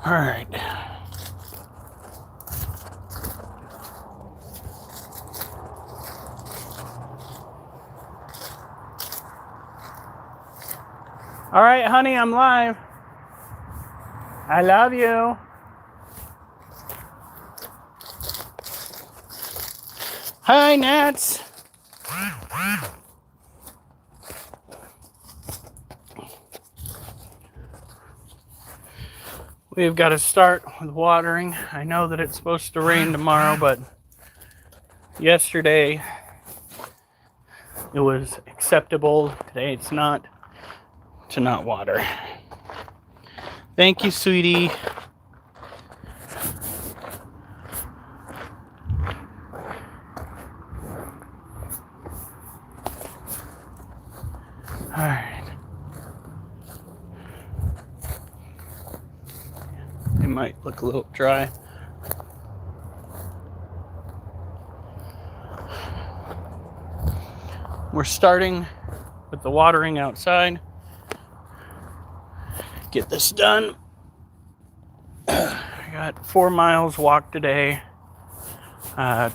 All right. All right, honey, I'm live. I love you. Hi, Nats. We've got to start with watering. I know that it's supposed to rain tomorrow, but yesterday it was acceptable. Today it's not to not water. Thank you, sweetie. All right. It might look a little dry. We're starting with the watering outside. Get this done. I got 4 miles walked today.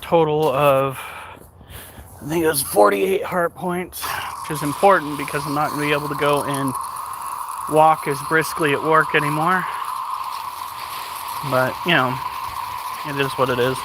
Total of, I think it was 48 heart points, which is important because I'm not going to be able to go and walk as briskly at work anymore. But, you know, it is what it is.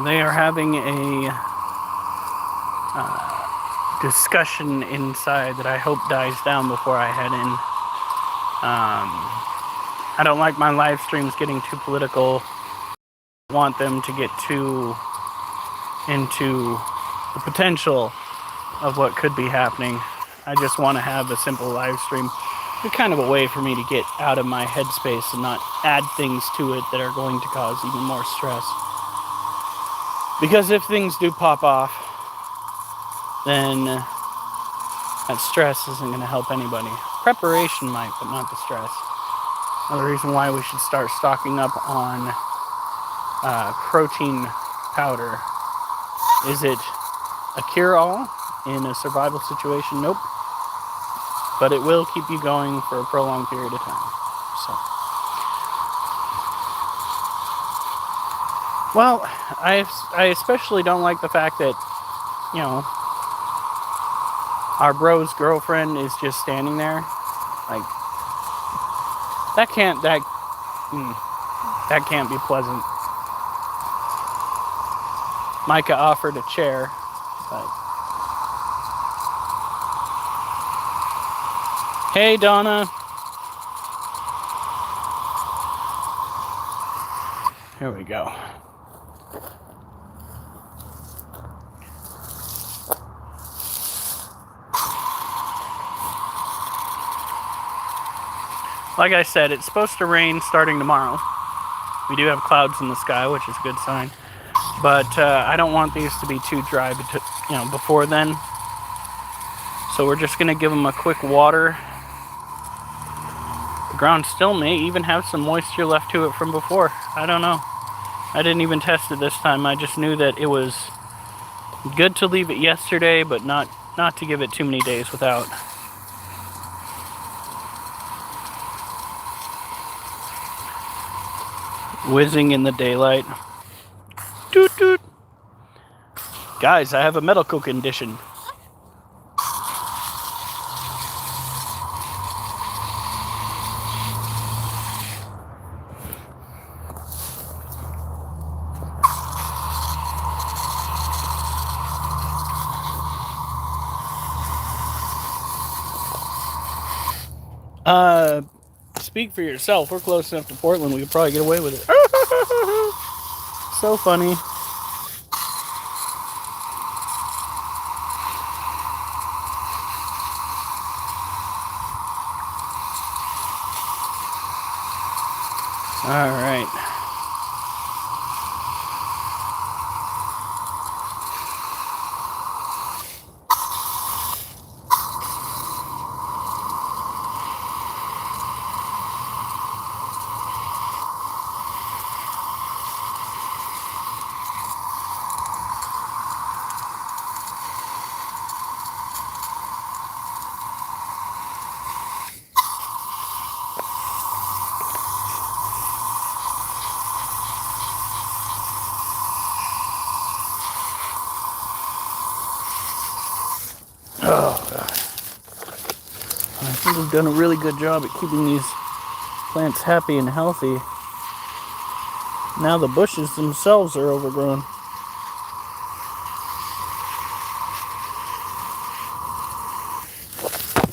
They are having a discussion inside that I hope dies down before I head in. I don't like my live streams getting too political. I want them to get too into the potential of what could be happening. I just want to have a simple live stream. It's kind of a way for me to get out of my headspace and not add things to it that are going to cause even more stress. Because if things do pop off, then that stress isn't going to help anybody. Preparation might, but not the stress. Another reason why we should start stocking up on protein powder. Is it a cure-all in a survival situation? Nope. But it will keep you going for a prolonged period of time. So, well, I especially don't like the fact that, you know, our bro's girlfriend is just standing there. Like, that can't be pleasant. Micah offered a chair, but... Hey, Donna. Here we go. Like I said, it's supposed to rain starting tomorrow. We do have clouds in the sky, which is a good sign. But I don't want these to be too dry, before then. So we're just going to give them a quick water. The ground still may even have some moisture left to it from before. I don't know. I didn't even test it this time. I just knew that it was good to leave it yesterday, but not to give it too many days without. Whizzing in the daylight. Toot toot. Guys, I have a medical condition. Speak for yourself. We're close enough to Portland, we could probably get away with it. So funny. All right. Oh, God. I think we've done a really good job at keeping these plants happy and healthy. Now the bushes themselves are overgrown.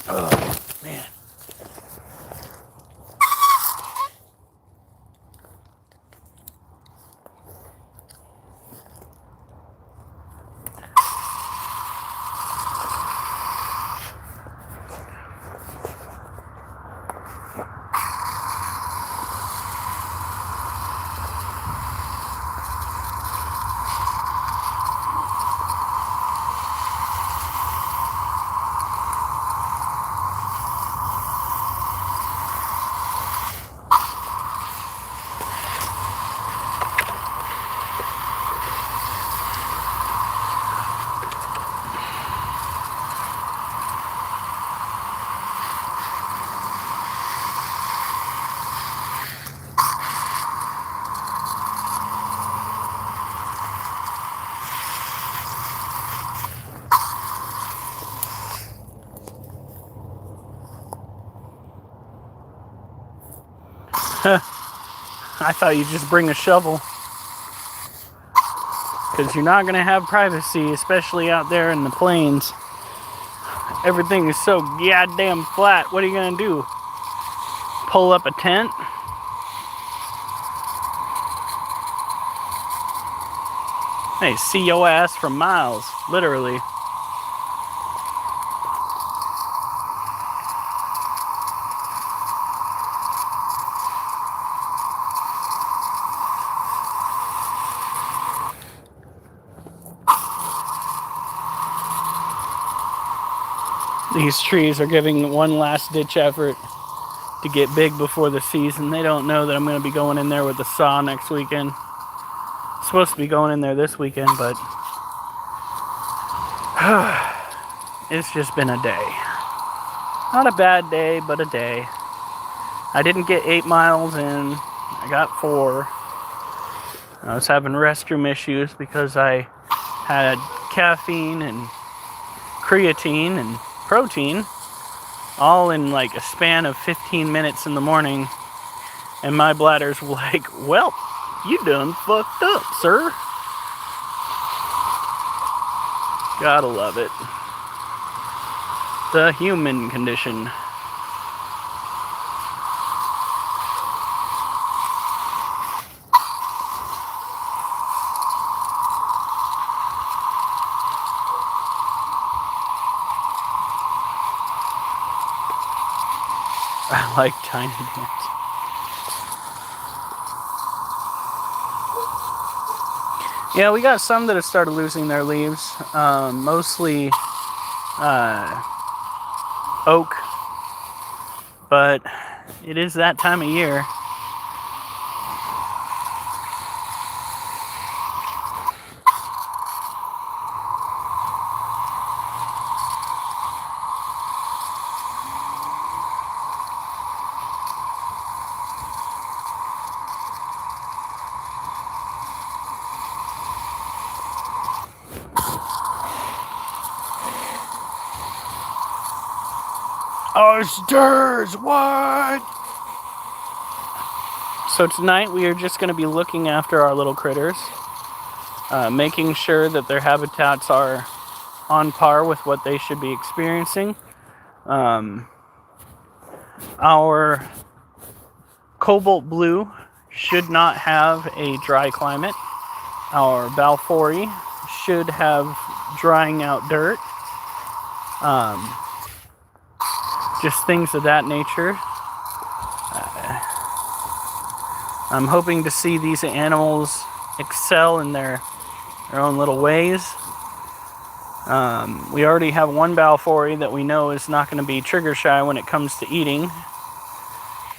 Oh, man. I thought you'd just bring a shovel. Because you're not going to have privacy, especially out there in the plains. Everything is so goddamn flat. What are you going to do? Pull up a tent? Hey, see your ass from miles, literally. These trees are giving one last ditch effort to get big before the season. They don't know that I'm going to be going in there with the saw next weekend. I'm supposed to be going in there this weekend, but it's just been a day. Not a bad day, but a day. I didn't get 8 miles in. I got 4. I was having restroom issues because I had caffeine and creatine and protein all in like a span of 15 minutes in the morning, and my bladder's like, well, you done fucked up, sir. Gotta love it. The human condition. I like tiny dance. Yeah, we got some that have started losing their leaves. Mostly oak. But it is that time of year. Oysters, what? So tonight we are just going to be looking after our little critters, making sure that their habitats are on par with what they should be experiencing. Our cobalt blue should not have a dry climate. Our Balfouri should have drying out dirt. Just things of that nature. I'm hoping to see these animals excel in their own little ways. We already have one Balfouri that we know is not going to be trigger shy when it comes to eating,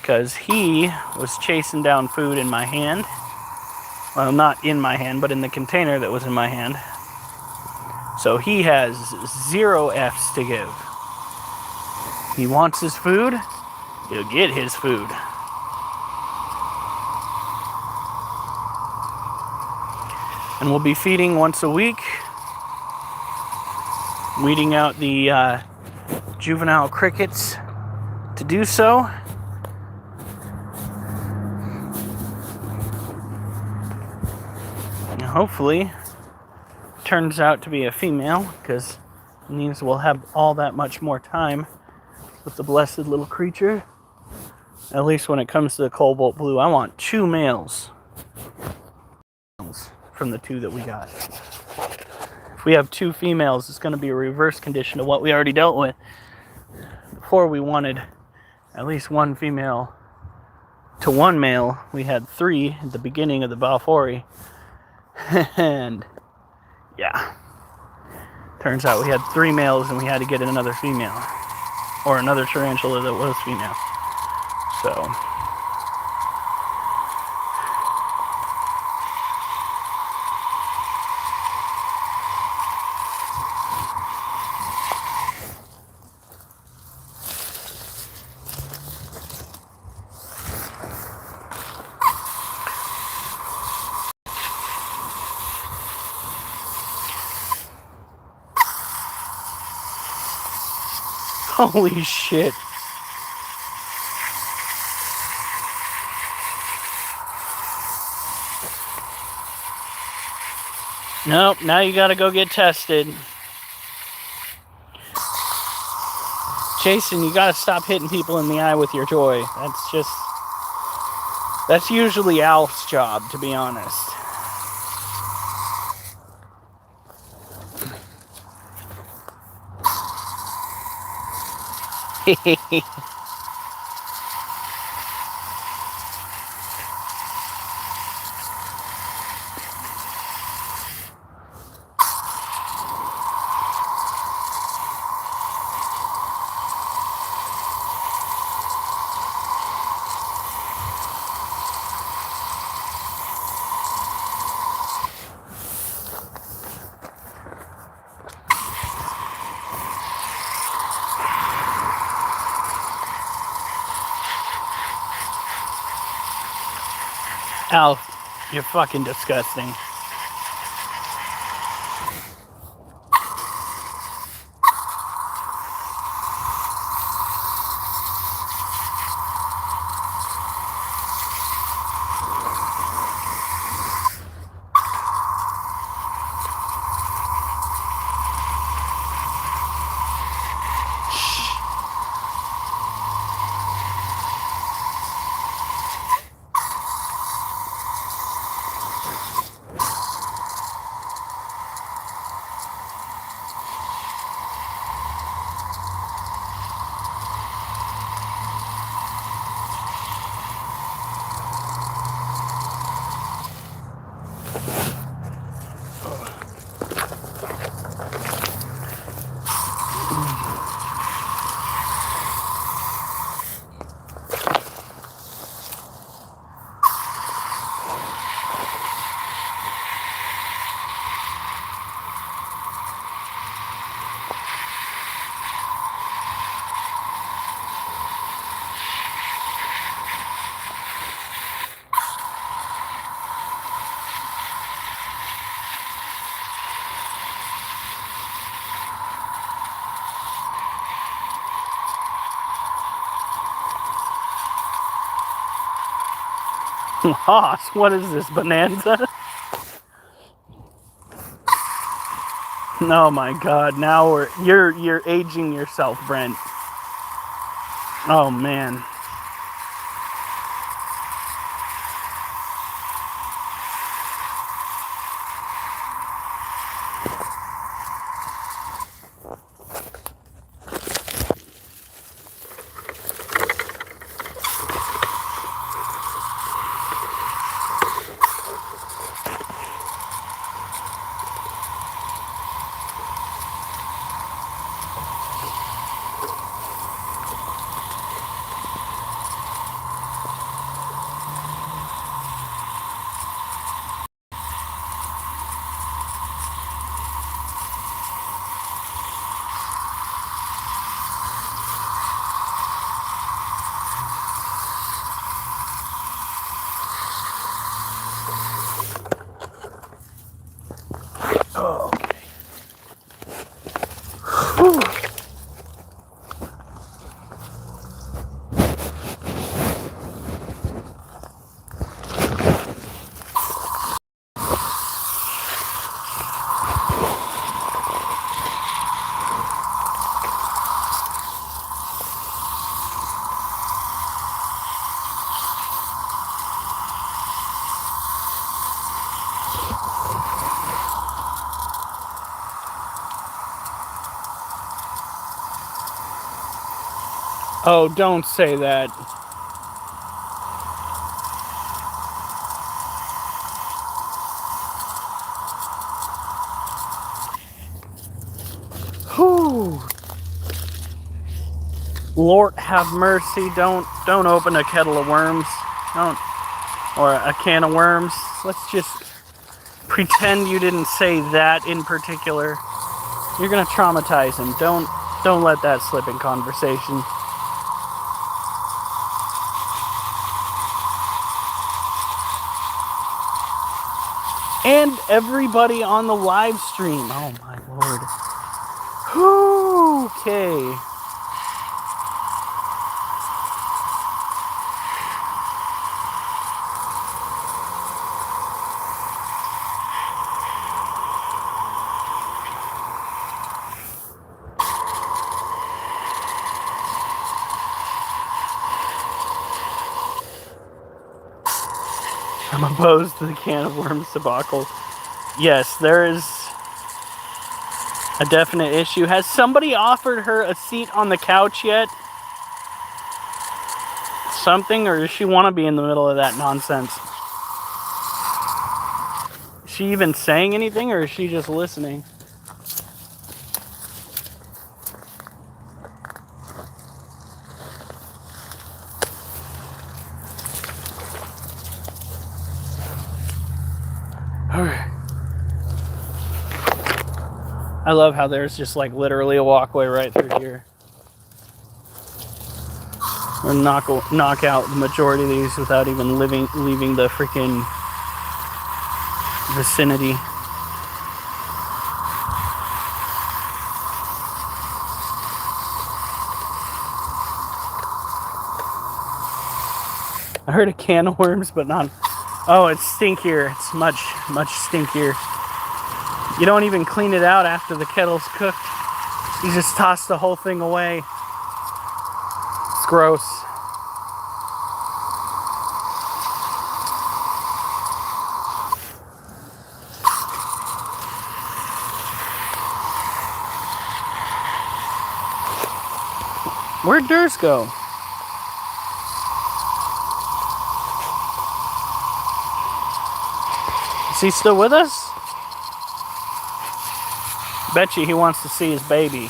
because he was chasing down food in my hand. Well, not in my hand, but in the container that was in my hand. So he has 0 F's to give. He wants his food, he'll get his food. And we'll be feeding once a week, weeding out the juvenile crickets to do so. And hopefully, turns out to be a female, because it means we'll have all that much more time with the blessed little creature. At least when it comes to the cobalt blue, I want 2 males from the 2 that we got. If we have 2 females, it's going to be a reverse condition of what we already dealt with. Before we wanted at least 1 female to 1 male. We had 3 at the beginning of the Balfouri. And yeah, turns out we had 3 males and we had to get another female, or another tarantula that was female. So holy shit. Nope, now you gotta go get tested. Jason, you gotta stop hitting people in the eye with your toy. That's usually Alf's job, to be honest. Alf, you're fucking disgusting. Hoss, what is this, Bonanza? Oh my god, now you're aging yourself, Brent. Oh man. Oh, okay. Whew. Oh, don't say that. Whew. Lord have mercy, don't open a kettle of worms. Don't, or a can of worms. Let's just pretend you didn't say that in particular. You're gonna traumatize him. Don't let that slip in conversation. And everybody on the live stream. Oh my lord. Whew, okay. I'm opposed to the can of worms debacle. Yes, there is a definite issue. Has somebody offered her a seat on the couch yet? Something, or does she want to be in the middle of that nonsense? Is she even saying anything, or is she just listening? Alright. I love how there's just like literally a walkway right through here. We'll knock out the majority of these without even leaving the freaking vicinity. I heard a can of worms, but not... Oh, it's stinkier. It's much stinkier. You don't even clean it out after the kettle's cooked. You just toss the whole thing away. It's gross. Where'd Durs go? Is he still with us? Bet you he wants to see his baby.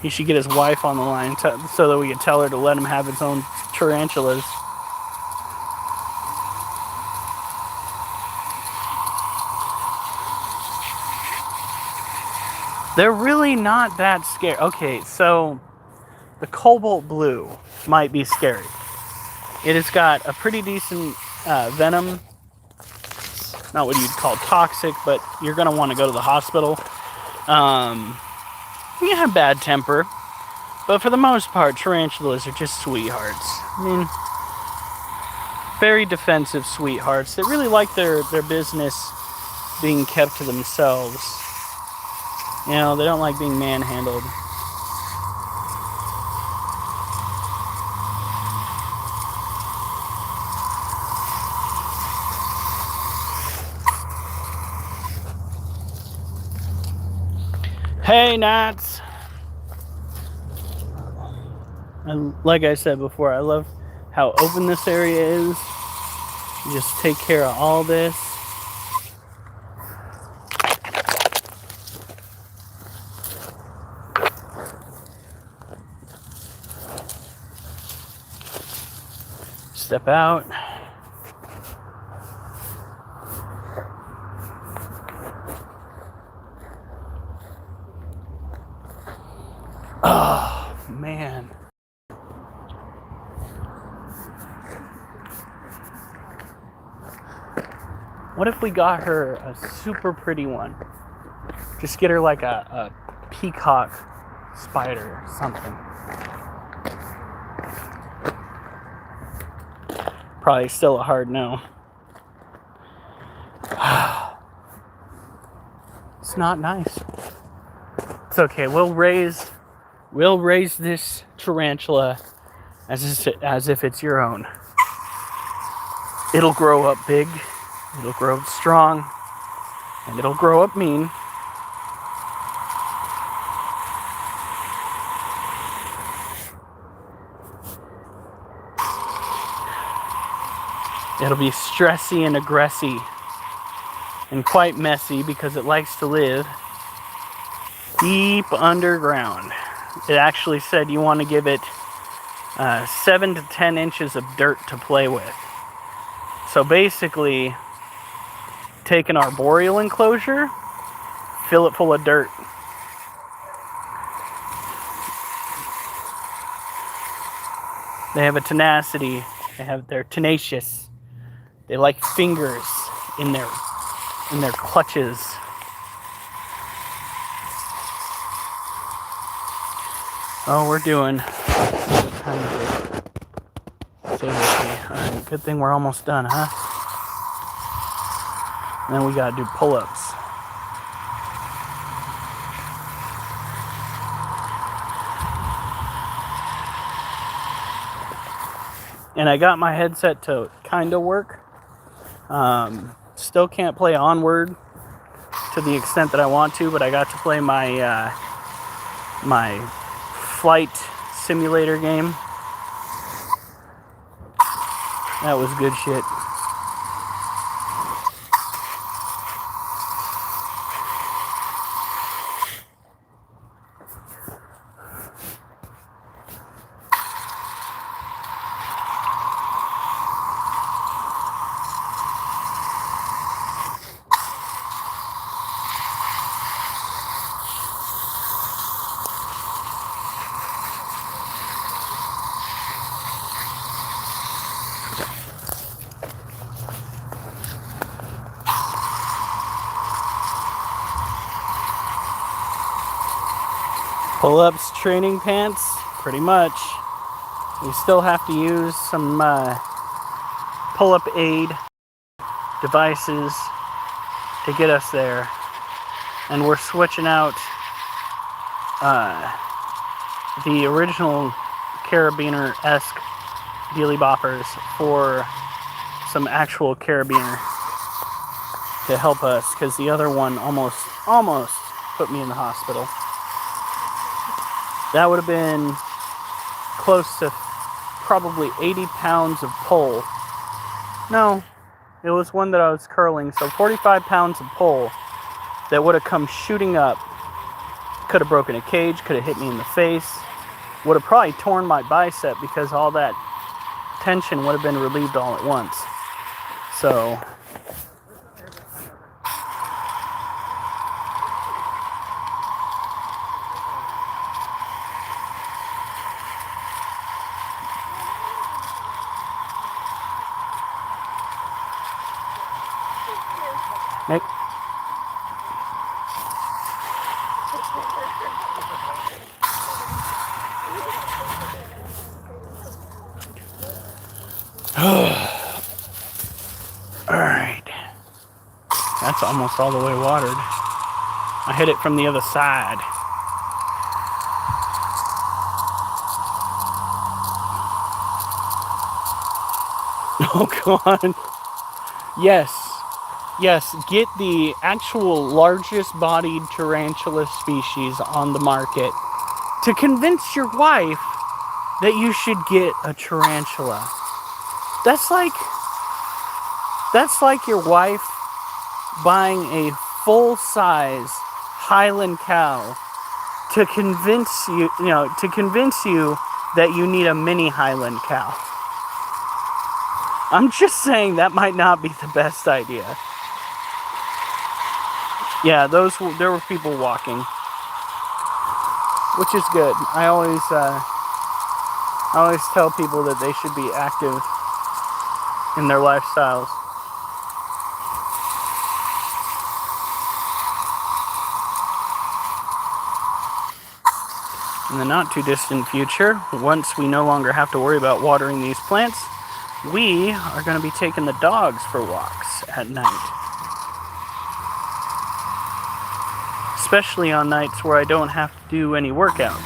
He should get his wife on the line so that we can tell her to let him have his own tarantulas. They're really not that scary. Okay, so the cobalt blue might be scary. It has got a pretty decent venom. Not what you'd call toxic, but you're going to want to go to the hospital. You have bad temper, but for the most part, tarantulas are just sweethearts. I mean, very defensive sweethearts that really like their business being kept to themselves. You know, they don't like being manhandled. Hey, Nats! And like I said before, I love how open this area is. You just take care of all this. Step out. Oh, man. What if we got her a super pretty one? Just get her like a peacock spider or something. Probably still a hard no. It's not nice. It's okay. We'll raise this tarantula as if it's your own. It'll grow up big, it'll grow up strong, and it'll grow up mean. It'll be stressy and aggressy and quite messy because it likes to live deep underground. It actually said you want to give it 7 to 10 inches of dirt to play with. So basically, take an arboreal enclosure, fill it full of dirt. They have a tenacity. They're tenacious. They like fingers in their clutches. Oh, we're doing. Stay with me. Alright, good thing we're almost done, huh? And then we gotta do pull-ups. And I got my headset to kind of work. Still can't play Onward to the extent that I want to, but I got to play my my flight simulator game. That was good shit. Pull-ups, training pants, pretty much. We still have to use some pull-up aid devices to get us there. And we're switching out the original carabiner-esque dealy boppers for some actual carabiner to help us, because the other one almost put me in the hospital. That would have been close to probably 80 pounds of pull. No, it was one that I was curling, so 45 pounds of pull that would have come shooting up. Could have broken a cage, could have hit me in the face, would have probably torn my bicep because all that tension would have been relieved all at once. So Nick. That's almost all the way watered. I hit it from the other side. Oh God. Yes. Yes, get the actual largest bodied tarantula species on the market to convince your wife that you should get a tarantula. That's like your wife buying a full-size Highland cow to convince you that you need a mini Highland cow. I'm just saying that might not be the best idea. Yeah, there were people walking, which is good. I always tell people that they should be active in their lifestyles. In the not too distant future, once we no longer have to worry about watering these plants, we are going to be taking the dogs for walks at night. Especially on nights where I don't have to do any workouts.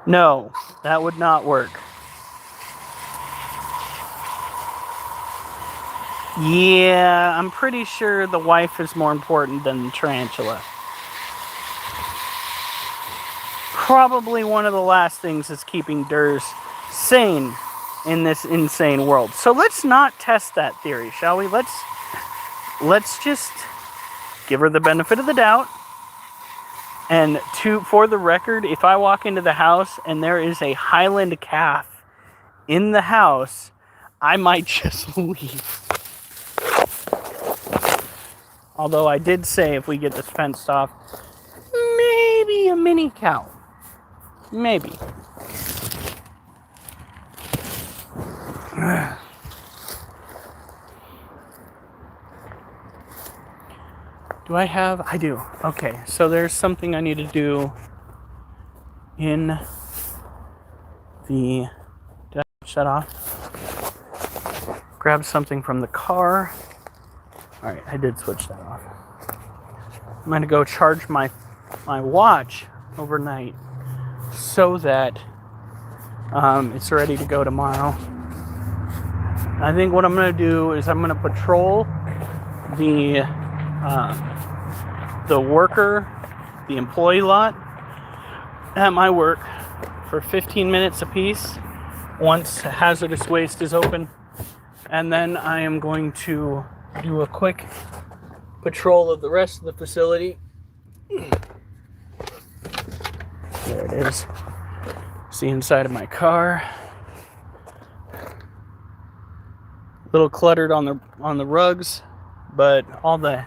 No, that would not work. Yeah, I'm pretty sure the wife is more important than the tarantula. Probably one of the last things that's keeping Durs sane in this insane world. So let's not test that theory, shall we? Let's just give her the benefit of the doubt. And for the record, if I walk into the house and there is a Highland calf in the house, I might just leave. Although I did say if we get this fenced off, maybe a mini cow. Maybe. Do I have? I do. Okay, so there's something I need to do in the... Did I switch that off? Grab something from the car. Alright, I did switch that off. I'm going to go charge my watch overnight so that it's ready to go tomorrow. I think what I'm going to do is I'm going to patrol the employee lot at my work for 15 minutes apiece once hazardous waste is open. And then I am going to do a quick patrol of the rest of the facility. There it is. See inside of my car. A little cluttered on the rugs, but all the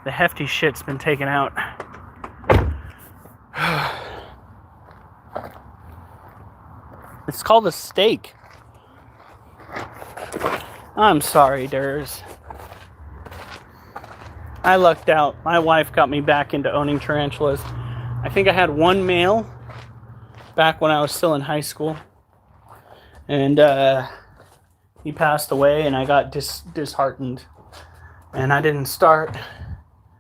hefty shit's been taken out. It's called a steak. I'm sorry, Durs. I lucked out. My wife got me back into owning tarantulas. I think I had one male back when I was still in high school. And he passed away and I got disheartened. And I didn't start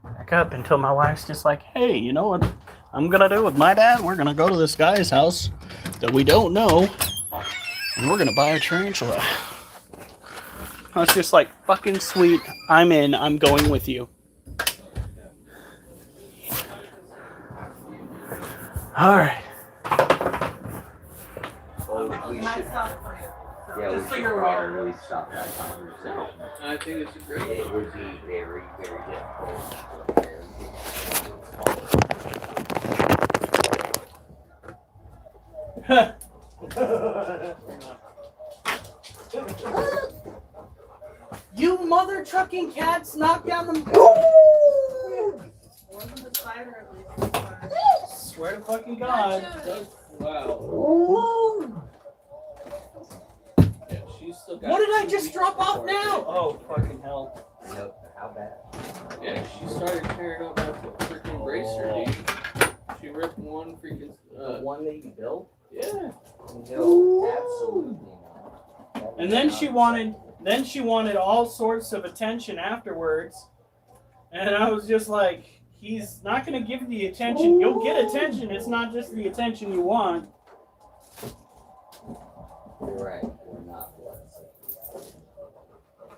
back up until my wife's just like, hey, you know what I'm going to do with my dad? We're going to go to this guy's house that we don't know. And we're going to buy a tarantula. I was just like, fucking sweet. I'm in. I'm going with you. All right. Well, we should, yeah, we should probably stop that conversation. I think it's a great It would be very, very difficult. You mother trucking cats knock down the... Wasn't the spider at least? Swear to fucking God. Wow. Yeah, she's still got What did I just drop off now? Oh, fucking hell. Nope, how bad? Yeah, she started tearing up that freaking bracer, dude. She ripped one freaking... The one that you built? Yeah. No, absolutely not. And then she wanted all sorts of attention afterwards. And I was just like, he's not going to give you the attention. You'll get attention. It's not just the attention you want. You're right. We're not blessed.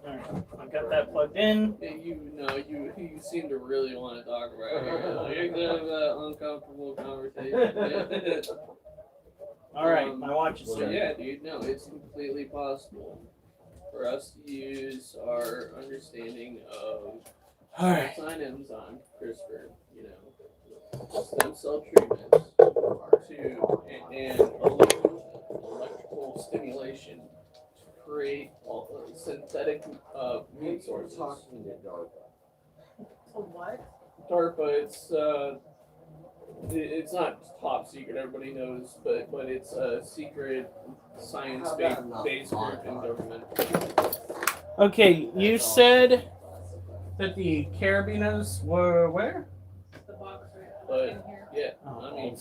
Alright, I got that plugged in. You seem to really want to talk about it. Like, you're gonna have that uncomfortable conversation. Alright, my watch is So starting. yeah, dude, no, it's completely possible for us to use our understanding of Alright. enzymes on CRISPR, stem cell treatments and electrical stimulation to create synthetic meat sources. Talking to DARPA. So what? DARPA, it's not top secret, everybody knows, but it's a secret science-based group in government. Okay, you said that the carabinas were where? The box right in here. Yeah, Oh, I mean,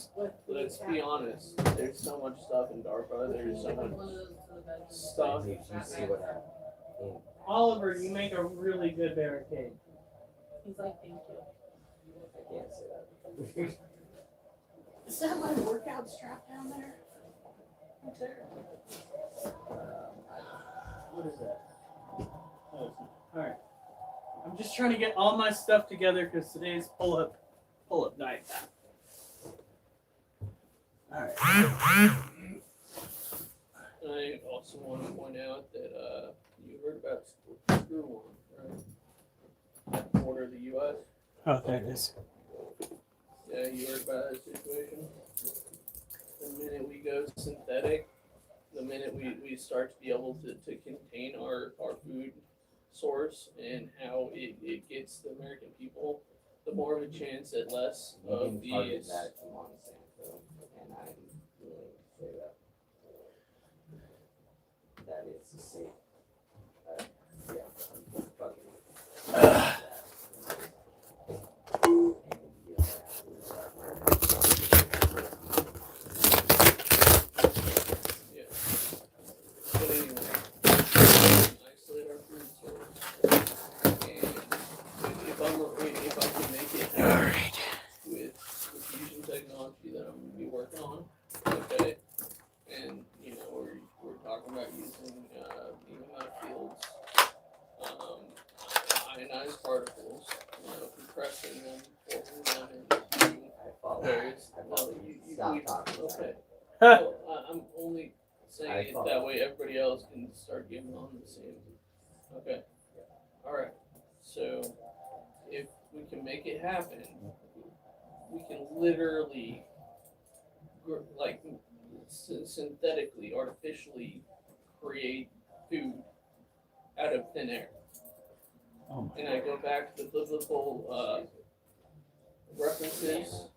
let's be honest. There's so much stuff in DARPA. There's so much stuff. You see what happened. Oliver, you make a really good barricade. He's like, thank you. I can't say that. Is that my workout strap down there? Right there. What is that? Oh, alright. I'm just trying to get all my stuff together because today's pull-up night. Alright. I also want to point out that you heard about Screw One, right? At the border of the U.S. Oh, there it is. Yeah, you heard about that situation. The minute we go synthetic, the minute we start to be able to contain our food source and how it gets the American people, the more of a chance that less You of can target these. that to Monsanto, and I'm willing to say that it's a safe. Yeah, I'm fucking. Yeah. But anyway, isolate our food source. And if I can make it happen with the fusion technology that I'm going to be working on, okay, and we're talking about using fields, ionized particles, compressing them, forming them into various. Stop talking. Okay. Well, I'm only saying it that way everybody else can start getting on the same. Okay. Alright. So, if we can make it happen, we can literally, synthetically, artificially create food out of thin air. Oh And I go back to the biblical references.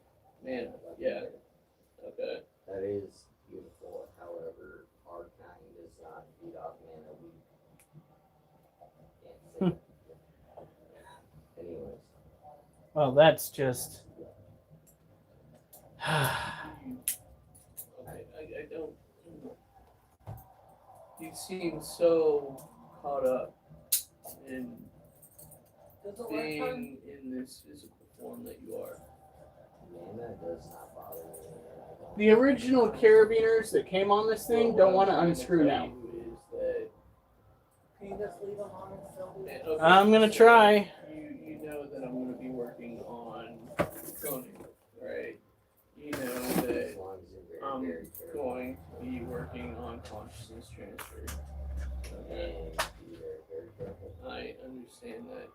Man, yeah. Okay. That is beautiful. However, our kind does not feed off mana. We can't say that. Anyways. Well, that's just. Okay, I don't. You seem so caught up in being in this physical form that you are. Mana does not bother me. The original carabiners that came on this thing don't want to unscrew now. Can you just leave them on and still do it? I'm gonna try. You know that I'm going to be working on cloning, right? You know that As long as you're I'm very careful. going to be working on consciousness transfer. Okay. And be very careful. I understand that,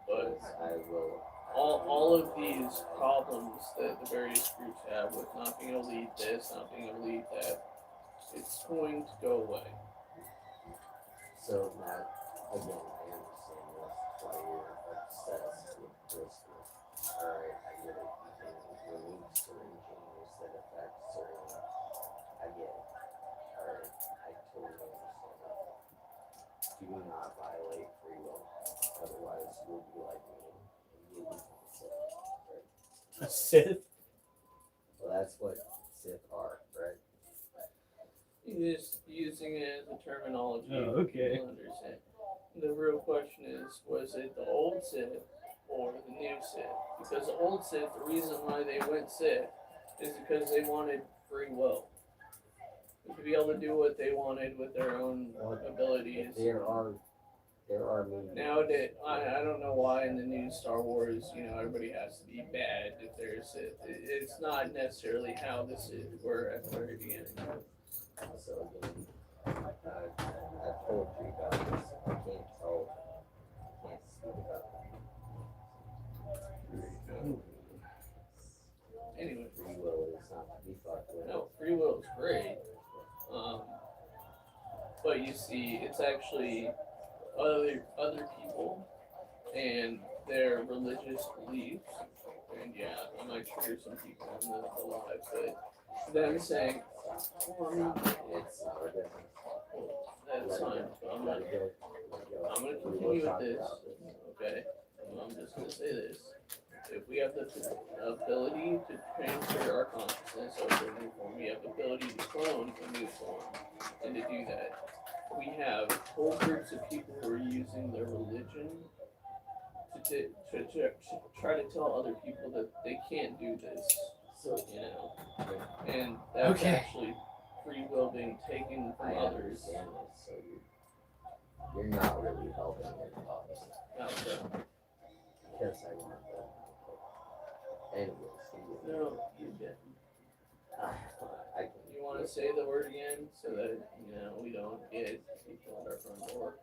but I will. all of these problems that the various groups have with not being able to eat this, not being able to eat that, it's going to go away. So Matt, again, I understand this. Why you're obsessed with CRISPR. Alright, I get it. You can remove certain genes that affect certain. I get it. Alright, I totally understand that. Do not violate free will. Otherwise, you'll be like me and you'll become sick. Right? A Sith? Well, that's what Sith are, right? Just using it as a terminology. Oh, okay. People understand. The real question is, was it the old Sith or the new Sith? Because the old Sith, the reason why they went Sith is because they wanted free will. To be able to do what they wanted with their own abilities. There are movies. Nowadays, I don't know why in the new Star Wars, everybody has to be bad if they're a Sith. It's not necessarily how the Sith were at the very beginning. So again, I've told you about this. I can't speak about that. Anyway, Free will is not to be fucked with. no, free will is great. But you see, it's actually other people and their religious beliefs. And yeah, I might trigger some people on the live, but them saying, well, It's not a difference. that's fine. But I'm gonna continue with this. Okay, I'm just gonna say this. If we have the ability to transfer our consciousness over a new form, we have the ability to clone a new form, and to do that, we have whole groups of people who are using their religion to try to tell other people that they can't do this. So, and that's actually free will being taken from others. Understand this, so you're not really helping your cause. Because I want that. Anyways, No, you didn't. You want to say the word again so that we don't get people at our front door?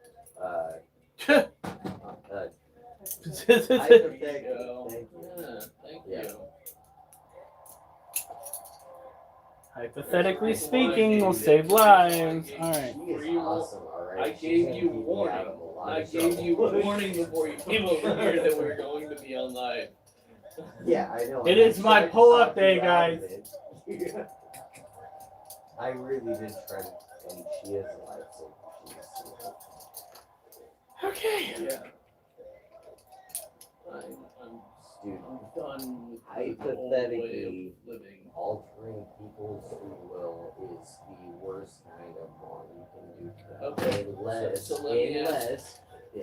Thank you. Hypothetically speaking, will save lives. Alright. I gave you warning. I gave you warning before you came over here that we were going to be on live. Yeah, I know. It is my pull-up day, guys. I really did try to, and she is alive, so Okay. Yeah. I'm done with hypothetically, the whole way of living. altering people's free will is the worst kind of harm you can do to them. Okay. Unless, So let me ask.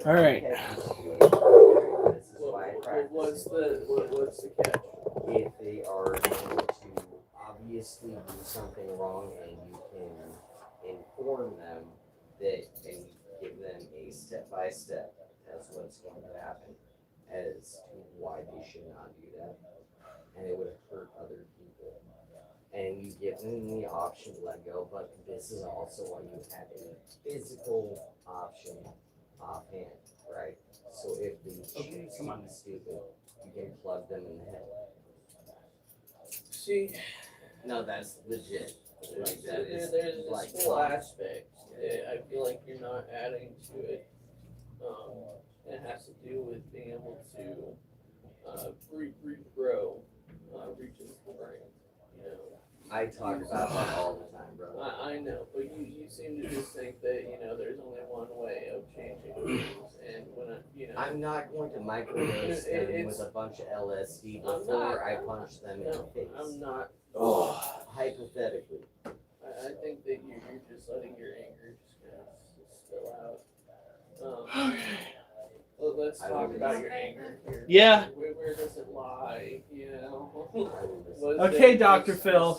All right. This is why I practice. What's the catch? If they are going to obviously do something wrong and you can inform them that and give them a step-by-step as what's going to happen as to why they should not do that, and it would hurt other people, and you give them the option to let go, but this is also why you have a physical option offhand, right? So if they choose to be stupid, you can plug them in the head. See, No, that's legit. Like that is there's like this whole aspect that I feel like you're not adding to it. It has to do with being able to regrow regions of the brain. I talk about that all the time, bro. I know, but you seem to just think that there's only one way of changing things, and when I'm not going to microdose them with a bunch of LSD before I punch them in the face. I'm not. Hypothetically. I think that you're just letting your anger just kind of spill out. Well, let's talk about your anger here. Yeah. Where does it lie? Okay, Dr. Phil.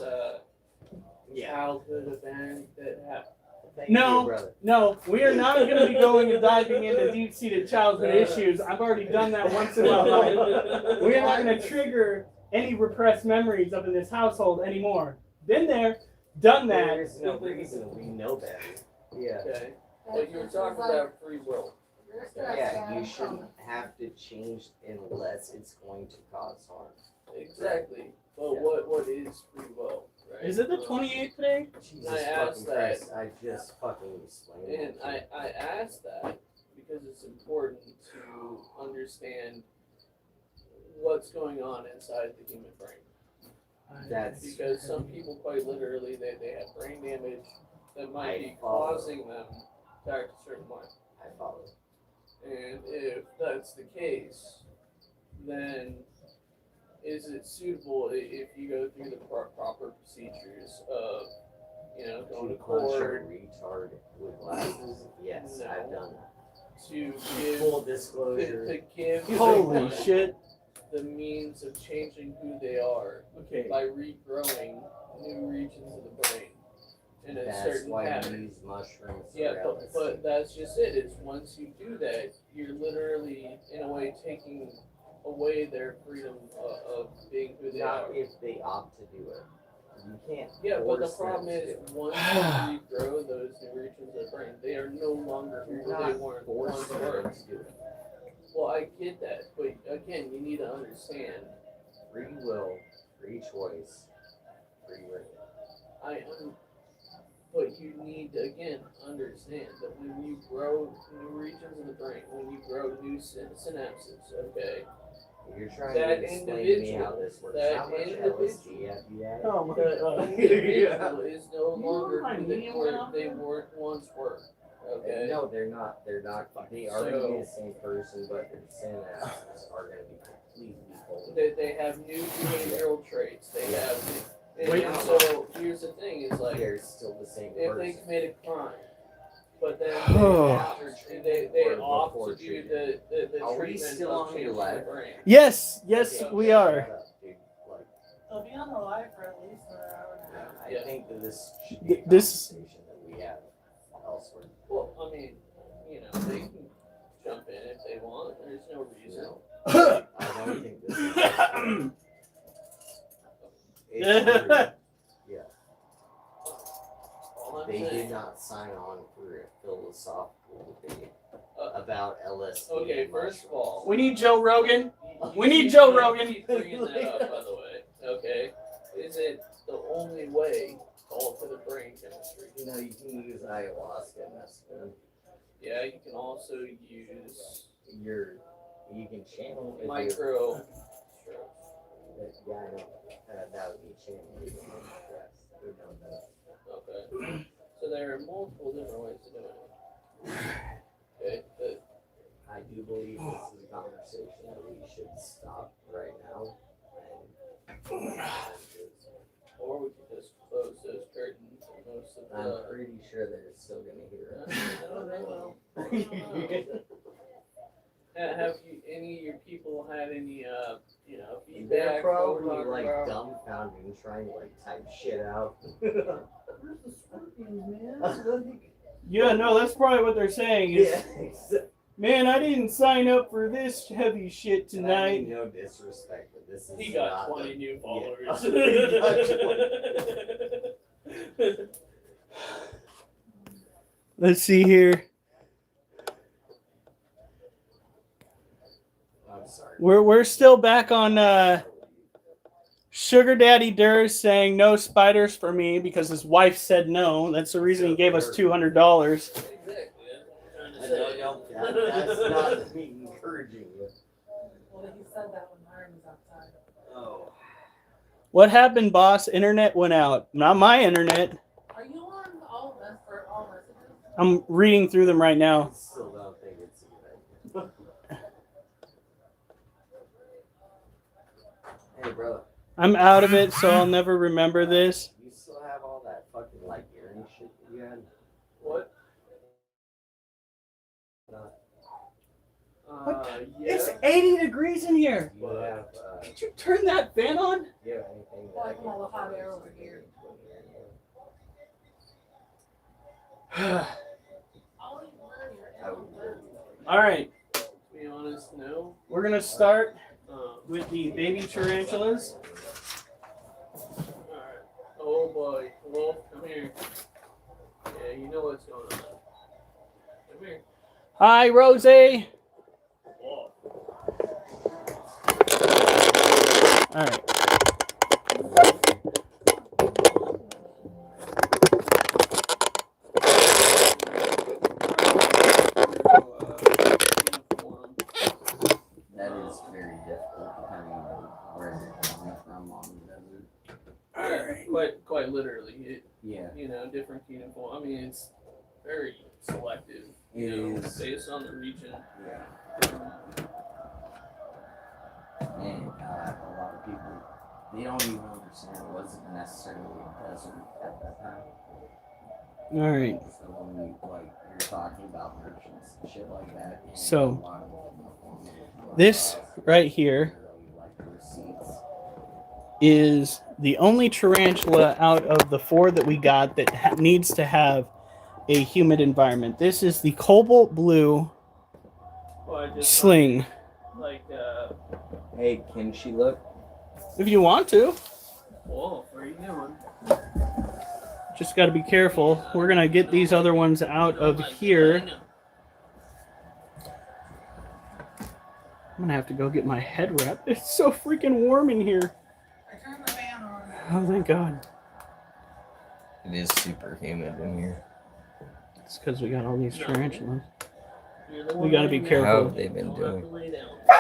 Childhood event that happened. No, we are not going to be going and diving into deep-seated childhood issues. I've already done that once in my life. We are not going to trigger any repressed memories up in this household anymore. Been there, done that. There's no reason we know better. Yeah. Okay. But you were talking about free will. Yeah, you shouldn't have to change unless it's going to cause harm. Exactly. But what is free will? Right? Is it the 28th today? Jesus I asked fucking Christ, I just fucking explained And it. I asked that because it's important to understand what's going on inside the human brain. That's Because some people quite literally they have brain damage that might be follow. causing them to act a certain way. I follow. And if that's the case, then is it suitable if you go through the proper procedures of you know, going to To punch a court. retard with glasses? Yes, No. I've done that. To Full give disclosure. to give Holy someone shit. the means of changing who they are Okay. by regrowing new regions of the brain in a That's certain why pattern. we use mushrooms. Yeah, for but that's just it. It's once you do that, you're literally, in a way, taking away their freedom of being who they Not are. if they opt to do it. You can't. Yeah, but the force problem them to is, do it. once you regrow those new regions of the brain, they are no longer who You're they not weren't forcing once them were. to do it. Well, I get that, but again, you need to understand. Free will, free choice, free will. But you need to again understand that when you grow new regions of the brain, when you grow new synapses, okay, You're trying that to explain to me individual- how this works. that How much individual- LSD have you had? Oh my the god. individual is no You longer want my who medium one off they there? weren't once were. Okay. No, they're not. They're not. They are So- going to be the same person, but their synapses are going to be completely folded. They have new behavioral traits. They have. And Wait. so here's the thing: is like They're still the same if person. they commit a crime, but then Oh. after they Or opt before to do treatment. the Are we treatment still of on your changing the live? brain. Yes, yes, Okay, we shut are. up, dude. Like, They'll be on the live for at least an hour and a half. I Yeah. think that this should be a This- conversation that we have elsewhere. Well, I mean, you know, they can jump in if they want. There's no reason. No, I don't think this is. It's weird. Yeah. All I'm They did saying. not sign on for a philosophical debate Uh, about LSD. Okay, and first of mushrooms. all, We need Joe Rogan. you We need keep- Joe you Rogan. Keep bringing that up, by the way. Okay, is it the only way to alter the brain chemistry? You know, you can use ayahuasca and that's good. Yeah, you can also use You can channel if micro strokes. Yeah, I know. That would be channeling. Yes, we know that. Okay, so there are multiple different ways to do it. Okay, but I do believe this is a conversation that we should stop right now. or we could just close those curtains and most of I'm the. pretty sure they're still gonna hear No, they will. us. Have you any of your people had any They're feedback? probably over- like dumbfounded and trying to like type shit out. Where's the scorpions, man? Yeah, no, that's probably what they're saying. Is, Yeah. man, I didn't sign up for this heavy shit And I mean, tonight. no disrespect, but this is He got not 20 the- new followers. Yeah. He got 20. Let's see here. I'm sorry. We're still back on Sugar Daddy Durst saying no spiders for me because his wife said no. That's the reason he gave us $200. Exactly. No, that's not me encouraging you. Well, he said that when Myron was outside. Oh. What happened, boss? Internet went out. Not my internet. Are you on all this for all messages? I'm reading through them right I now. still don't think it's a good idea. Hey, brother. I'm out of it, so I'll never remember this. You still have all that fucking like earring shit that you had? What? Yeah. It's 80 degrees in here. You have, Did you turn that fan on? you have anything that Well, I I come all the hot air over here. All you learn, you're I would in. All right, To be honest, no. we're going to start Um, with the baby tarantulas. Alright. Oh boy. Wolf, come here. Yeah, you know what's going on. Come here. Hi, Rose. Wolf. All right. That is very difficult depending on where you're coming from on the desert. Quite literally. Yeah. Different uniform. I mean, it's very selective. It is. Based on the region. Yeah. And a lot of people, they don't even understand it wasn't necessarily a desert at that time. All right. So when we, like, you're talking about merchants and shit like that, and So, a lot of them in the form of, this right here like receipts. is the only tarantula out of the 4 that we got that needs to have a humid environment. This is the cobalt blue sling. Like, Hey, can she look? If you want to, whoa, where are you going? just got to be careful. We're going to get these other ones out of here. I'm going to have to go get my head wrapped. It's so freaking warm in here. I turned the fan on. Oh, thank God. It is super humid in here. It's because we got all these tarantulas. We We gotta be How careful. have they been doing?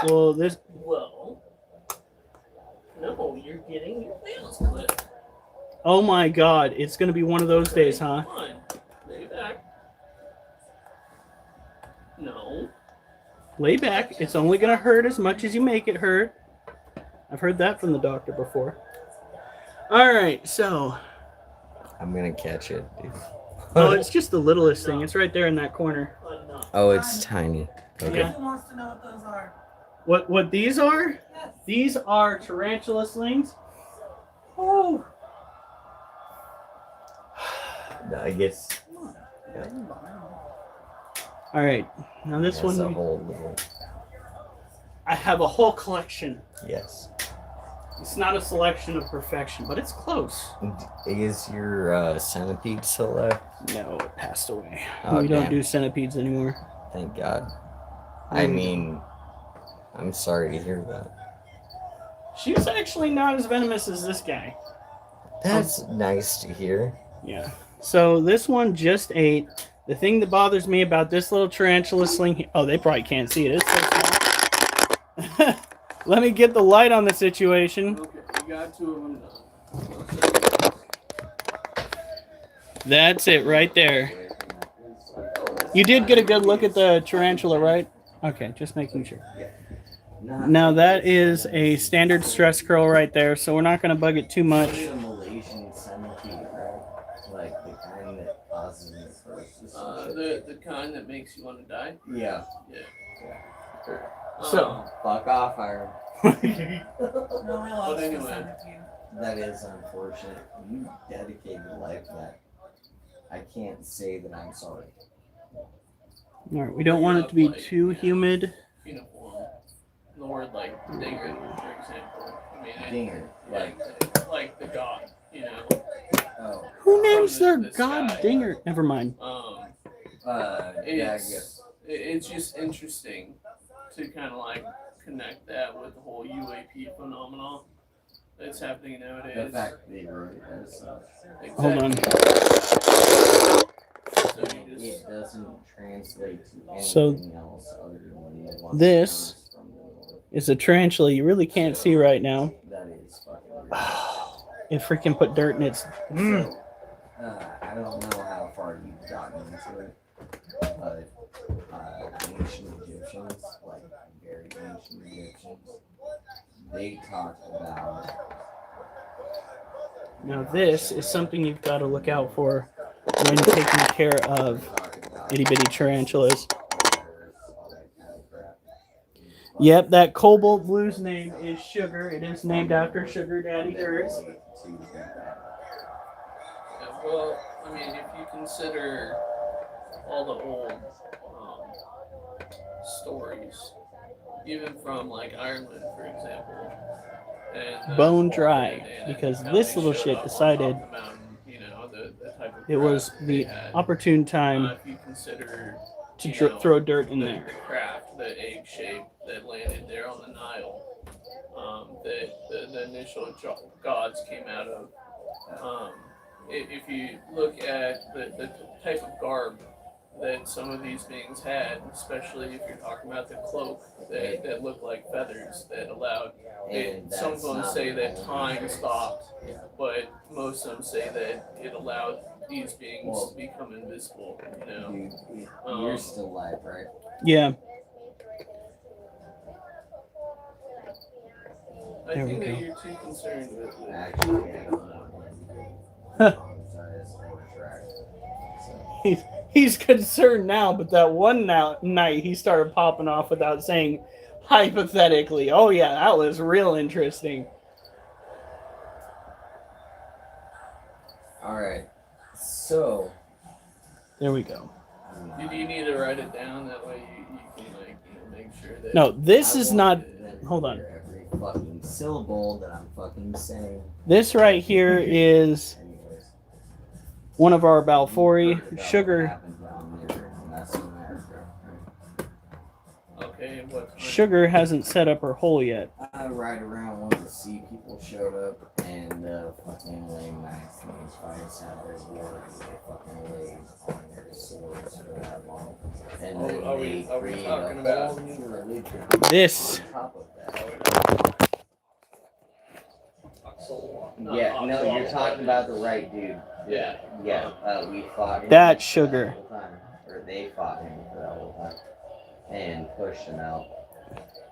Well, this... Well, no, you're getting your nails clipped. Oh my God, it's going to be one of those days, huh? Come on, lay back. No. Lay back. It's only going to hurt as much as you make it hurt. I've heard that from the doctor before. All right, so... I'm gonna catch it, dude. Oh, it's just the littlest thing. It's right there in that corner. Oh, it's tiny. Okay. Yeah. Who wants to know what those are? What these are? Yes. These are tarantula slings. Oh. I guess. All right. Now this That's a one, whole little. I have a whole collection. Yes. It's not a selection of perfection, but it's close. Is your centipede still there? No, it passed away. Oh, We don't damn. do centipedes anymore. Thank God. I mean, I'm sorry to hear that. She's actually not as venomous as this guy. That's nice to hear. Yeah. So this one just ate. The thing that bothers me about this little tarantula sling... Oh, they probably can't see it. It's so small. Let me get the light on the situation. Okay, you got 2 of them done. That's it right there. You did get a good look at the tarantula, right? Okay, just making sure. Now that is a standard stress curl right there, so we're not going to bug it too much. It's a Malaysian centipede, right? Like the kind that causes necrosis. The kind that makes you want to die? Yeah. Yeah. So. Fuck off, Iron. No, we lost the anyway. centipede. That is unfortunate. You dedicated life to that. I can't say that I'm sorry. All right, we don't want it to be too humid. Uniform. The word like dinger, for example. I mean, Dinger, like the god, you know. Oh. Who names their This god guy. dinger? Never mind. Yeah, I guess. It's just interesting to kind of like connect that with the whole UAP phenomenon that's happening The nowadays. fact they wrote it as such. Hold on. So you just, It doesn't translate to anything So, else other than the one this that comes from the north. It's a tarantula you really can't see right now. That is fucking weird. It freaking put dirt in its... So, I don't know how far you've gotten into it, but ancient Egyptians, like very ancient Egyptians, they talked about. Now this is something you've got to look out for when taking care of itty-bitty tarantulas. Yep, that cobalt blue's name is Sugar. It is named after Sugar Daddy Earth. well, I mean, if you consider all the old stories, even from like Ireland, for example, and Bone dry, and because how this they little showed shit up on decided top of the mountain, you know, the type of it was craft the they had. opportune time If you consider to you know, throw dirt in the there. craft, the egg shape that landed there on the Nile, that the initial gods came out of. If you look at the type of garb that some of these beings had, especially if you're talking about the cloak that looked like feathers that allowed it, some of them say that time stopped, but most of them say that it allowed these beings to become invisible, you know. Dude, you're still alive, right? Yeah. I There we think go. that you're too concerned with Actually, I don't know. Huh. He's concerned now, but that one night he started popping off without saying hypothetically. Oh yeah, that was real interesting. Alright. So. There we go. Do you need to write it down? That way you can like make sure that. No, this I is want not. them to Hold on. hear every fucking syllable that I'm fucking saying. This right here is Anyways. one of our You've Balfouri heard about sugar. what happened down there in Mesoamerica, right? Okay, what? Sugar hasn't set up her hole yet. I ride around once to see people showed up and fucking lame Maximals fights had their war and they fucking laid on their swords for that long. And then Are they we created talking a about- whole new religion This. on top of that. Yeah, no, you're talking about the right dude. Yeah. Yeah, we fought him. That's for sugar. that whole time. Or they fought him for that whole time. And pushed him out.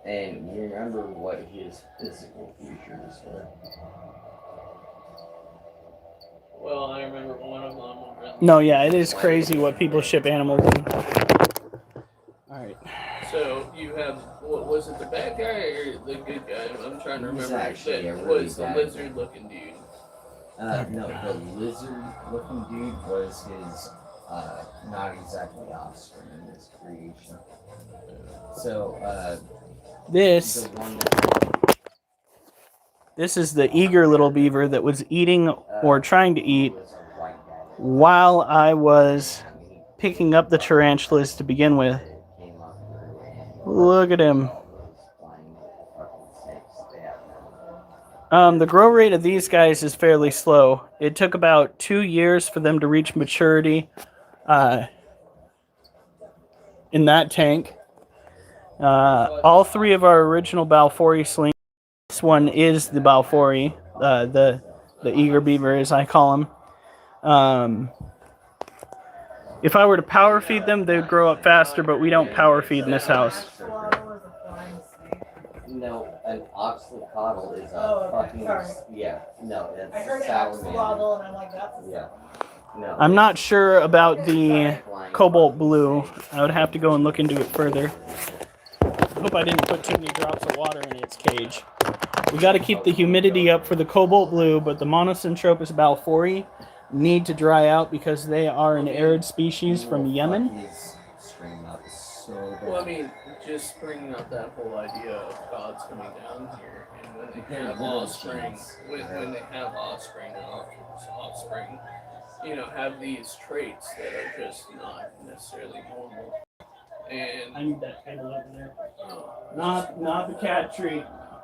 And you remember what his physical features were? Well, I remember one of them. No, yeah, it is crazy what people ship animals in. Alright. So you have, what was it, the bad guy or the good guy? I'm trying to He's remember. actually That a really was the bad lizard-looking dude. No, the lizard-looking dude was his, not exactly offspring in this creation. So, This the one that this is the eager little beaver that was eating or trying to eat was a white guy that while I was picking up the tarantulas to begin with. came up through and Look at him. all those flying fucking snakes they have now. The grow rate of these guys is fairly slow. It took about 2 years for them to reach maturity in that tank. All three of our original Balfouri slings. This one is the Balfouri, the eager beaver, as I call him. If I were to power feed them, they would grow up faster, but we don't power feed in this house. Axolotl is a flying snake. No, an oxycodal is a Oh, okay, fucking sorry. yeah. No, that's I heard salamander. axolotl and I'm like, that's a Yeah. No. I'm not sure about the cobalt blue. I would have to go and look into it further. I hope I didn't put too many drops of water in its cage. We got to keep the humidity up for the cobalt blue, but the Monocentropus balfouri need to dry out because they are an arid species from Yemen. His string up so bad. Well, I mean, just bringing up that whole idea of gods coming down here, and when they have offspring, when they have offspring, you know, have these traits that are just not necessarily normal. And I need that table over there. Not the cat tree.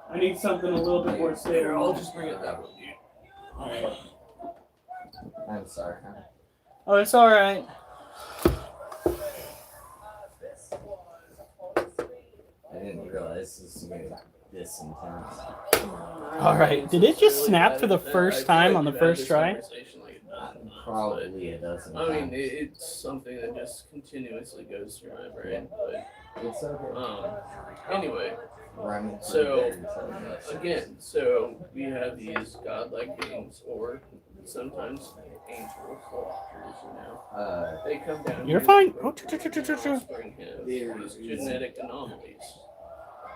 I need something a little bit more I'll stable. just bring it that way, dude. Alright. I'm sorry. Oh, it's alright. I didn't realize this was gonna be this intense. Alright. Did it just snap for the first time on the first try? Probably it doesn't. I mean, it's something that just continuously goes through my brain, but It's okay. anyway, Run so again, so we have these godlike beings, or sometimes angels, soldiers, you know. They come down. You're here fine. and Oh, bring him these genetic anomalies.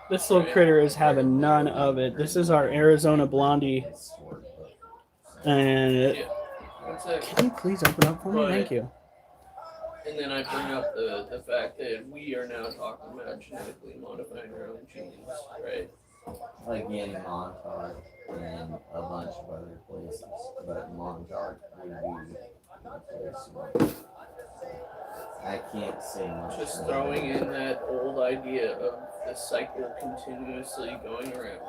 This little critter is having none of it. This is our Arizona Blondie. And Yeah, that's it. can you please open up for me? Thank you. And then I bring up the fact that we are now talking about genetically modifying our own genes, right? Again, Montauk and a bunch of other places, but Montauk would be the place. I can't say much. Just more. throwing in that old idea of the cycle continuously going around.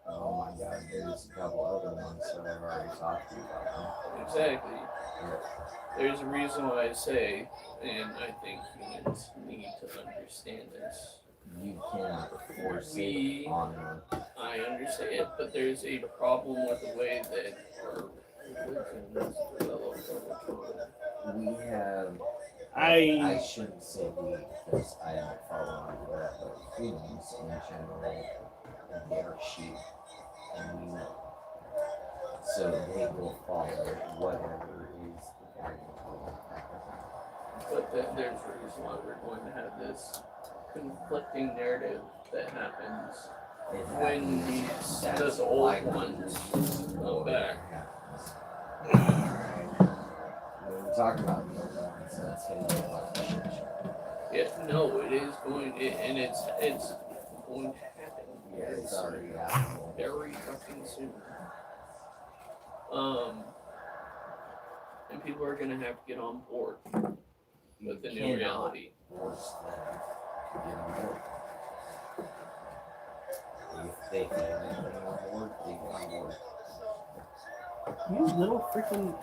Oh my God, there's a couple other ones that I've already talked to you about. Exactly. Yeah. There's a reason why I say, and I think humans need to understand this. You cannot force We- it on them. I understand it, but there's a problem with the way that our religions develop over time. We have. I shouldn't say we because I don't follow on to that, but humans in general, they are sheep, and we know. So they will follow whatever is the But there's a reason why we're going to have this conflicting narrative that happens when those old ones come back. When we talk about the old ones, that's going to be a lot of shit show. Yeah, no, it is going, and it's going to happen. Yeah, it's already happening. Very fucking soon. And people are gonna have to get on board with the new reality. Force them to get on board. If they can get on board, they get on board. You little freaking.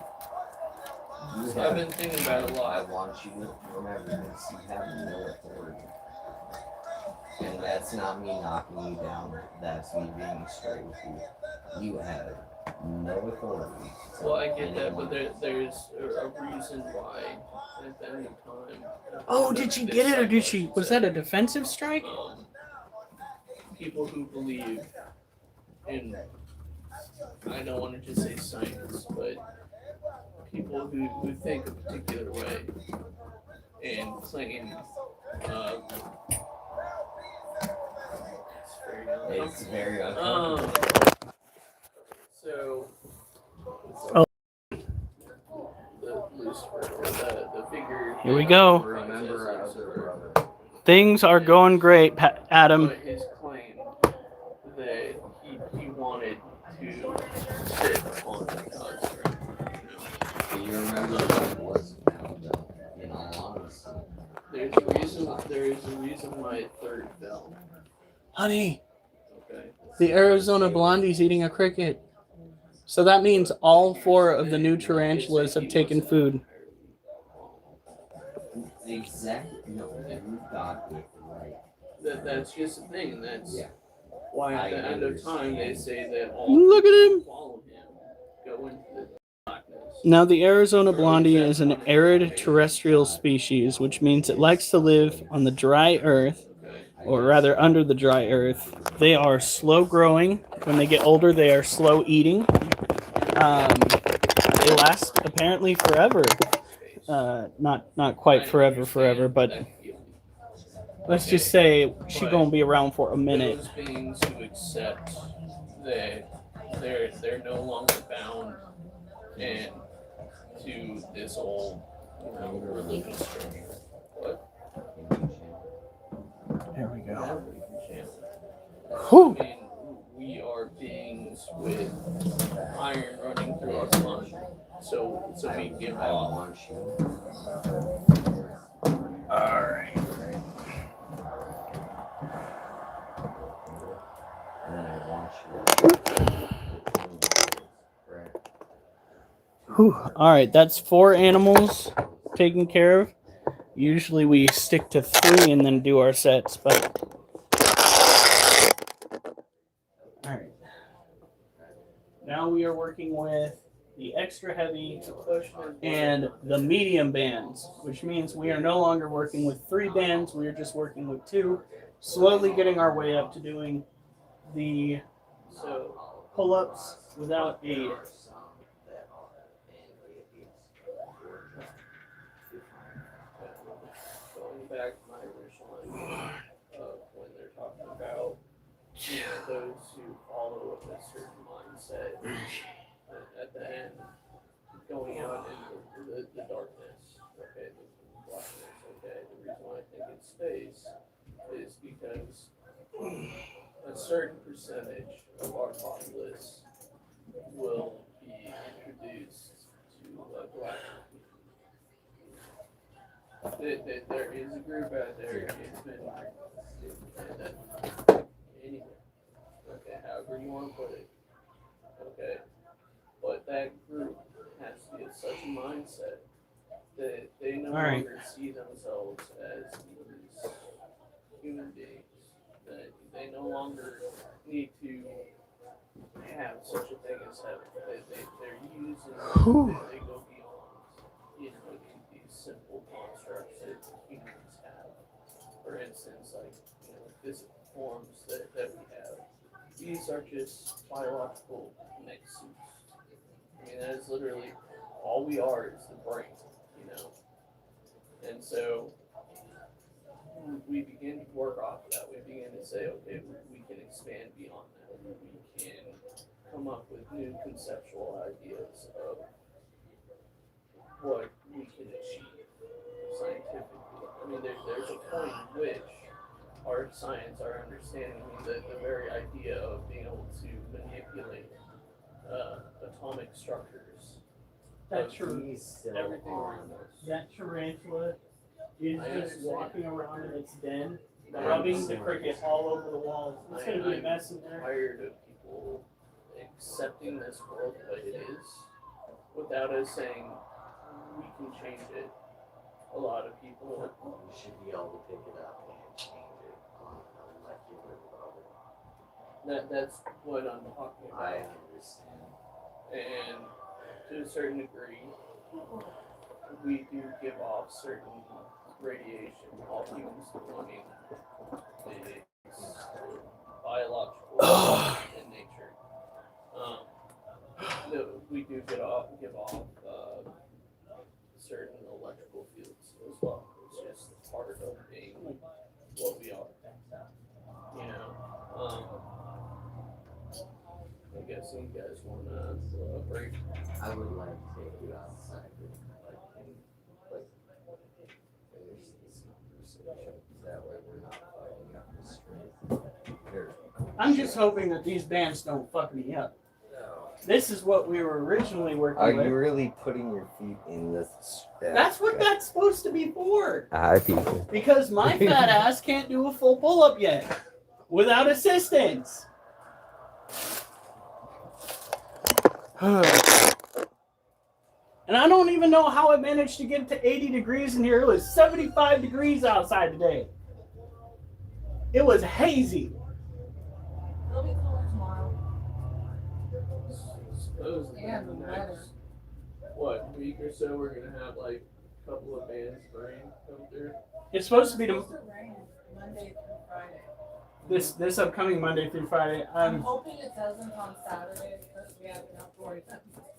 I've been thinking about it a I lot. want you to remember this. You have no authority. And that's not me knocking you down. That's me being straight with you. You have no authority. Well, I get that, but there's a reason why at the end of time. Oh, did she get it or did she? Was that a defensive strike? People who believe in, I don't want to just say science, but people who think a particular way and claim It's very uncomfortable. So Oh. the Lucifer, or the figure. Here we go. Remember our other brother. Things are going great, Adam. But his claim that he wanted to sit on the construct. Do you remember what it was now, though? In all honesty. There is a reason why it third fell. Honey, Okay. the Arizona Blondie's eating a cricket. So that means all 4 of the new tarantulas have taken food. Exactly. No, you got it right. That's just the thing. That's Yeah. why at the end of time they say that all Look at who him. follow him go into the darkness. Now, the Arizona Blondie is an arid terrestrial species, which means it likes to live on the dry earth, Okay. or rather under the dry earth. They are slow growing. When they get older, they are slow eating. They last apparently forever. Not quite forever, but let's just say she gonna be around for a minute. Those beings who accept that they're no longer bound and to this old religious structure. What? There we go. I Whew. mean, we are beings with iron running through our blood, so we give I off. want you. Alright. And then I want you. Alright, that's 4 animals taken care of. Usually we stick to 3 and then do our sets, but alright. Now we are working with the extra heavy and the medium bands, which means we are no longer working with 3 bands, we are just working with 2, slowly getting our way up to doing the pull-ups without aid. Going back to my original idea of when they're talking about those who follow a certain mindset at the end, going out into the darkness, okay, the blackness, okay. The reason why I think it's space is because a certain percentage of our populace will be introduced to black people. There is a group out there, it's been anyway, okay, however you want to put it, okay, but that group has to be of such a mindset that they no longer see themselves as these human beings, that they no longer need to have such a thing as heaven. They're using, they go beyond, these simple constructs that humans have. For instance, like, physical forms that we have. These are just biological mech suits. I mean, that is literally all we are is the brain, you know. And so we begin to work off of that. We begin to say, okay, we can expand beyond that. We can come up with new conceptual ideas of what we can achieve scientifically. I mean, there's a point in which our science, our understanding, I mean, the very idea of being able to manipulate atomic structures. That of He's still everything on. around us. That tarantula is I just understand. walking around in its den, I rubbing the understand. cricket all over the walls. It's going to be a mess in I'm there. tired of people accepting this world the way it is without us saying we can change it. A lot of people. You should be able to pick it up and change it on a molecular level. That's what I'm talking about. I understand. And to a certain degree, we do give off certain radiation. All humans do. I mean, it's biological in nature. We do give off certain electrical fields as well. It's just part of being what we are. You know. I guess you guys want a break. I would like to take you outside and finish this conversation. That way we're not fighting up the street. I'm just hoping that these bands don't fuck me up. No. This is what we were originally working Are with. you really putting your feet in this? That's what that's supposed to be for. Hi, people. Because my fat ass can't do a full pull-up yet without assistance. And I don't even know how I managed to get to 80 degrees in here. It was 75 degrees outside today. It was hazy. It'll be cooler tomorrow. Supposedly And in the the next weather. week or so we're gonna have like a couple of bands of rain come through. It's supposed to be It's supposed to rain Monday through Friday. this upcoming Monday through Friday. I'm hoping it doesn't on Saturday because we have enough for it.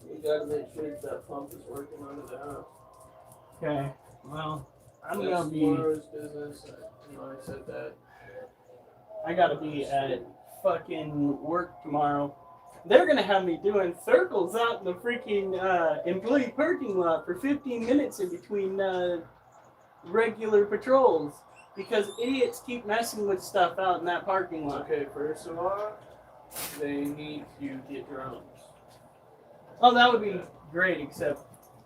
We gotta make sure that pump is working under the house. Okay. Well, I'm That's gonna be. tomorrow's business. I said that. I gotta be at fucking work tomorrow. They're gonna have me doing circles out in the freaking employee parking lot for 15 minutes in between regular patrols because idiots keep messing with stuff out in that parking lot. Okay, first of all, they need to get drones. Oh, that would be great, except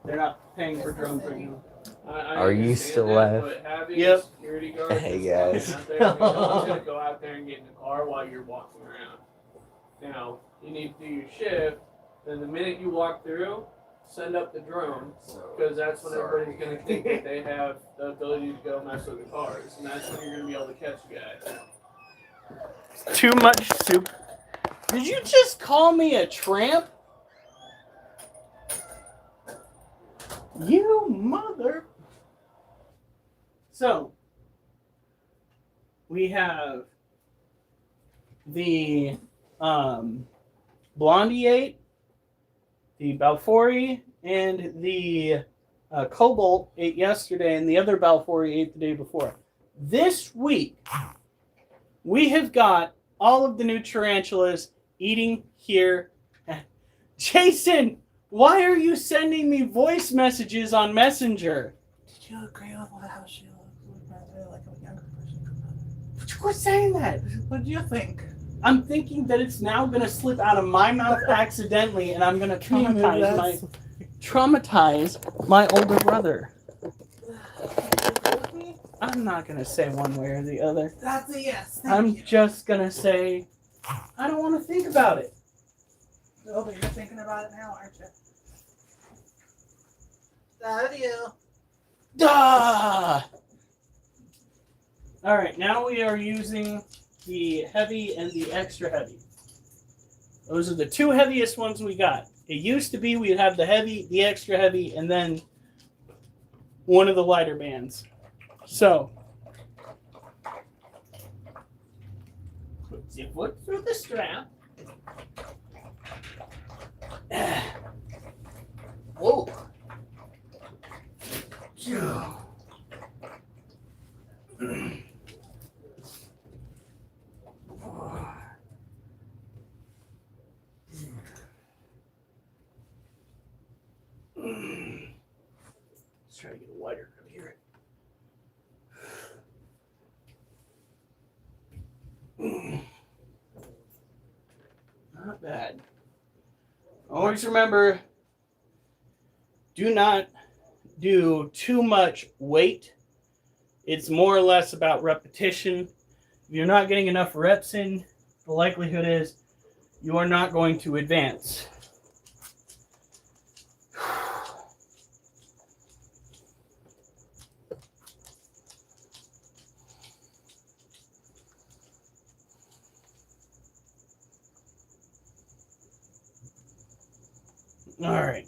they're not paying for drones right now. I Are you understand still that, left? But having Yep. a security guard Hey, that's guys. out there, no one's gonna go out there and get in the car while you're walking around. Now, you need to do your shift. Then the minute you walk through, send up the drone because that's when everybody's gonna think that they have the ability to go mess with the cars, and that's when you're gonna be able to catch the guy. Too much soup. Did you just call me a tramp? You mother. So, we have the Blondie 8, the Balfouri, and the Cobalt 8 yesterday, and the other Balfouri 8 the day before. This week, we have got all of the new tarantulas eating here. Jason, why are you sending me voice messages on Messenger? Did you agree with how she looks like a younger person? Quit saying that. What do you think? I'm thinking that it's now going to slip out of my mouth accidentally, and I'm going to traumatize my older brother. I'm not going to say one way or the other. That's a yes. I'm just going to say, I don't want to think about it. Oh, but you're thinking about it now, aren't you? That you. Duh! All right, now we are using the heavy and the extra heavy. Those are the two heaviest ones we got. It used to be we'd have the heavy, the extra heavy, and then one of the lighter bands. So, put your foot through the strap. Whoa. try to get a wider grip here. Not bad. Always remember, do not do too much weight. It's more or less about repetition. If you're not getting enough reps in, the likelihood is you are not going to advance. All right.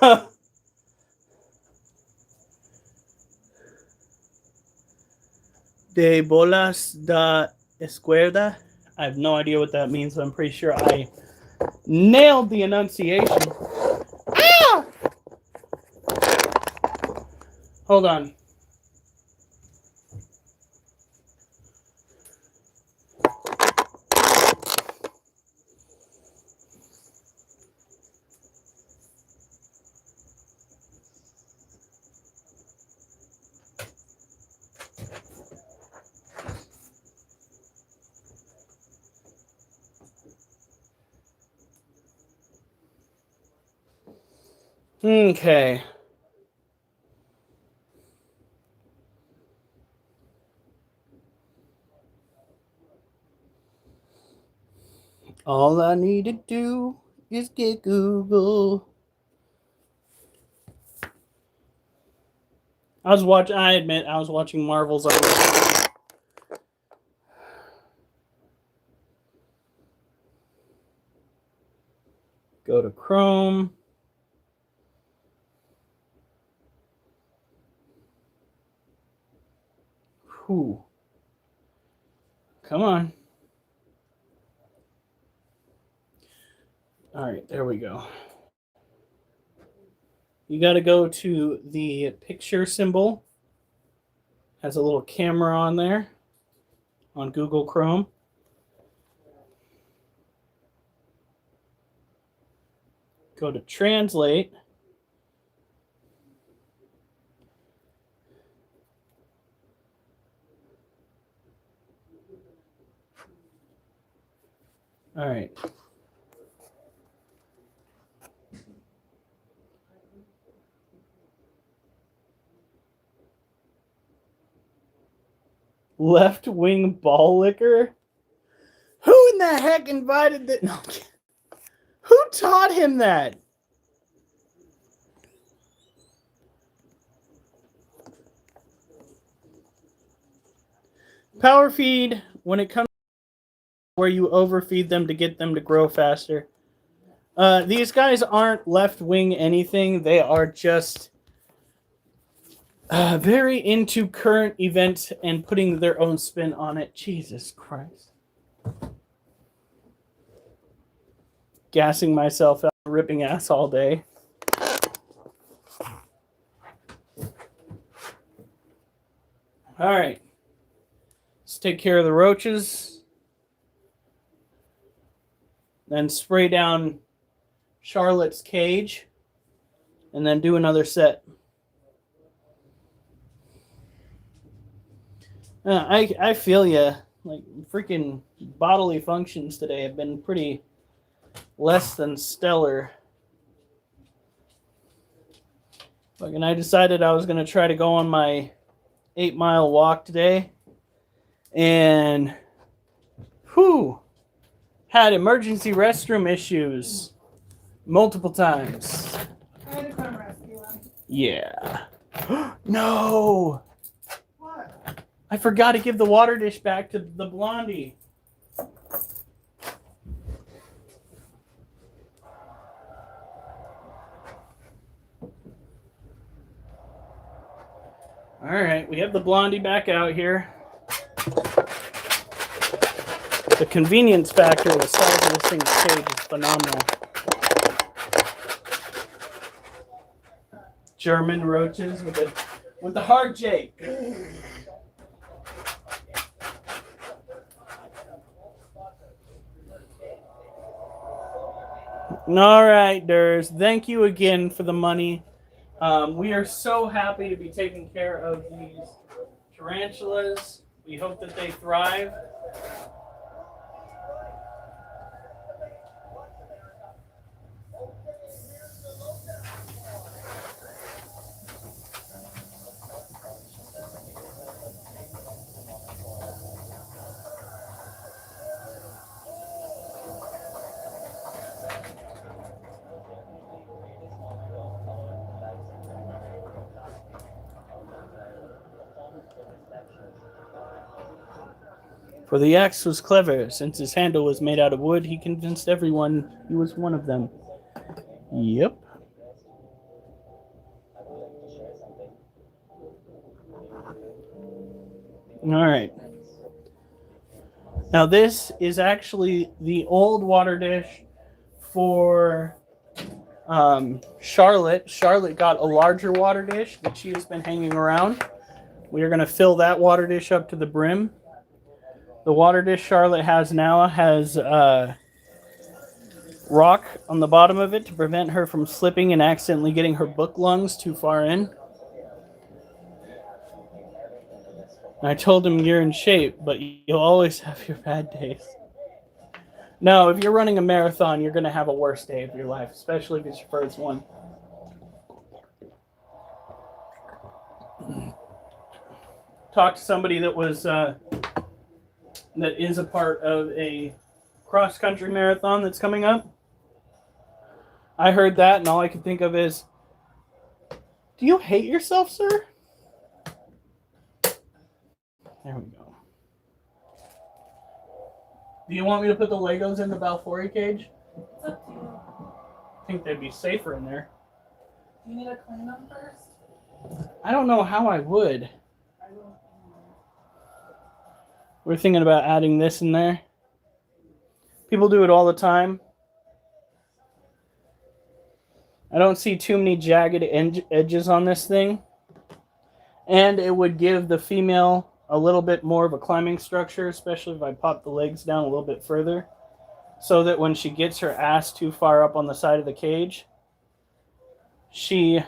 Huh. De bolas da izquierda. I have no idea what that means, but I'm pretty sure I nailed the enunciation. Ah! Hold on. Okay. All I need to do is get Google. I admit, I was watching Marvel's on the Go to Chrome. Whew. Come on. All right, there we go. You got to go to the picture symbol. Has a little camera on there on Google Chrome. Go to translate. All right. Left wing ball licker? Who in the heck invited that? No. Who taught him that? Power feed, when it comes to where you overfeed them to get them to grow faster. These guys aren't left wing anything. They are just very into current events and putting their own spin on it. Jesus Christ. Gassing myself out, ripping ass all day. All right. Let's take care of the roaches. Then spray down Charlotte's cage. And then do another set. I feel ya. Like, freaking bodily functions today have been pretty less than stellar. And I decided I was going to try to go on my 8-mile walk today. And, had emergency restroom issues multiple times. I had to come rescue him. Yeah. No! What? I forgot to give the water dish back to the blondie. All right, we have the blondie back out here. The convenience factor of the size of this thing's cage is phenomenal. German roaches with the hard J. All right, Durs. Thank you again for the money. We are so happy to be taking care of these tarantulas. We hope that they thrive. For the axe was clever. Since his handle was made out of wood, he convinced everyone he was one of them. Yep. All right. Now this is actually the old water dish for Charlotte. Charlotte got a larger water dish that she has been hanging around. We are going to fill that water dish up to the brim. The water dish Charlotte has now has rock on the bottom of it to prevent her from slipping and accidentally getting her book lungs too far in. And I told him you're in shape, but you'll always have your bad days. No, if you're running a marathon, you're going to have a worse day of your life, especially if it's your first one. Talked to somebody that was that is a part of a cross-country marathon that's coming up. I heard that, and all I could think of is, do you hate yourself, sir? There we go. Do you want me to put the Legos in the Balfour cage? It's up to you. I think they'd be safer in there. Do you need to clean them first? I don't know how I would. I don't know. We're thinking about adding this in there. People do it all the time. I don't see too many jagged edges on this thing. And it would give the female a little bit more of a climbing structure, especially if I pop the legs down a little bit further, so that when she gets her ass too far up on the side of the cage, she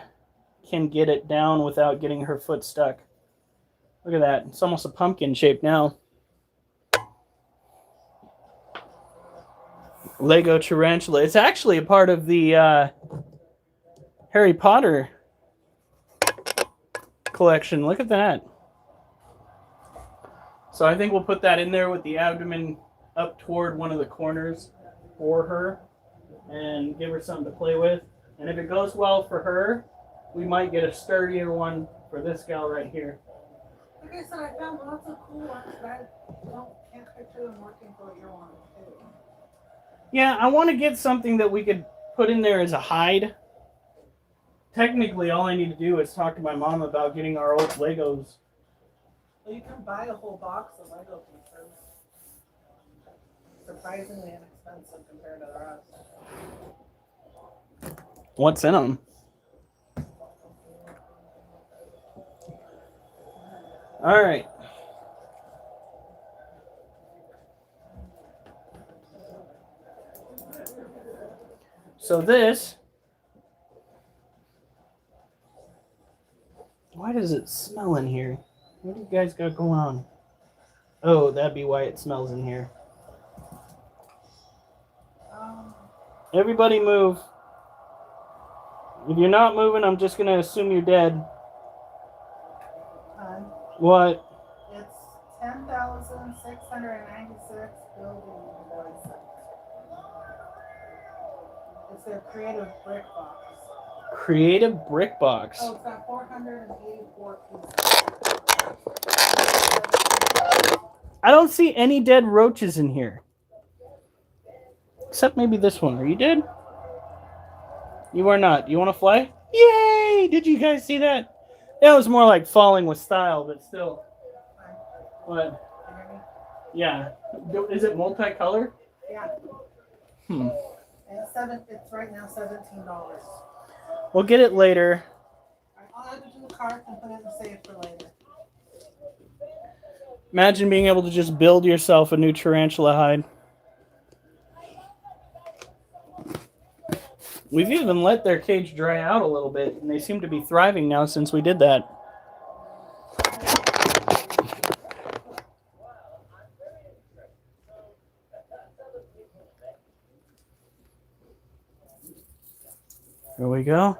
can get it down without getting her foot stuck. Look at that. It's almost a pumpkin shape now. Lego tarantula. It's actually a part of the Harry Potter collection. Look at that. So I think we'll put that in there with the abdomen up toward one of the corners for her and give her something to play with. And if it goes well for her, we might get a sturdier one for this gal right here. Like I said, I found lots of cool ones, but I can't picture them working for your one too. Yeah, I want to get something that we could put in there as a hide. Technically, all I need to do is talk to my mom about getting our old Legos. Well, you can buy a whole box of Lego pieces. Surprisingly inexpensive compared to the rest. What's in them? All right. So this, why does it smell in here? What do you guys got going on? Oh, that'd be why it smells in here. Everybody move. If you're not moving, I'm just going to assume you're dead. What? It's 10,696 building invoices. It's their creative brick box. Creative brick box. Oh, it's got 484 pieces. I don't see any dead roaches in here. Except maybe this one. Are you dead? You are not. You want to fly? Yay! Did you guys see that? That was more like falling with style, but still. What? Yeah. Is it multicolor? Yeah. Hmm. And it's right now $17. We'll get it later. I'll add it to the cart and put it in the safe for later. Imagine being able to just build yourself a new tarantula hide. We've even let their cage dry out a little bit, and they seem to be thriving now since we did that. There we go.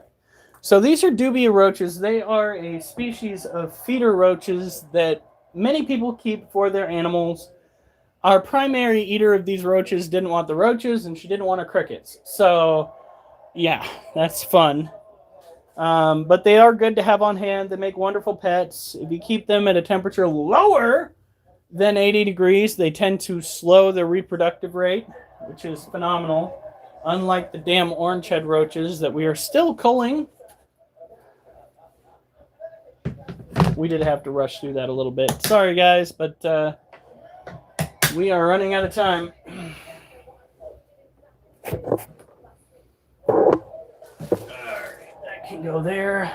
So these are dubia roaches. They are a species of feeder roaches that many people keep for their animals. Our primary eater of these roaches didn't want the roaches, and she didn't want her crickets. So, yeah, that's fun. But they are good to have on hand. They make wonderful pets. If you keep them at a temperature lower than 80 degrees, they tend to slow their reproductive rate, which is phenomenal. Unlike the damn orange head roaches that we are still culling. We did have to rush through that a little bit. Sorry, guys, but we are running out of time. Alright, that can go there.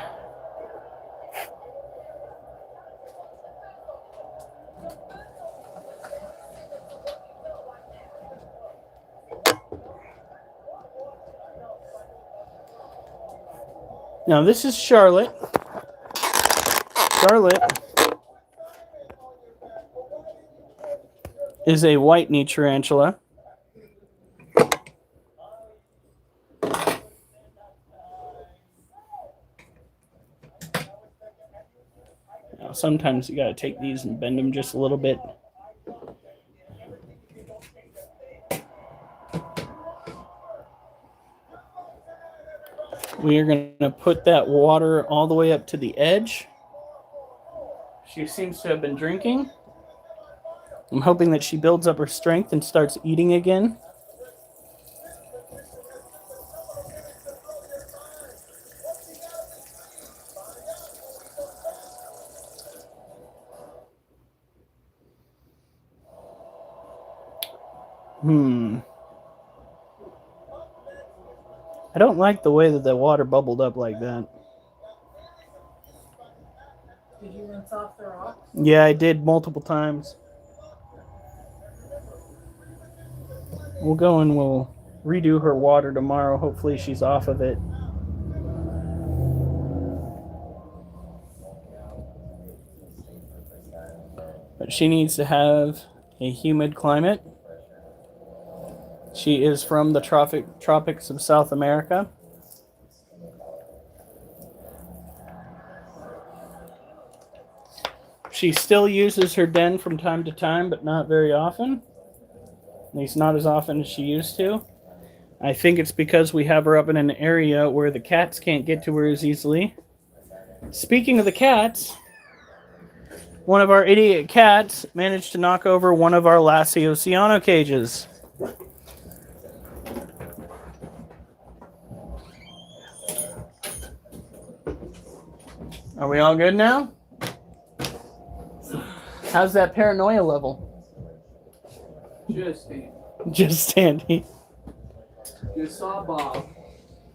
Now, this is Charlotte. Charlotte is a white knee tarantula. Now, sometimes you gotta take these and bend them just a little bit. We are gonna put that water all the way up to the edge. She seems to have been drinking. I'm hoping that she builds up her strength and starts eating again. I don't like the way that the water bubbled up like that. Did you rinse off the rocks? Yeah, I did multiple times. We'll go and we'll redo her water tomorrow. Hopefully she's off of it. But she needs to have a humid climate. She is from the tropics of South America. She still uses her den from time to time, but not very often. At least not as often as she used to. I think it's because we have her up in an area where the cats can't get to her as easily. Speaking of the cats, one of our idiot cats managed to knock over one of our Lassie Oceano cages. Are we all good now? How's that paranoia level? Just standing. You saw Bob.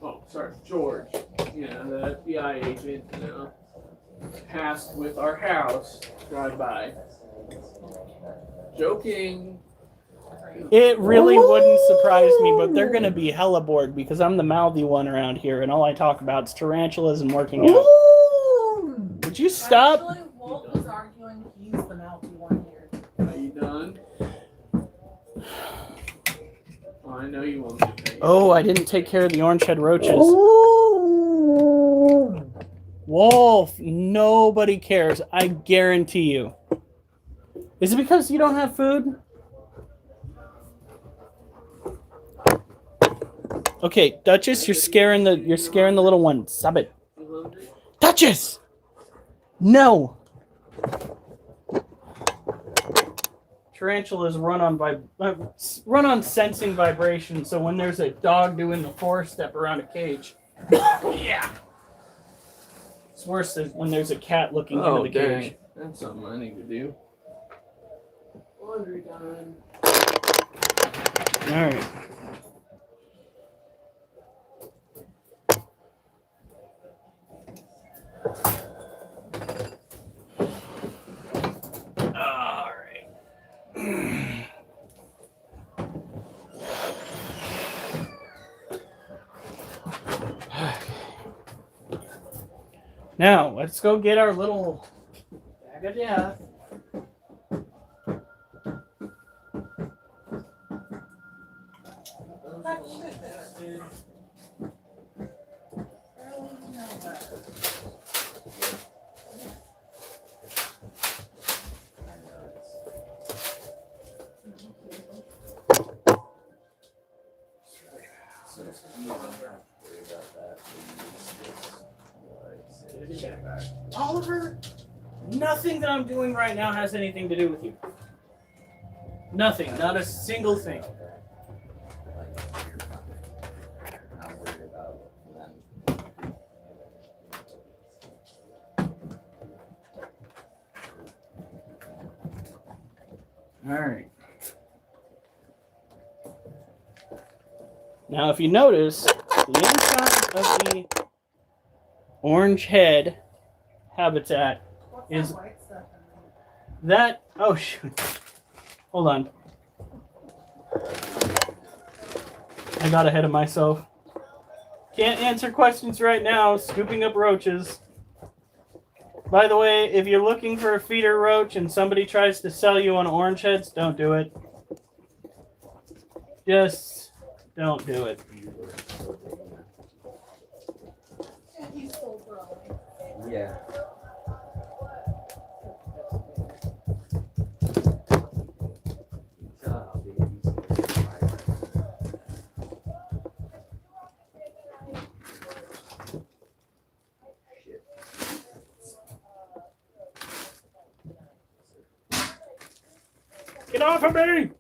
Oh, sorry, George. You know, the FBI agent, you know, passed with our house, drive by. Joking. It really wouldn't surprise me, but they're going to be hella bored because I'm the mouthy one around here, and all I talk about is tarantulas and working out. Would you stop? Actually, Walt was arguing he's the mouthy one here. Are you done? Oh, I know you want me to pay. Oh, I didn't take care of the orange head roaches. Wolf, nobody cares. I guarantee you. Is it because you don't have food? Okay, Duchess, you're scaring the little one. Stop it. Duchess! No. Tarantulas run on sensing vibration, so when there's a dog doing the 4-step around a cage, yeah. It's worse than when there's a cat looking into the cage. That's something I need to do. Laundry time. All right. All right. Now, let's go get our little bag of death. That shit there, dude. Barely even know that. I know it's. So you don't have to worry about that. Oliver, nothing that I'm doing right now has anything to do with you. Nothing, not a single thing. I'm worried about them. Alright. Now, if you notice, the inside of the orange head habitat What's is that white stuff in that. Oh, shoot. Hold on. I got ahead of myself. Can't answer questions right now. Scooping up roaches. By the way, if you're looking for a feeder roach and somebody tries to sell you on orange heads, don't do it. Just don't do it. there? And he's full grown. Yeah. Get off of me!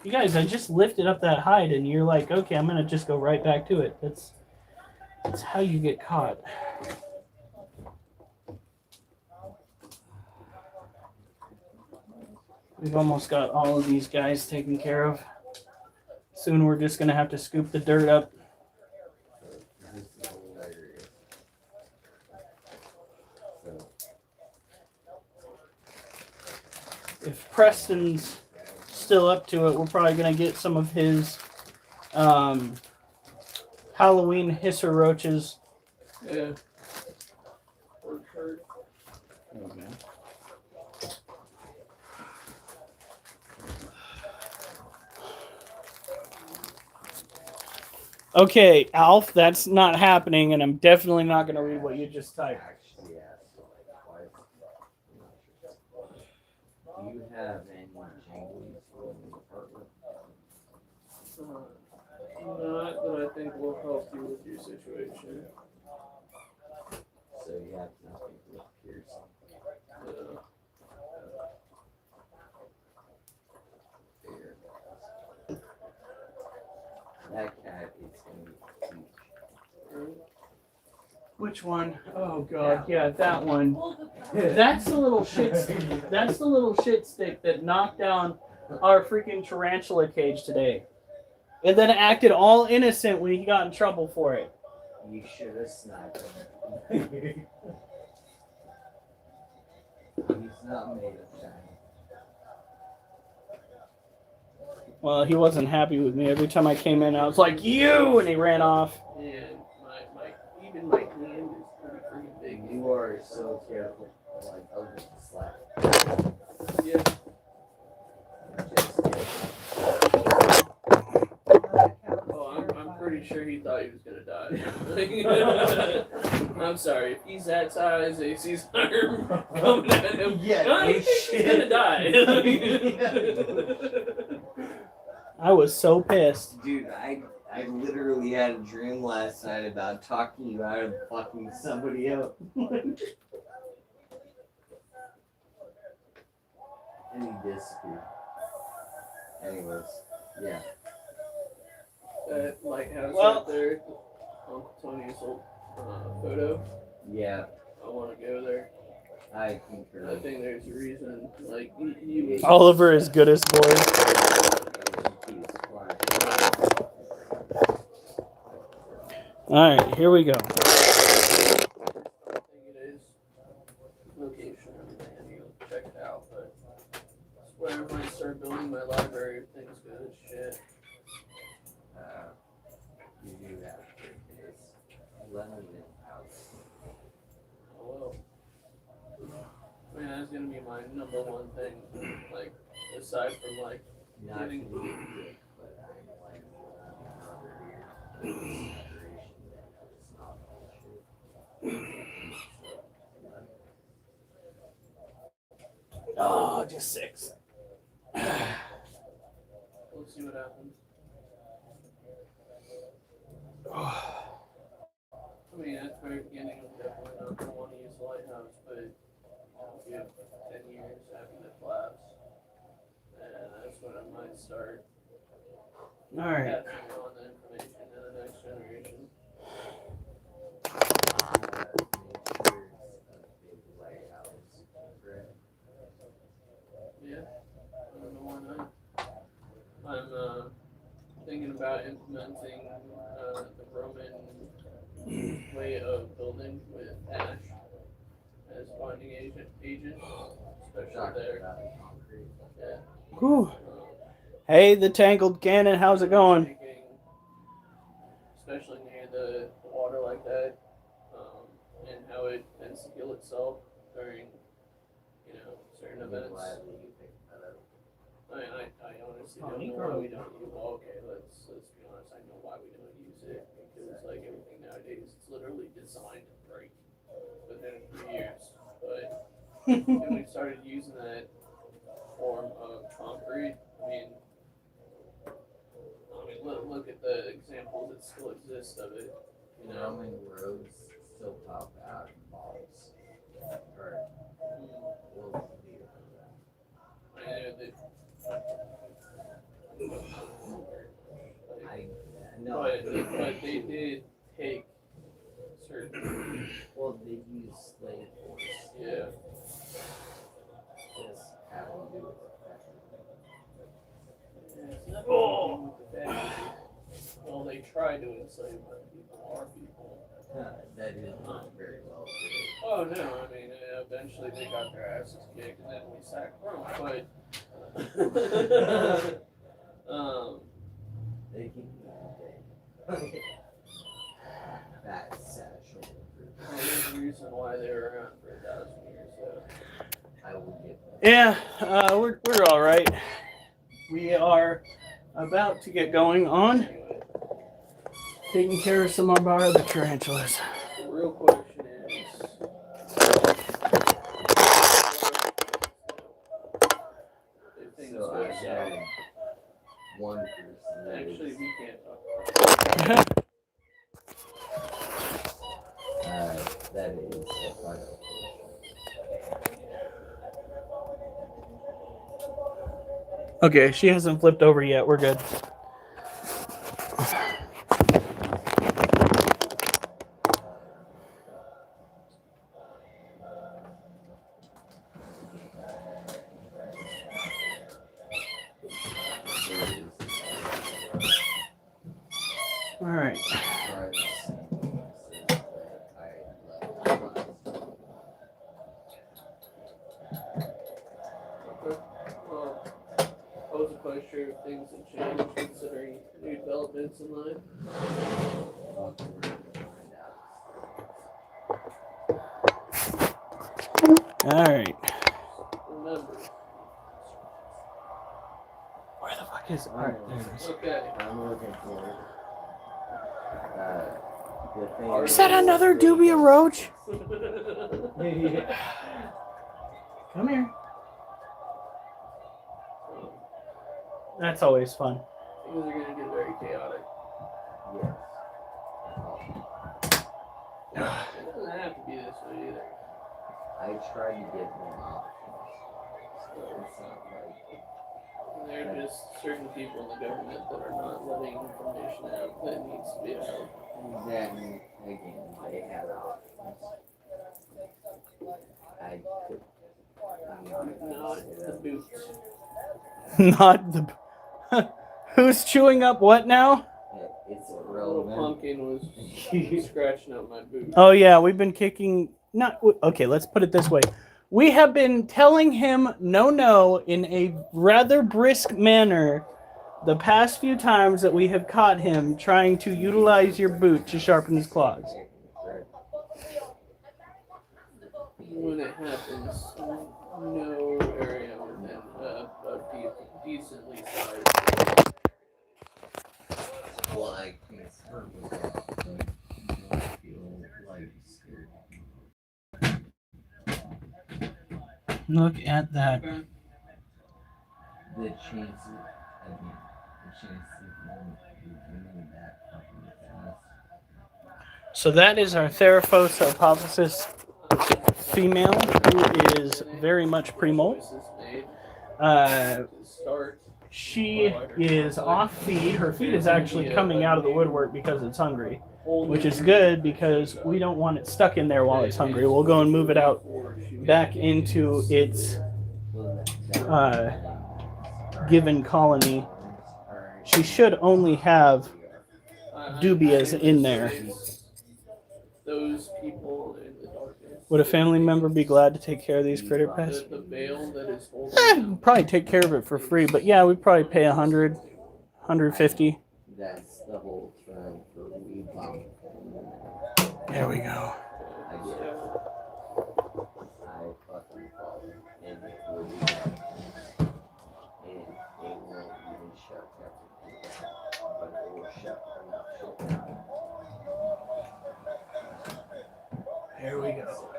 You guys, I just lifted up that hide and you're like, okay, I'm gonna just go right back to it. That's how you get caught. We've almost got all of these guys taken care of. Soon we're just gonna have to scoop the dirt up. If Preston's still up to it, we're probably gonna get some of his Halloween hisser roaches. Yeah. Work hard. Okay, Alf, that's not happening, and I'm definitely not gonna read what you just typed. Actually, yeah. Do you have any jingles in the apartment? Not that I think will help you with your situation. So you have nothing with piercing. Fair. That cat is gonna be huge. Which one? Oh god, yeah, that one. That's the little shit. That's the little shit stick that knocked down our freaking tarantula cage today, and then acted all innocent when he got in trouble for it. You should have sniped him. He's not made of shine. Well, he wasn't happy with me. Every time I came in, I was like, "You!" and he ran off. And even my hand is pretty freaking big. You are so careful. Like, I'll just slap. Yeah. Oh, I'm pretty sure he thought he was gonna die. I'm sorry, if he's that size, AC's arm coming at him, Yeah, he thinks he's gonna die. I was so pissed. Dude, I literally had a dream last night about talking you out of fucking somebody else. And he disappeared. Anyways, yeah. That lighthouse Well- right there, Uncle Tony's old photo. Yeah, I want to go there. I concur. I think there's a reason. Like he was. Oliver is good as boys. All right, here we go. I think it is location and everything. I need to check it out, but whenever I start building my library, everything's good as shit. You do have 3 days. cleanliness out. Well, I mean, that's gonna be my number one thing. Like, aside from like Not getting. to be a dick, but I'm like another year. Separation that it's not bullshit. Oh, just 6. We'll see what happens. I mean, at the very beginning, I'm definitely not gonna want to use the lighthouse, but give 10 years after the collapse, and that's when I might start All right. passing on the information to the next generation. Yeah, I don't know why not. I'm thinking about implementing the Roman way of building with ash as bonding agent, especially there. Yeah. Whew. Hey, the tangled cannon. How's it going? Thinking, especially near the water like that, and how it tends to heal itself during, certain events. I honestly don't know why we don't use. Well, okay, let's be honest. I know why we don't use it because like everything nowadays, it's literally designed to break within 3 years. But when we started using that form of concrete, look at the examples that still exist of it. Roman roads still pop out balls. Or will be But they did take certain. Well, they use slave force. Yeah. Just having to do with that. Oh. Well, they try to enslave our people. That is not very well. Oh no, I mean, eventually they got their asses kicked and then we sacked Rome, but They keep that satchel. there's a reason why they were around for 1,000 years, so. I will get that. Yeah, we're all right. We are about to get going on Anyway, taking care of some of our other tarantulas. the real question is, if things So go I south. had one person. that Actually, is, we can't talk that is a final Okay, she hasn't flipped over yet. We're good. All right. Well, I wasn't quite sure if things had changed considering new developments in life. All right. Remember. Where the fuck is it? All right, there it is. Okay. I'm looking for the thing. Is that another dubia roach? Come here. That's always fun. Things are going to get very chaotic. Yes. It doesn't have to be this way either. I tried to get more options. So it's not like There are just certain people in the government that are not letting information out that needs to be out. then again they have options. I could Not the boots. Not the. Who's chewing up what now? it's Little irrelevant. pumpkin was scratching up my boot. Oh yeah, we've been kicking. Not okay. Let's put it this way. We have been telling him no in a rather brisk manner the past few times that we have caught him trying to utilize your boot to sharpen his claws. when it happens, no area within decently sized. Well, I concern with that. You don't feel like scared. Look at that. Okay. The chances, I mean, the chances of them doing that fucking fast. So that is our Theraphos hypothesis female, who is very much premolt. Choices made Uh, to start. she is off feed. Her feed is actually coming out of the woodwork because it's hungry, which is good because we don't want it stuck in there while it's hungry. We'll go and move it out back into its given colony. She should only have dubias in there. Those people in the darkness. Would a family member be glad to take care of these critter pests? The veil that is holding Probably take care of it for free, but yeah, we'd probably pay 100, 150. That's the whole term for weed bomb. There we go. I get it. I fucking follow. And it will be done. And it won't even shut everything down. But it will shut enough shit down. There we go.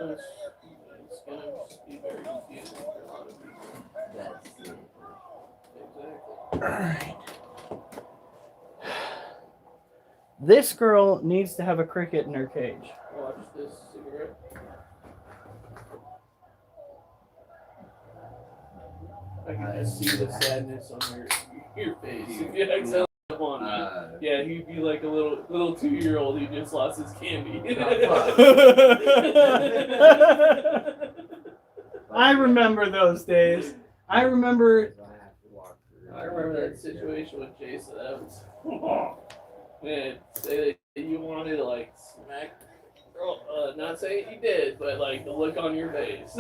It's gonna just be very confusing for a lot of people. That's it. Exactly. Alright. This girl needs to have a cricket in her cage. Watch this cigarette. I can just see the sadness on your face. If you accidentally on me. Yeah, he'd be like a little 2-year-old who just lost his candy. I remember those days. I remember that situation with Jason. That was man. Say that you wanted to like smack. Not saying you did, but like the look on your face.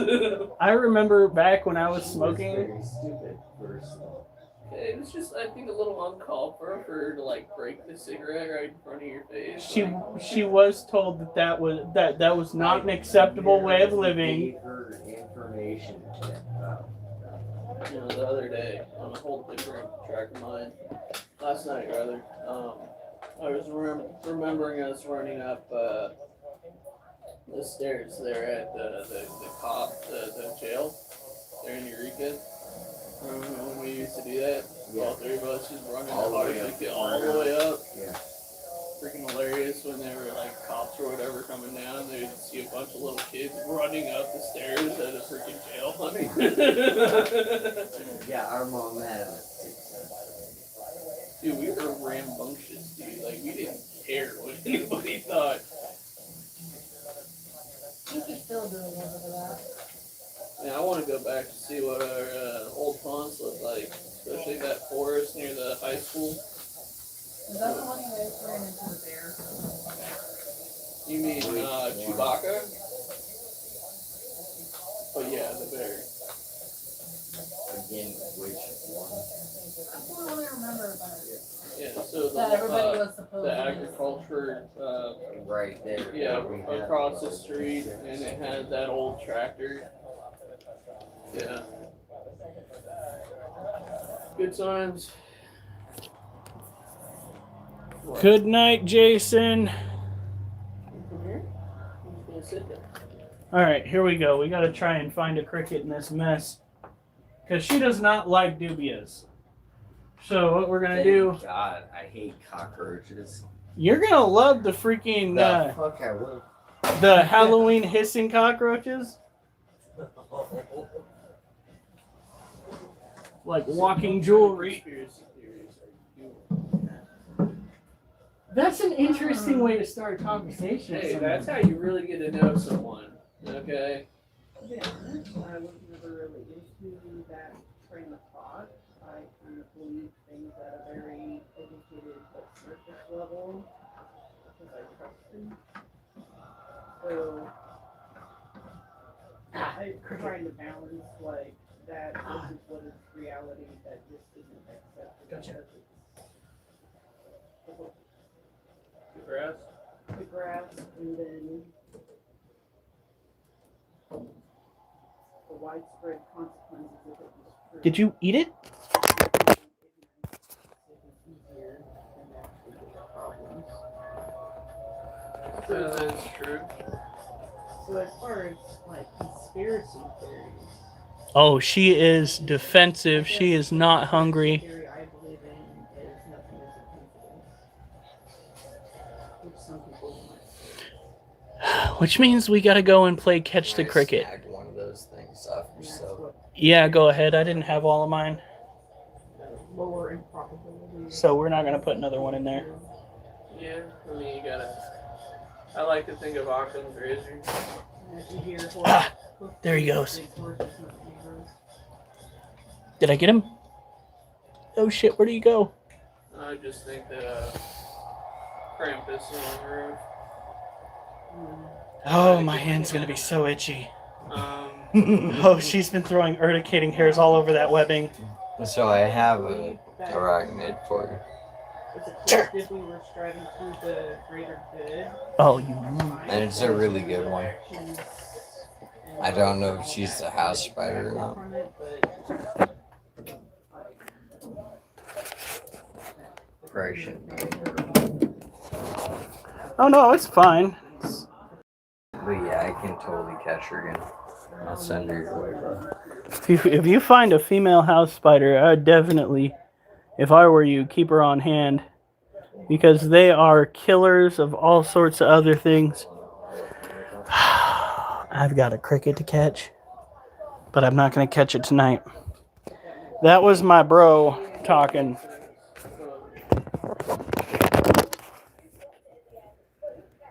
I remember back when I was smoking. Very stupid person. It was just, I think, a little uncalled for her to like break the cigarette right in front of your face. She was told that was not an acceptable way of living. Gave her information. You know, the other day on a whole different track of mine, last night rather, I was remembering us running up the stairs there at the jail there in Eureka. Remember when we used to do that? Yeah. All three of us just running All the hard, way up. like, all the way up. Yeah. Freaking hilarious when they were like cops or whatever coming down. They'd see a bunch of little kids running up the stairs at a freaking jail. Yeah, our mom had a 6 Dude, we were rambunctious, dude. Like, we didn't care what anybody thought. You could still do a little bit of that. Man, I want to go back to see what our old ponds look like, especially that forest near the high school. Is that the one you guys ran into the bear? You mean Chewbacca? Oh yeah, the bear. Again, which one? I don't really remember, but Yeah, so that everybody was supposed the to agriculture, Right there. yeah, where we had across the street, and it had that old tractor. Yeah. Good times. Good night, Jason. From here? I'm just gonna sit there. All right, here we go. We got to try and find a cricket in this mess because she does not like dubias. So what we're gonna do? God, I hate cockroaches. You're gonna love the freaking The fuck I will. the Halloween hissing cockroaches, like walking jewelry. Conspiracy theories are doing. That's an interesting way to start a conversation. with Hey, someone. that's how you really get to know someone. Okay. To be honest, I was never really into that train of thought. I kind of believe things at a very educated but surface level because I trust them. So I'm trying to balance like that versus what is reality that just isn't accepted. Gotcha. Because The grass. the grass and then widespread consequences if it was true. Did you eat it? Easier than actually get problems. That's true. So as far as like conspiracy theories, Oh, she is defensive. She is not hungry. theory I believe in is nothing is a coincidence, which some people might say. Which means we gotta go and play catch the Can I cricket. snag one of those things off And that's yourself. what Yeah, go ahead. I didn't have all of mine. lower improbability. So we're not gonna put another one in there. Yeah, I mean, you gotta. I like to think of Occam's razor. And if you hear Ah, there he goes. big horses must be yours. Did I get him? Oh shit, where do you go? I just think that Krampus is on the road. Oh, my hand's gonna be so itchy. Um, Oh, she's been throwing urticating hairs all over that webbing. So I have a arachnid for you. It's a collective we were striving through the greater good. Oh, you. And it's a really good one. I don't know if she's a house spider or not. Probably shouldn't be. Oh no, it's fine. But yeah, I can totally catch her again. I'll send her your way, bro. If you find a female house spider, I would definitely, if I were you, keep her on hand. Because they are killers of all sorts of other things. I've got a cricket to catch, but I'm not going to catch it tonight. That was my bro talking.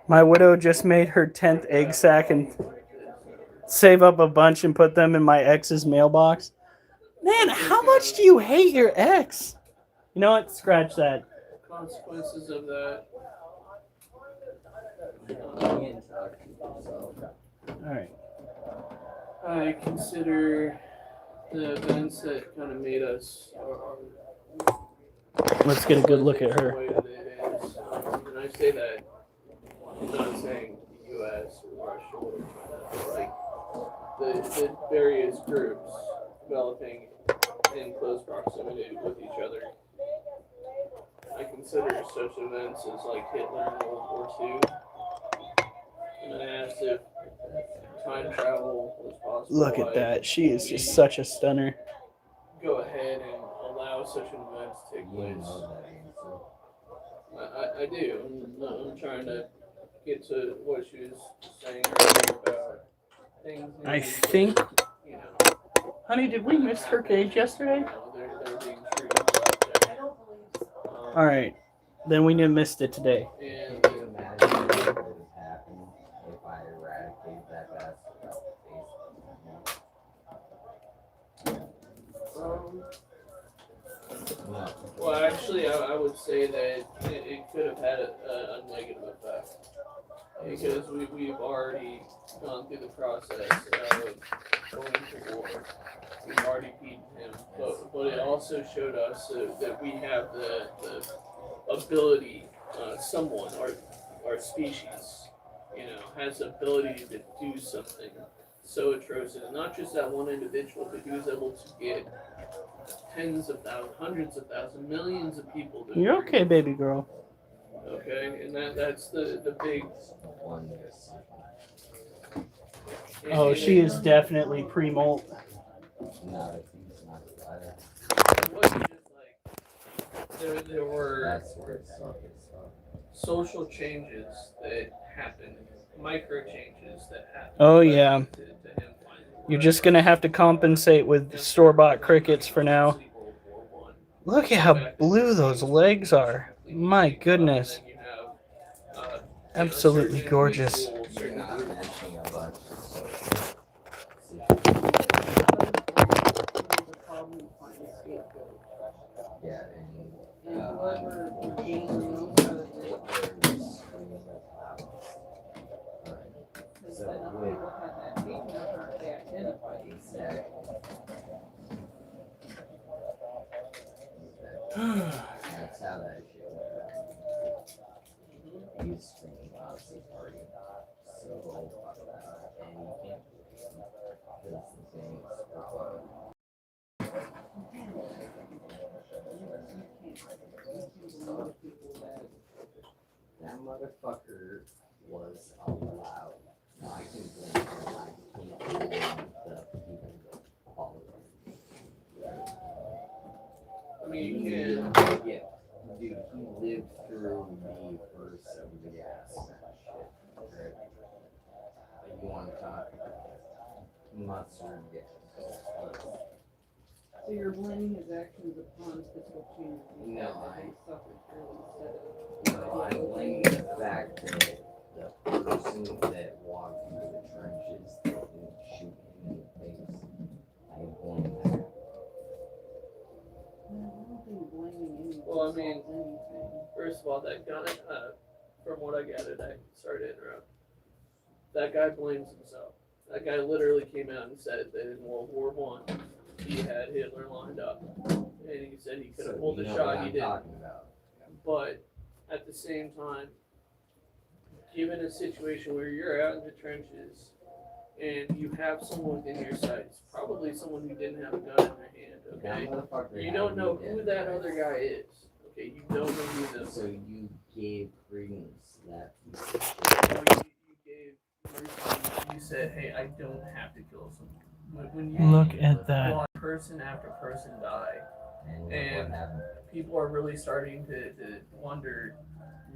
My widow just made her 10th egg sack and save up a bunch and put them in my ex's mailbox. Man, how much do you hate your ex? You know what? Scratch that. consequences of that. Alright. I consider the events that kind of made us. Let's get a good look at her. the way that it is. And I say that, I'm not saying the U.S. or Russia or China, but like the various groups developing in close proximity with each other. I consider such events as like Hitler in World War II. And I asked if time travel was possible. Look at that. She is just such a stunner. Go ahead and allow such an event to take place. I do. I'm trying to get to what she was saying earlier about things. I think. You know, Honey, did we miss her cage yesterday? they're being treated like that. Alright. Then we missed it today. And Can you imagine what would have happened if I eradicated that bastard off the face? No. well, actually, I would say that it could have had a negative effect. Because we've already gone through the process of going to war. We've already beaten him. But it also showed us that we have the ability, someone, our species, has the ability to do something so atrocious. Not just that one individual, but he was able to get tens of thousands, hundreds of thousands, millions of people to You're okay, baby girl. Okay, and that's the big. Oh, she is definitely pre-molt. Not if he's not a spider. It wasn't just like there were That's where it's sucks. social changes that happened, micro changes that happened. Oh, yeah. To him finally. You're just going to have to compensate with store-bought crickets for now. Look at how blue those legs are. My goodness. Absolutely gorgeous. You're not mentioning a bunch. Yeah, and whoever gains the most out of it, because then other people have that hate in their heart, they identify themselves. That's how that shit works. He's screaming Nazi party. So, and you can't. That's the thing. ass and shit. Okay? But you want to talk mustard gas. So you're blaming his actions upon physical change. No, I suffered fairly No, I blame the fact that the person that walked through the trenches didn't shoot him in the face. I blame that. I don't think blaming anyone Well, I mean, solves anything. first of all, that guy, from what I gathered, I sorry to interrupt. That guy blames himself. That guy literally came out and said that in World War One, he had Hitler lined up, and he said he could have pulled you the know shot. what He I'm didn't. talking about. But at the same time, given a situation where you're out in the trenches and you have someone within your sights, probably someone who didn't have a gun in their hand, That okay? motherfucker You had don't know me who dead, that right? other guy is. Okay, you don't know who them. So you gave credence to that piece of shit. You gave mercy. You said, "Hey, I don't have to kill someone." When you Look at that. watch person after person die, And look And- what happened. people are really starting to wonder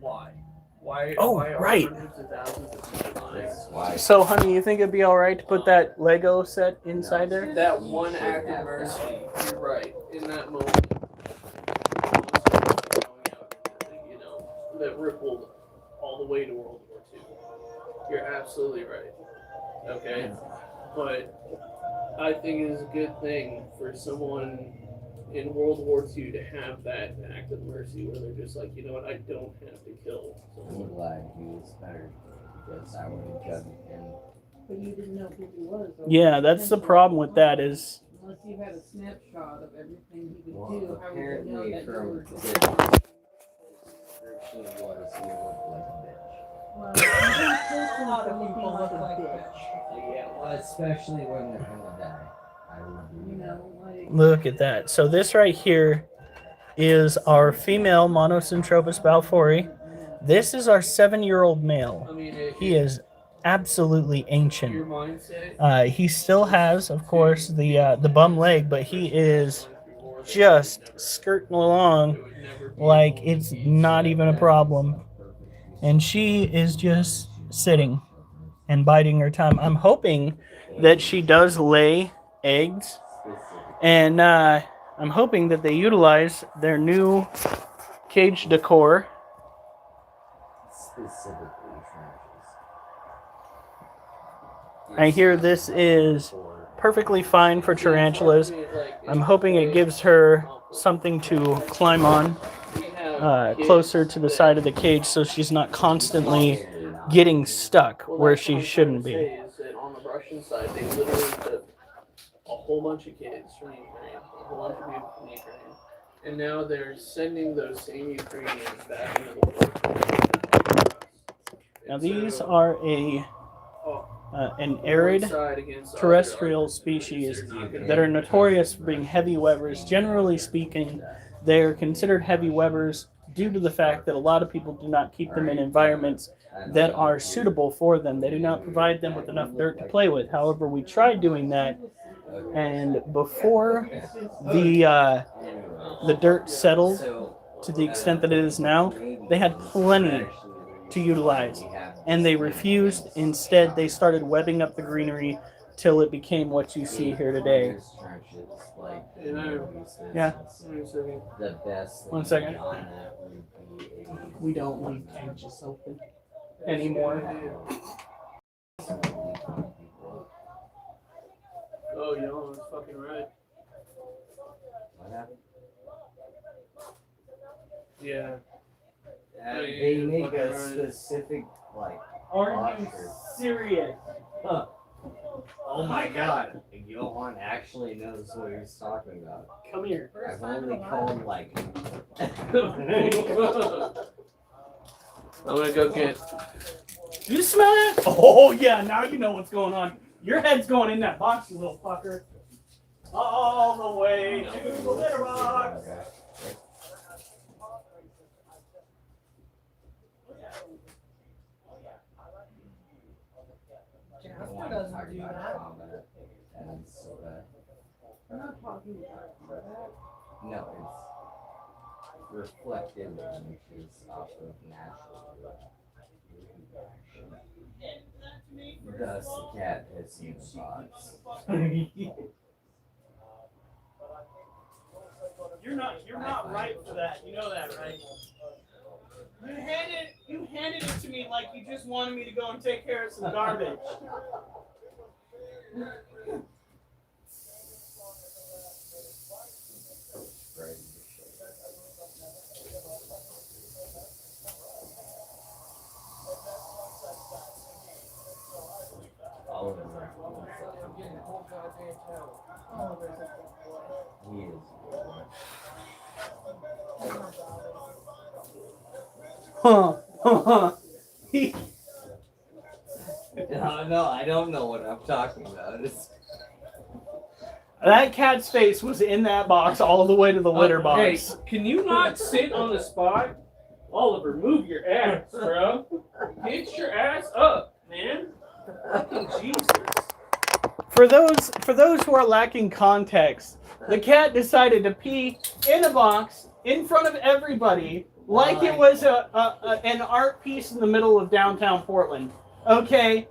why. Why? Oh, why are right. hundreds of thousands of people dying? That's why. So, honey, you think it'd be all right to put that Lego set inside there? That one act of mercy, you're right. In that moment, you know, that rippled all the way to World War II. You're absolutely right. Okay, but I think it is a good thing for someone in World War II to have that act of mercy where they're just like, you know what, I don't have to kill I'm someone. glad he was better because I would have judged him. But you didn't know who he was. or Yeah, that's the problem with that is Unless you had a snapshot of everything he could Well, do, how would you know apparently that you from were the just... description was he looked like a bitch. Well, you didn't kill someone for looking like a bitch. Yeah, well, especially when they're gonna die. I would do You that. know, like... look at that. So this right here is our female Monocentropus balfouri. This is our 7-year-old male. I mean, He is absolutely your ancient. mindset. He still has, of course, the bum leg, but he is just skirting along like it's not even a problem. And she is just sitting and biding her time. I'm hoping that she does lay eggs, and I'm hoping that they utilize their new cage decor. Specifically trenches. I hear this is perfectly fine for tarantulas. I'm hoping it gives her something to climb on closer to the side of the cage so she's not constantly getting stuck where she shouldn't be. Is that on the Russian side, they literally took a whole bunch of kids from Ukraine, a whole bunch of people from Ukraine, and now they're sending those same Ukrainians back into the war. Now these are an arid terrestrial terrestrial species that are notorious for being heavy webbers. Generally speaking, they are considered heavy webbers due to the fact that a lot of people do not keep them in environments that are suitable for them. They do not provide them with enough dirt to play with. However, we tried doing that, and before the dirt settled to the extent that it is now, they had plenty to utilize, and they refused. Instead, they started webbing up the greenery till it became what you see here today. Yeah. The best. One second. On that would be We don't leave cages open anymore. Oh, y'all, that's fucking right. What happened? Yeah. They make a specific like. Are you serious? Huh. Oh my god, Johan actually knows what he's talking about. Come here. I've only called like. I'm gonna go get. You smell it? Oh yeah, now you know what's going on. Your head's going in that box, you little fucker. All the way to the litter box. Jasper doesn't do that. And soda. We're not talking about that. No, it's reflective images off of natural. Thus, the cat has seen the fox. You're not right for that. You know that, right? You handed it to me like you just wanted me to go and take care of some garbage. All of them are he is. No, I don't know what I'm talking about. That cat's face was in that box all the way to the litter box. Hey, can you not sit on the spot? Oliver, move your ass, bro. Get your ass up, man. Fucking Jesus. For those who are lacking context, the cat decided to pee in a box in front of everybody like it was an art piece in the middle of downtown Portland. Okay?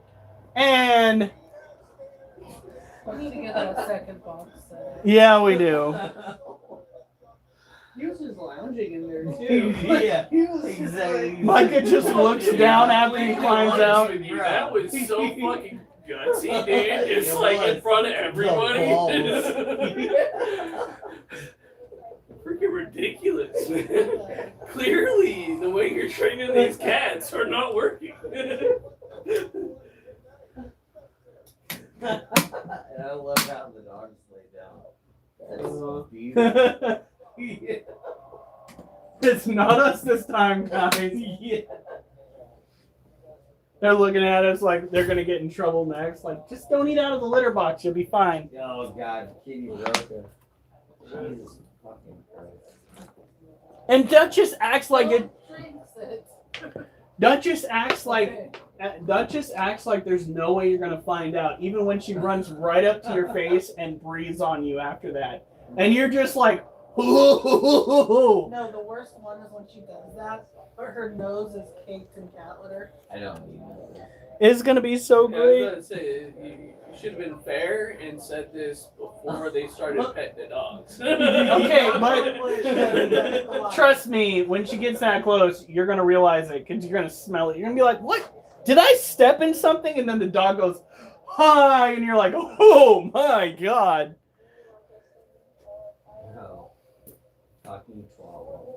And We need to get a second box set. yeah, we do. He was just lounging in there, too. Yeah, exactly. Micah just looks down after he climbs out. That was so fucking gutsy, dude. It's like in front of everybody. Freaking ridiculous, man. Clearly, the way you're training these cats are not working. And I love how the dogs lay down. That's so beautiful. It's not us this time, guys. Yeah. They're looking at us like they're gonna get in trouble next. Like, just don't eat out of the litter box, you'll be fine. Oh God, Kitty broke her. Jesus fucking Christ. And Duchess acts like it. Drinks it. Duchess acts like there's no way you're gonna find out, even when she runs right up to your face and breathes on you after that, and you're just like, No, the worst one is when she does that, but her nose is caked in cat litter. I don't need that. it's gonna be so I great. was about to say, you should have been fair and said this before they started petting the dogs. Okay, but trust me, when she gets that close, you're gonna realize it because you're gonna smell it. You're gonna be like, "What? Did I step in something?" And then the dog goes, "Hi," and you're like, "Oh my God." No. Fucking 12.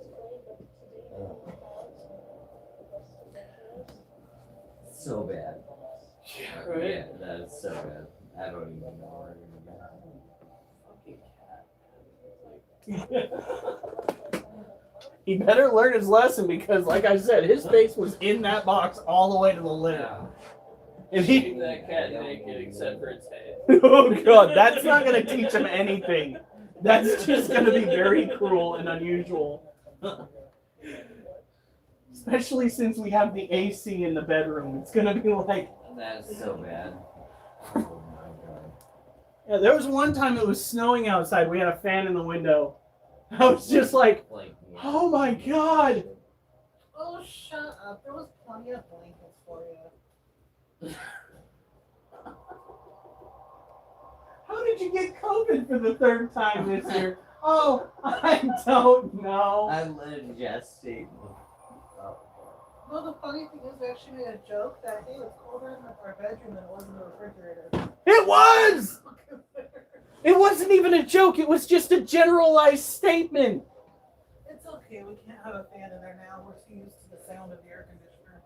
So bad. Yeah, right? Yeah, that is so bad. I don't even know where to go. He better learn his lesson because, like I said, his face was in that box all the way to the litter. And Shave that cat naked except for its head. oh God, that's not gonna teach him anything. That's just gonna be very cruel and unusual. Especially since we have the AC in the bedroom. It's gonna be like, That is so bad. Oh my God. yeah, there was one time it was snowing outside. We had a fan in the window. I was just like, oh my God. Oh, shut up. There was plenty of blankets for you. How did you get COVID for the third time this year? Oh, I don't know. I let it gestate. No, the funny thing is, we actually made a joke that, hey, it's colder in our bedroom than it was in the refrigerator. It was! It wasn't even a joke. It was just a generalized statement. It's okay. We can't have a fan in there now. We're too used to the sound of the air conditioner.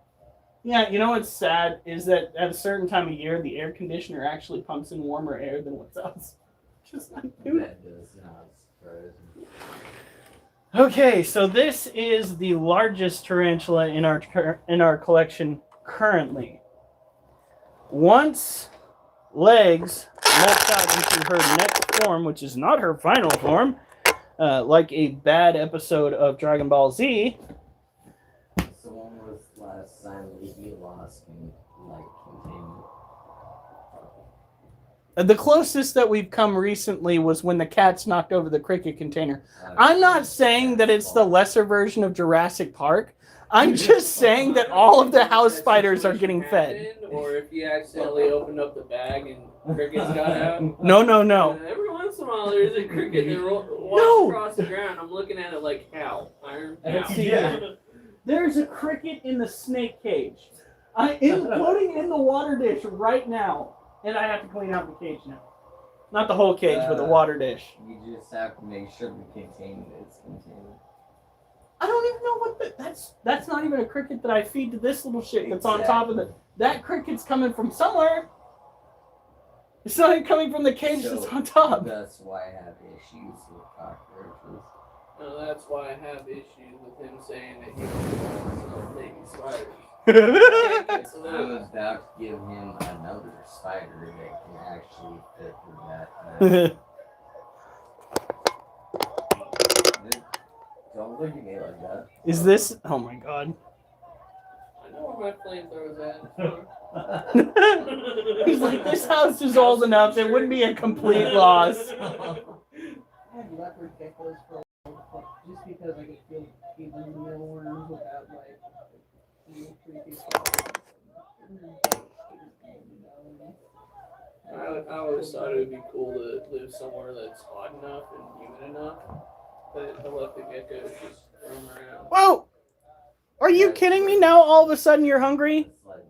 Yeah, you know what's sad is that at a certain time of year, the air conditioner actually pumps in warmer air than what's else. Just like, dude. That does not surprise me. Okay, so this is the largest tarantula in our collection currently. Once legs molts out into her next form, which is not her final form, like a bad episode of Dragon Ball Z. So when was the last time that he lost in like containment? The closest that we've come recently was when the cats knocked over the cricket container. I'm not saying that it's the lesser version of Jurassic Park. I'm just saying that all of the house spiders are getting fed. Or if you accidentally opened up the bag and crickets got out. No. Every once in a while there's a cricket that walks across the ground. I'm looking at it like cow. Iron cow. Yeah. There's a cricket in the snake cage. Floating in the water dish right now. And I have to clean out the cage now. Not the whole cage, but the water dish. You just have to make sure the container is contained. I don't even know what that's not even a cricket that I feed to this little shit that's on top of it. That cricket's coming from somewhere. It's not even coming from the cage that's on top. That's why I have issues with cockroaches. No, that's why I have issues with him saying that he wants baby spiders. I'm about to give him another spider that can actually fit through that. Don't look at me like that. Is this? Oh my god. I know where my flamethrower's at. He's like, this house is old enough. It wouldn't be a complete loss. I had leopard geckos for a while, just because I could feel even mealworms without like creepy stuff. I always thought it would be cool to live somewhere that's hot enough and humid enough that I let the geckos just roam around. Whoa! Are you kidding me? Now all of a sudden you're hungry? It's like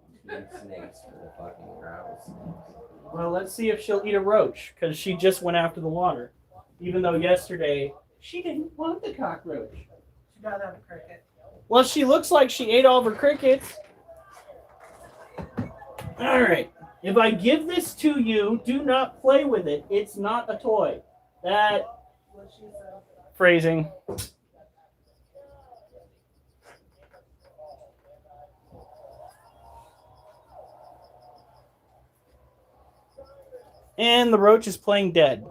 two snakes for the fucking rattlesnakes. Well, let's see if she'll eat a roach, because she just went after the water. Even though yesterday she didn't want the cockroach. She got out of cricket. Well, she looks like she ate all of her crickets. Alright. If I give this to you, do not play with it. It's not a toy. That What she said. phrasing. And the roach is playing dead.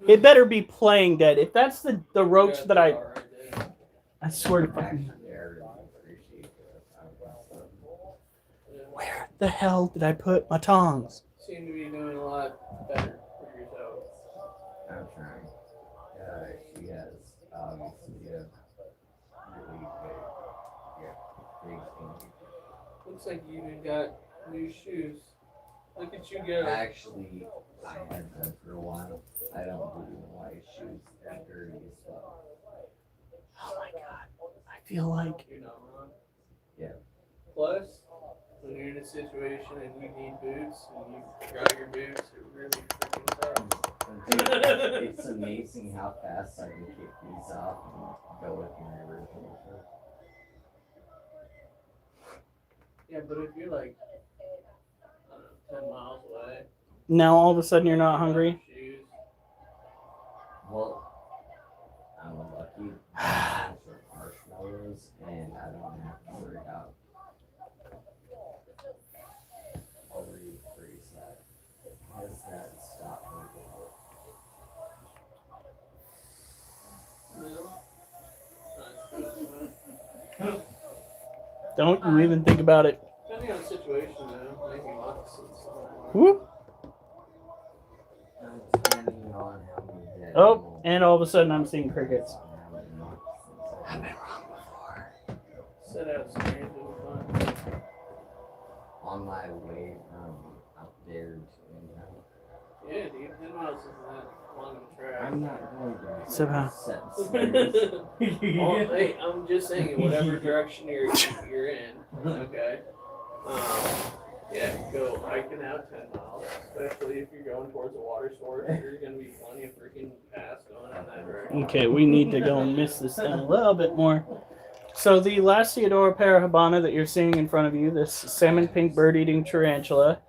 It better be playing dead. If that's the roach that I swear to fucking... Where the hell did I put my tongs? Seem to be doing a lot better for yourself. I'm trying. She has obviously a really big thing. Looks like you even got new shoes. Look at you go. Actually, I had them for a while. I don't really like shoes. They're dirty as well. Oh my god. I feel like... You're not wrong. Yeah. Plus, when you're in a situation and you need boots and you got your boots, it really freaking sucks. It's amazing how fast I can kick these off and go with my original shirt. Yeah, but if you're like, I don't know, 10 miles away. Now all of a sudden you're not hungry? Shoes. Well, I'm lucky for marshmallows and I don't have to worry about freeze that. Has that stop moving? Don't you even think about it. Depending on the situation, though, maybe moccasins. Whoop. Depending on how many days. Oh, and all of a sudden I'm seeing crickets. I've been wrong before. Set out some games of fun. On my way from up there to Yeah, dude, 10 miles isn't that long of a track. I'm not going to So how? set snares. Well, hey, I'm just saying, in whatever direction you're in, okay? Yeah, go hiking out 10 miles, especially if you're going towards a water source. There's going to be plenty of freaking paths going in that direction. Okay, we need to go and miss this down a little bit more. So the Lasiodora parahabana that you're seeing in front of you, this salmon pink bird-eating tarantula,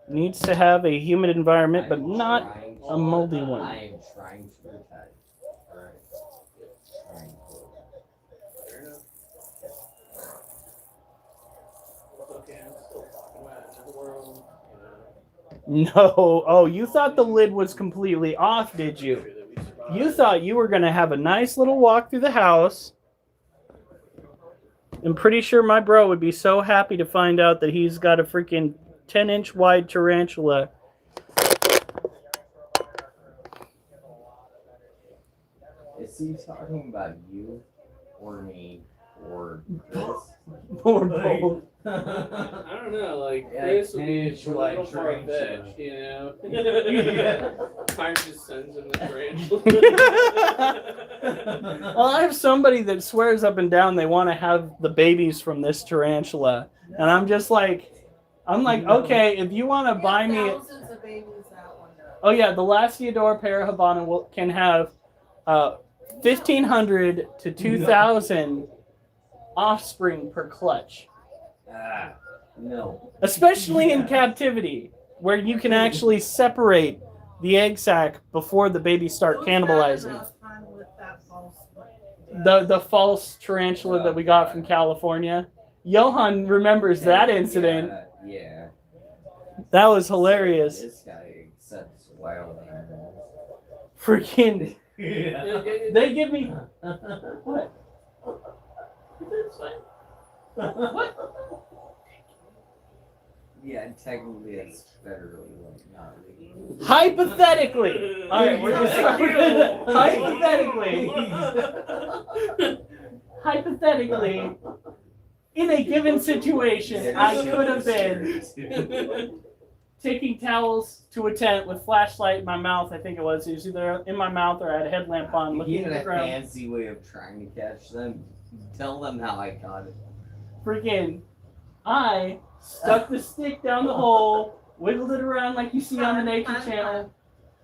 needs to have a humid environment, but not a moldy one. I am trying to retire. Alright. Trying to. Fair enough. It's okay, I'm still talking about another world, No. Oh, you thought the lid was completely off, did you? Sure that we survive. You thought you were going to have a nice little walk through the house. I'm pretty sure my bro would be so happy to find out that he's got a freaking 10-inch wide tarantula Is he talking about you, or me, or Chris? Or both. I don't know, like Yeah, Chris would be a Tarantula, little Tarantula. far-fetched, you know? Times his sons in the tarantula. Well, I have somebody that swears up and down they want to have the babies from this tarantula, and I'm just like, okay, if you want to buy me, Thousands of babies that one does. oh yeah, the last Theodore pair Havana can have 1,500 to 2,000 offspring per clutch, No. especially in captivity, where you can actually separate the egg sac before the babies start Who's having cannibalizing. enough fun with that false one? The false tarantula that we got from California. Johan remembers that incident. Yeah. That was hilarious. This guy accepts wild animals. Freaking, Yeah. they give me what? What? Yeah, technically it's federally not legal. Hypothetically, all right, we're just hypothetically, in a given situation, I could have been taking towels to a tent with flashlight in my mouth. I think it was either in my mouth or I had a headlamp on, looking You at had the a ground. fancy way of trying to catch them. Tell them how I got it. Freaking, I stuck the stick down the hole, wiggled it around like you see on the Nature Channel, No,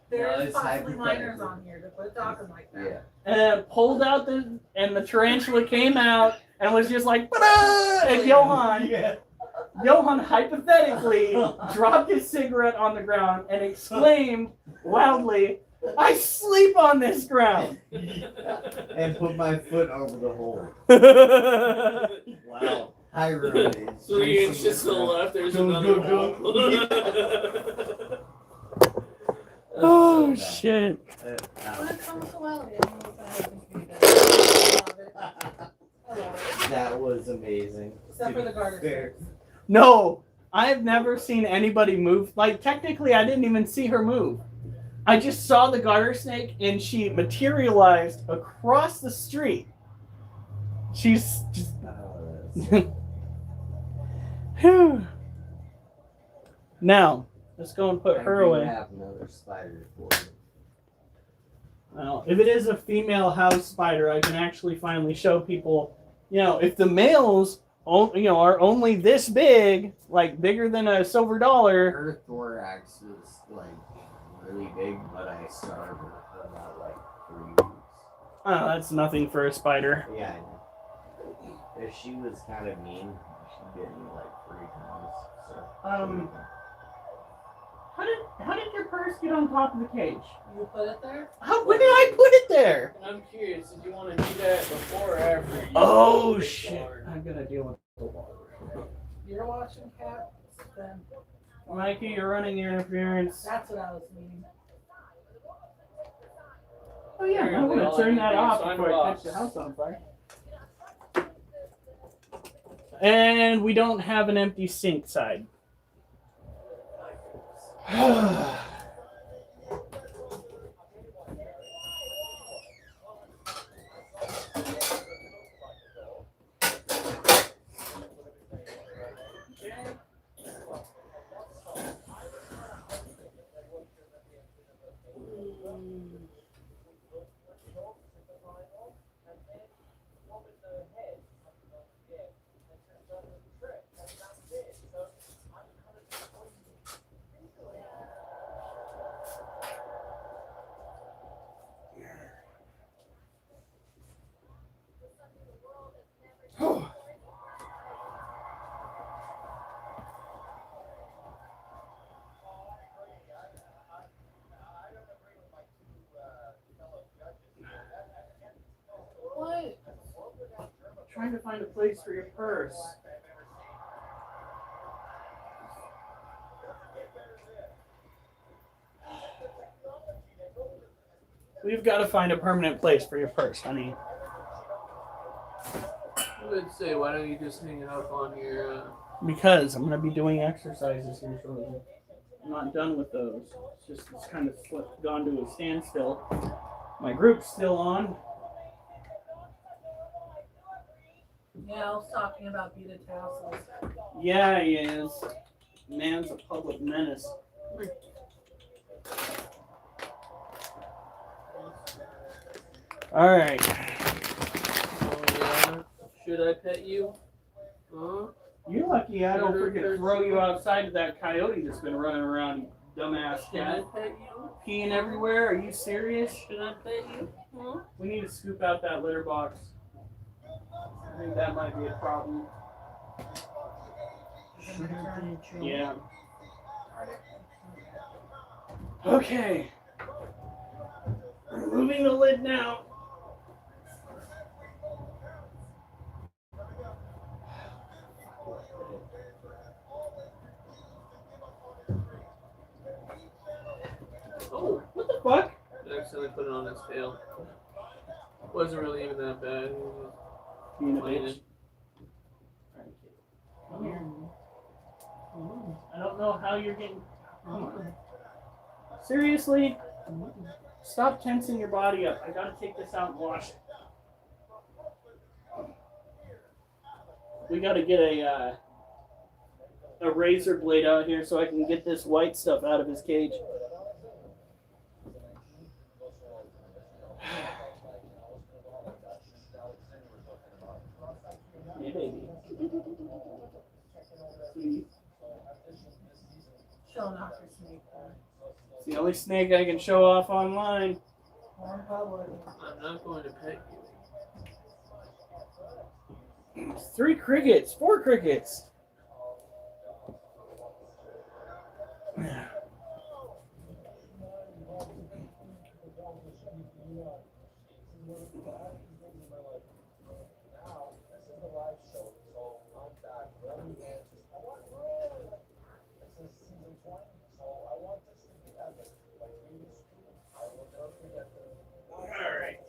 There's it's possibly minors hypothetical. on here to quit talking like that. Yeah. and then pulled out and the tarantula came out and was just like, "Ba-da!" And Johan hypothetically dropped his cigarette on the ground and exclaimed loudly, "I sleep on this ground." And put my foot over the hole. Wow. Hi, roommates. 3 inches to the left, there's Go, another go, go. hole. Oh shit. When it comes to wild animals, I haven't seen that. I love it. That was amazing. Except for the garter Fair. snakes. No, I've never seen anybody move. Like, technically, I didn't even see her move. I just saw the garter snake and she materialized across the street. She's just. Whew. Now, let's go and put her I away. have another spider for you. Well, if it is a female house spider, I can actually finally show people, if the males, are only this big, like bigger than a silver dollar. Her thorax is like really big, but I starved her for about like 3 weeks. Oh, that's nothing for a spider. Yeah, I know. If she was kind of mean, she'd get me like 3 times. So. How did your purse get on top of the cage? You put it there? When did I put it there? I'm curious, did you want to do that before or after? You Oh put the shit! water? I'm gonna deal with the water. You're watching cats, then Mikey, you're running your interference. that's what I was meaning. Oh yeah, I'm gonna All I turn need that to do is off sign before a I catch box. the house on fire. And we don't have an empty sink side. What? Trying to find a place for your purse. We've got to find a permanent place for your purse, honey. I would say, why don't you just hang it up on your... Because I'm going to be doing exercises here shortly. I'm not done with those. It's kind of gone to a standstill. My group's still on. Yeah, I was talking about beta tassels. Yeah, he is. Man's a public menace. All right. Oh yeah. Should I pet you? Huh? You're lucky I don't freaking throw you outside to that coyote that's been running around, you dumbass Should I cat. pet you? Peeing everywhere? Are you serious? Should I pet you? Huh? We need to scoop out that litter box. I think that might be a problem. Yeah. Okay. Removing the lid now. Oh, What the fuck? I accidentally put it on his tail. Wasn't really even that bad. He was Being a just playing bitch. it. Come here. I don't know how you're getting. Come on. Seriously? Stop tensing your body up. I gotta take this out and wash it. We gotta get a razor blade out here so I can get this white stuff out of his cage. Hey, baby. Sweet. Showing off your snake. It's the only snake I can show off online. Or in public. I'm not going to pet you. 3 crickets, 4 crickets. Alright.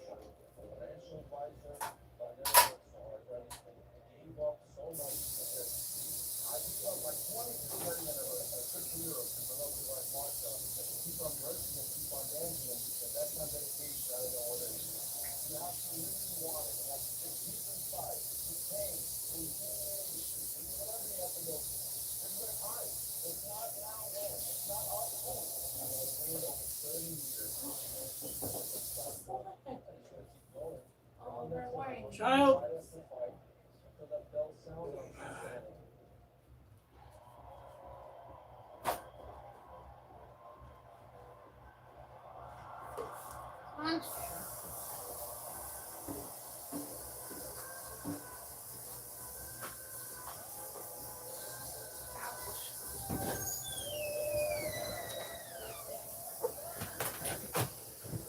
Child.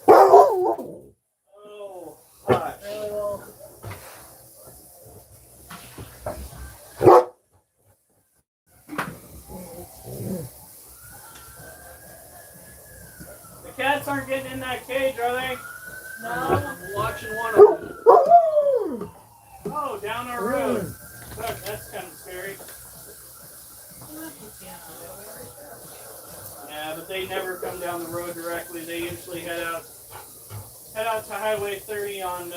Oh, hot. Really well. The cats aren't getting in that cage, are they? No. I'm watching one of them. Oh, down our road. Fuck, that's kind of scary. Yeah, but they never come down the road directly. They usually head out to Highway 30 on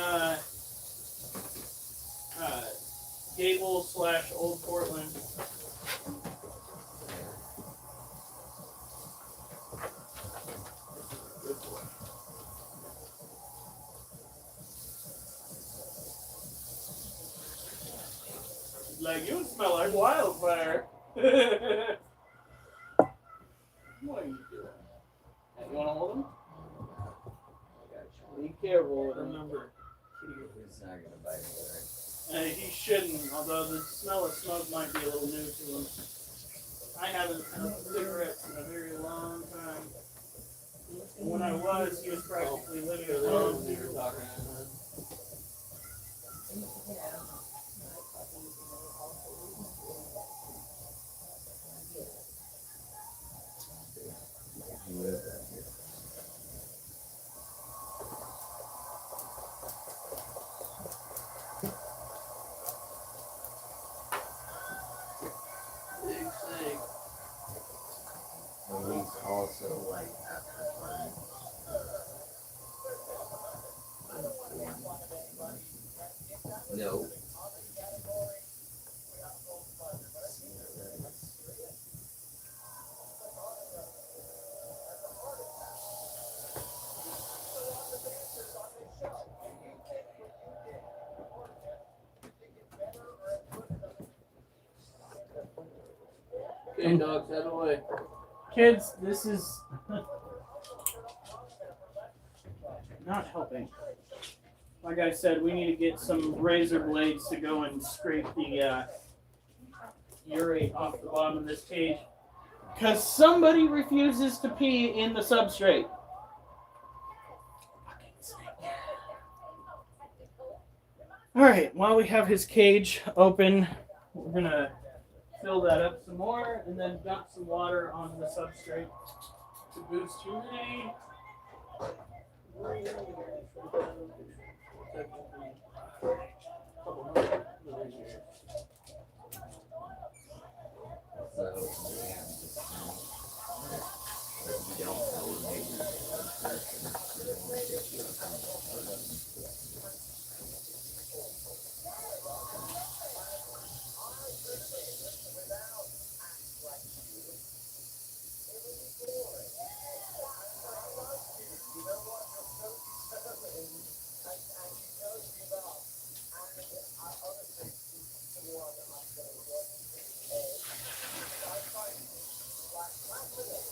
Gable / Old Portland. Good boy. Like, you smell like wildfire. What are you doing? You want to hold him? Be careful with him. Remember, It's not gonna bite me, right? He shouldn't, although the smell of smoke might be a little new to him. I haven't smoked cigarettes in a very long time. When I was, he was practically living alone. we were talking. You live right here. Big snake. And he's also like after party. No. Hey, dogs, out of the way. Kids, this is not helping. Like I said, we need to get some razor blades to go and scrape the urate off the bottom of this cage. Because somebody refuses to pee in the substrate. Alright, while we have his cage open, we're going to fill that up some more and then dump some water on the substrate to boost humidity. So we have this thing that you don't elevate your blood pressure. You don't want to get you up on the heart.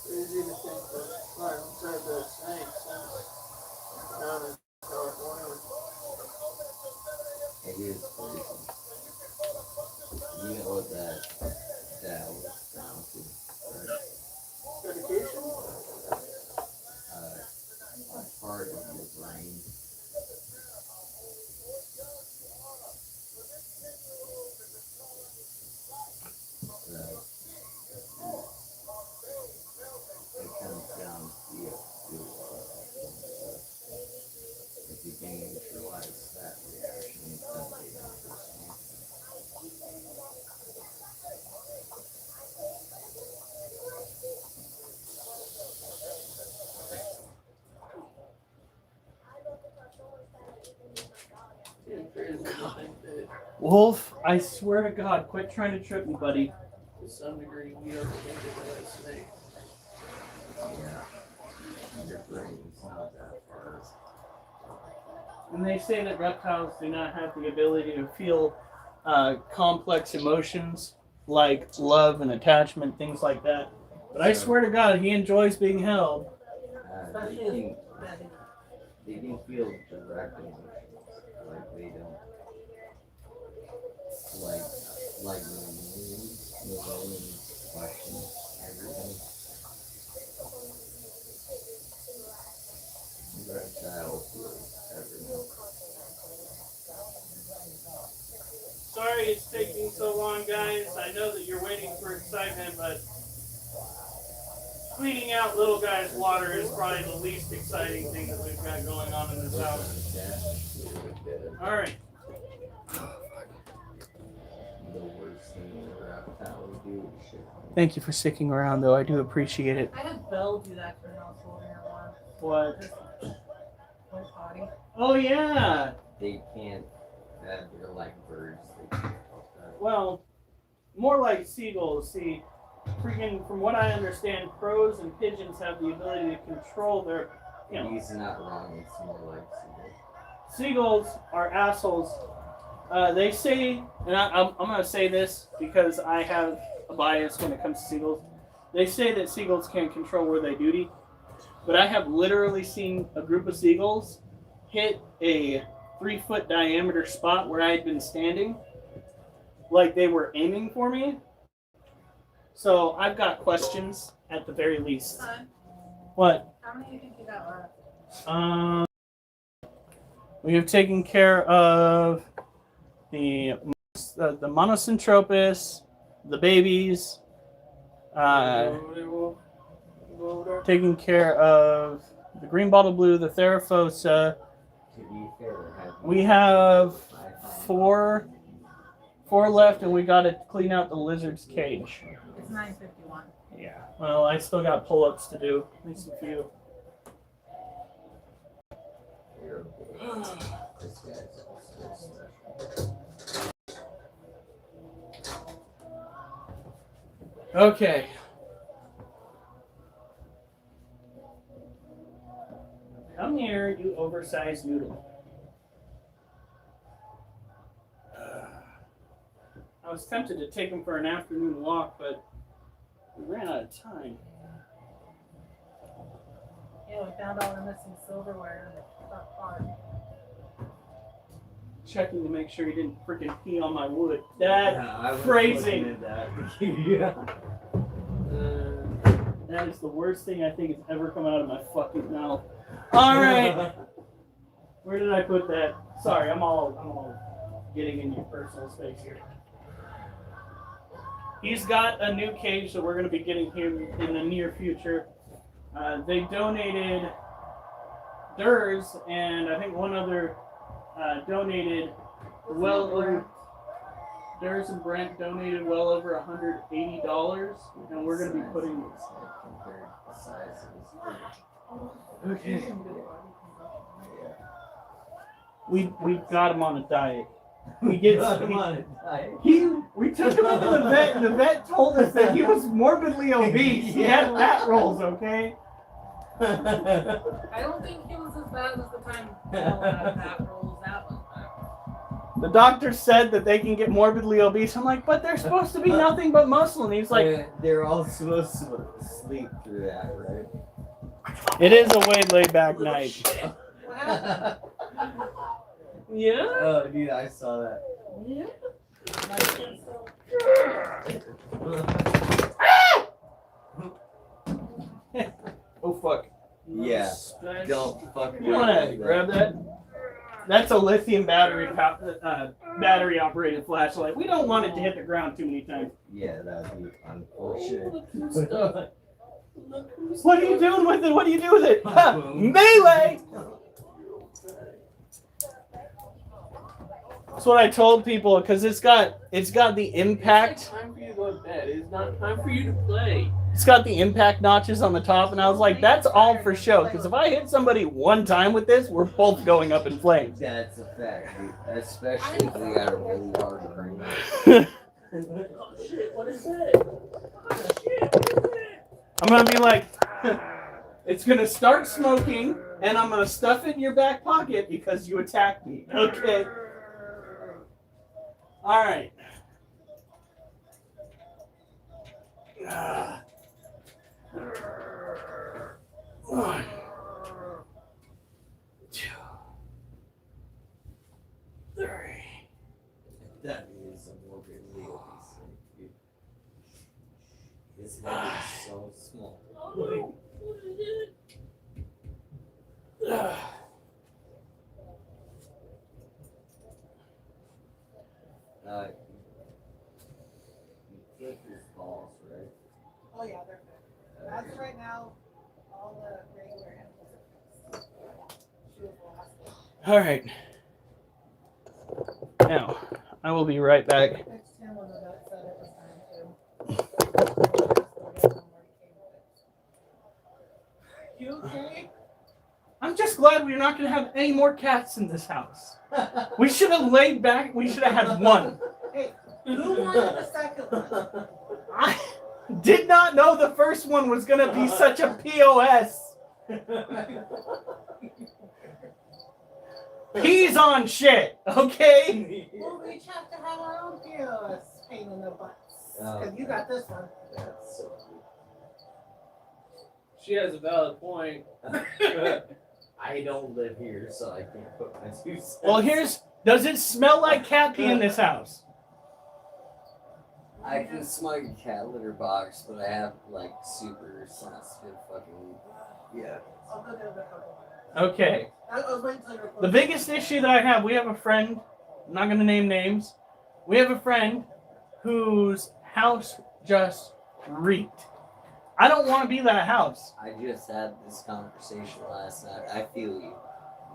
Crazy to think that Martin said that snakes down in California. It is crazy. You know what that was down to, right? Dedication? A part of your brain. It comes down to if you can neutralize that reaction, then they don't understand. Yeah, crazy to think that Wolf, I swear to God, quit trying to trip me, buddy. to some degree we are protected by a snake. Yeah. Your brain's not that far. And they say that reptiles do not have the ability to feel complex emotions like love and attachment, things like that. But I swear to God, he enjoys being held. They can feel direct emotions. Like they don't like millions question everything. Reptiles feel everything. Sorry it's taking so long, guys. I know that you're waiting for excitement, but cleaning out little guy's water is probably the least exciting thing that we've got going on in this house. Alright. The worst thing a reptile would do is shit. Thank you for sticking around, though. I do appreciate it. I had Belle do that to her household here once. What? One potty. Oh, yeah! They can't. They're like birds. They can't help that. Well, more like seagulls. See, freaking, from what I understand, crows and pigeons have the ability to control their, you know. He's not wrong. It's more like seagulls. Seagulls are assholes. They say, and I'm going to say this because I have a bias when it comes to seagulls. They say that seagulls can't control where they duty, but I have literally seen a group of seagulls hit a 3-foot diameter spot where I had been standing, like they were aiming for me. So I've got questions at the very least. Son, What? how many do you think you got left? We have taken care of the Monocentropus, the babies, taking care of the green bottle blue, the Therafosa. To be fair, We have four left, and we got to clean out the lizard's cage. It's 9:51. Yeah. Well, I still got pull-ups to do. At least a few. This guy's also special. Okay. Come here, you oversized noodle. I was tempted to take him for an afternoon walk, but We ran out of time. Yeah, we found all the missing silverware in the front part. Checking to make sure he didn't freaking pee on my wood. That I was phrasing. looking at that. Yeah. That is the worst thing I think has ever come out of my fucking mouth. All right. Where did I put that? Sorry, I'm all getting in your personal space here. He's got a new cage that we're going to be getting him in the near future. They donated Durs, and I think one other donated well over. Durs and Brent donated well over $180, and we're going to be putting. Okay. We got him on a diet. We took him to the vet, and the vet told us that he was morbidly obese. He had fat rolls, okay? I don't think he was as bad as the time Bill had that rolls. That was bad. The doctor said that they can get morbidly obese. I'm like, but they're supposed to be nothing but muscle. And he's like, they're all supposed to sleep through that, right? it is a way laid back night. What happened? Yeah? Oh, dude, I saw that. Yeah. Oh, fuck. Yeah. Don't fuck You want to grab that? That's a lithium battery operated flashlight. We don't want it to hit the ground too many times. Yeah, that'd be unfortunate. What are you doing with it? What do you do with it? Melee! That's what I told people, because it's got the impact. It's time for you to go to bed. It's not time for you to play. It's got the impact notches on the top, and I was like, that's all for show. Because if I hit somebody one time with this, we're both going up in flames. That's a fact, dude. Especially if we got a really hard ring. Oh shit! What is that? Oh shit! What is that? I'm gonna be like, it's gonna start smoking, and I'm gonna stuff it in your back pocket because you attacked me. Okay. All right. One, two, three. That is a morbid obese. His head is so small. You flip his balls, right? Oh yeah, they're fixed. As of right now, all the regular animals are fixed. She was the last one. All right. Now, I will be right back. Fixed him when the vet said it was time to. You okay? I'm just glad we're not going to have any more cats in this house. We should have laid back. We should have had one. Hey, who wanted the second one? I did not know the first one was going to be such a POS. Peas on shit, okay? Well, we each have to have our own POS pain in the butts. Because you got this one. That's so She has a valid point. I don't live here, so I can't put my 2 cents. Well, does it smell like cat pee in this house? I can smell your cat litter box, but I have like super sensitive fucking yeah. I'll go down a couple. Okay. I was waiting till you're The biggest issue that I have, we have a friend, I'm not going to name names, we have a friend whose house just reeked. I don't want to be that house. I just had this conversation last night. I feel you.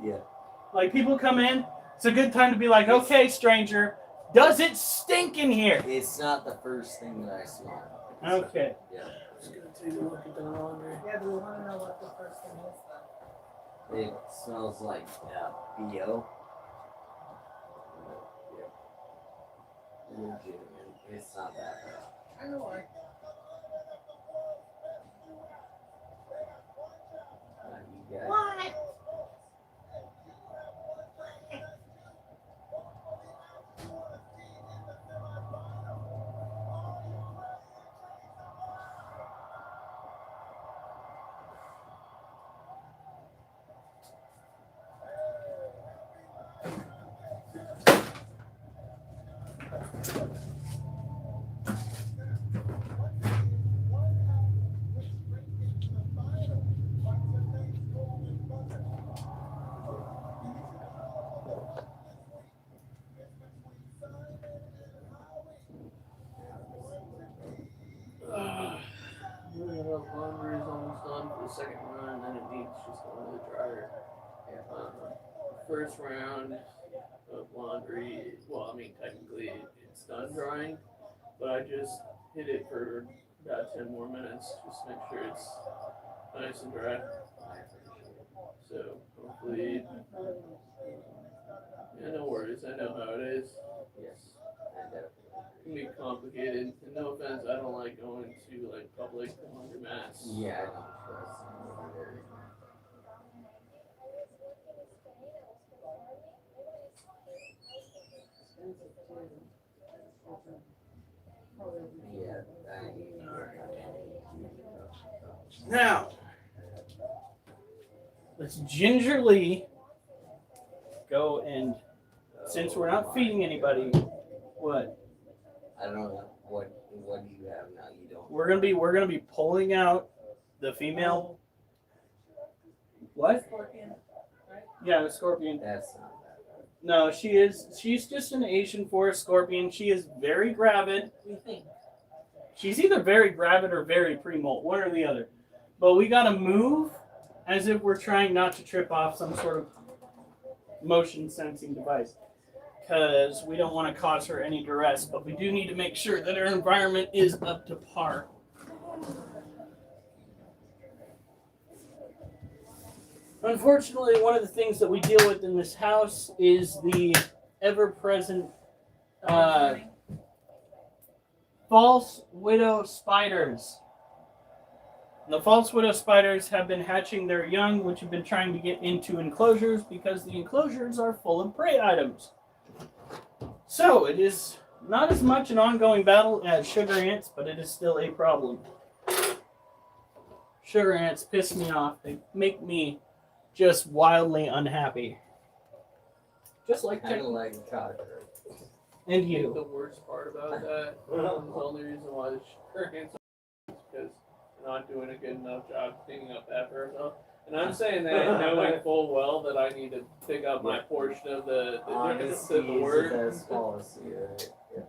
Yeah. Like, people come in, it's a good time to be like, okay, stranger, does it stink in here? It's not the first thing that I smell. Okay. Yeah. I'm just gonna take a look at the laundry. Yeah, do we want to know what the first thing is then? It smells like BO. Yeah. Legitimate. It's not that bad. I know why. You guys. What? first round of laundry, well, I mean, technically it's done drying, but I just hit it for about 10 more minutes just to make sure it's nice and dry. So hopefully, yeah, no worries. I know how it is. Yes, I definitely. It can be complicated. And no offense, I don't like going to like public laundromats. Yeah, I don't trust them either. Yeah, Now, let's gingerly go and, since we're not feeding anybody, what? I don't know what do you have now. You don't. We're gonna be pulling out the female. What? Scorpion, right? Yeah, the scorpion. That's not bad. No, she's just an Asian forest scorpion. She is very gravid. We think. She's either very gravid or very pre-molt, one or the other. But we gotta move as if we're trying not to trip off some sort of motion sensing device. Because we don't want to cause her any duress, but we do need to make sure that her environment is up to par. Unfortunately, one of the things that we deal with in this house is the ever-present false widow spiders. And the false widow spiders have been hatching their young, which have been trying to get into enclosures because the enclosures are full of prey items. So it is not as much an ongoing battle as sugar ants, but it is still a problem. Sugar ants piss me off. They make me just wildly unhappy. Just like Kind of like cockroach. and The you. worst part about that, the only reason why the sugar ants are because they're not doing a good enough job cleaning up after herself. And I'm saying that knowing full well that I need to pick up my portion of the Honesty the is word. the best policy, right? Yeah.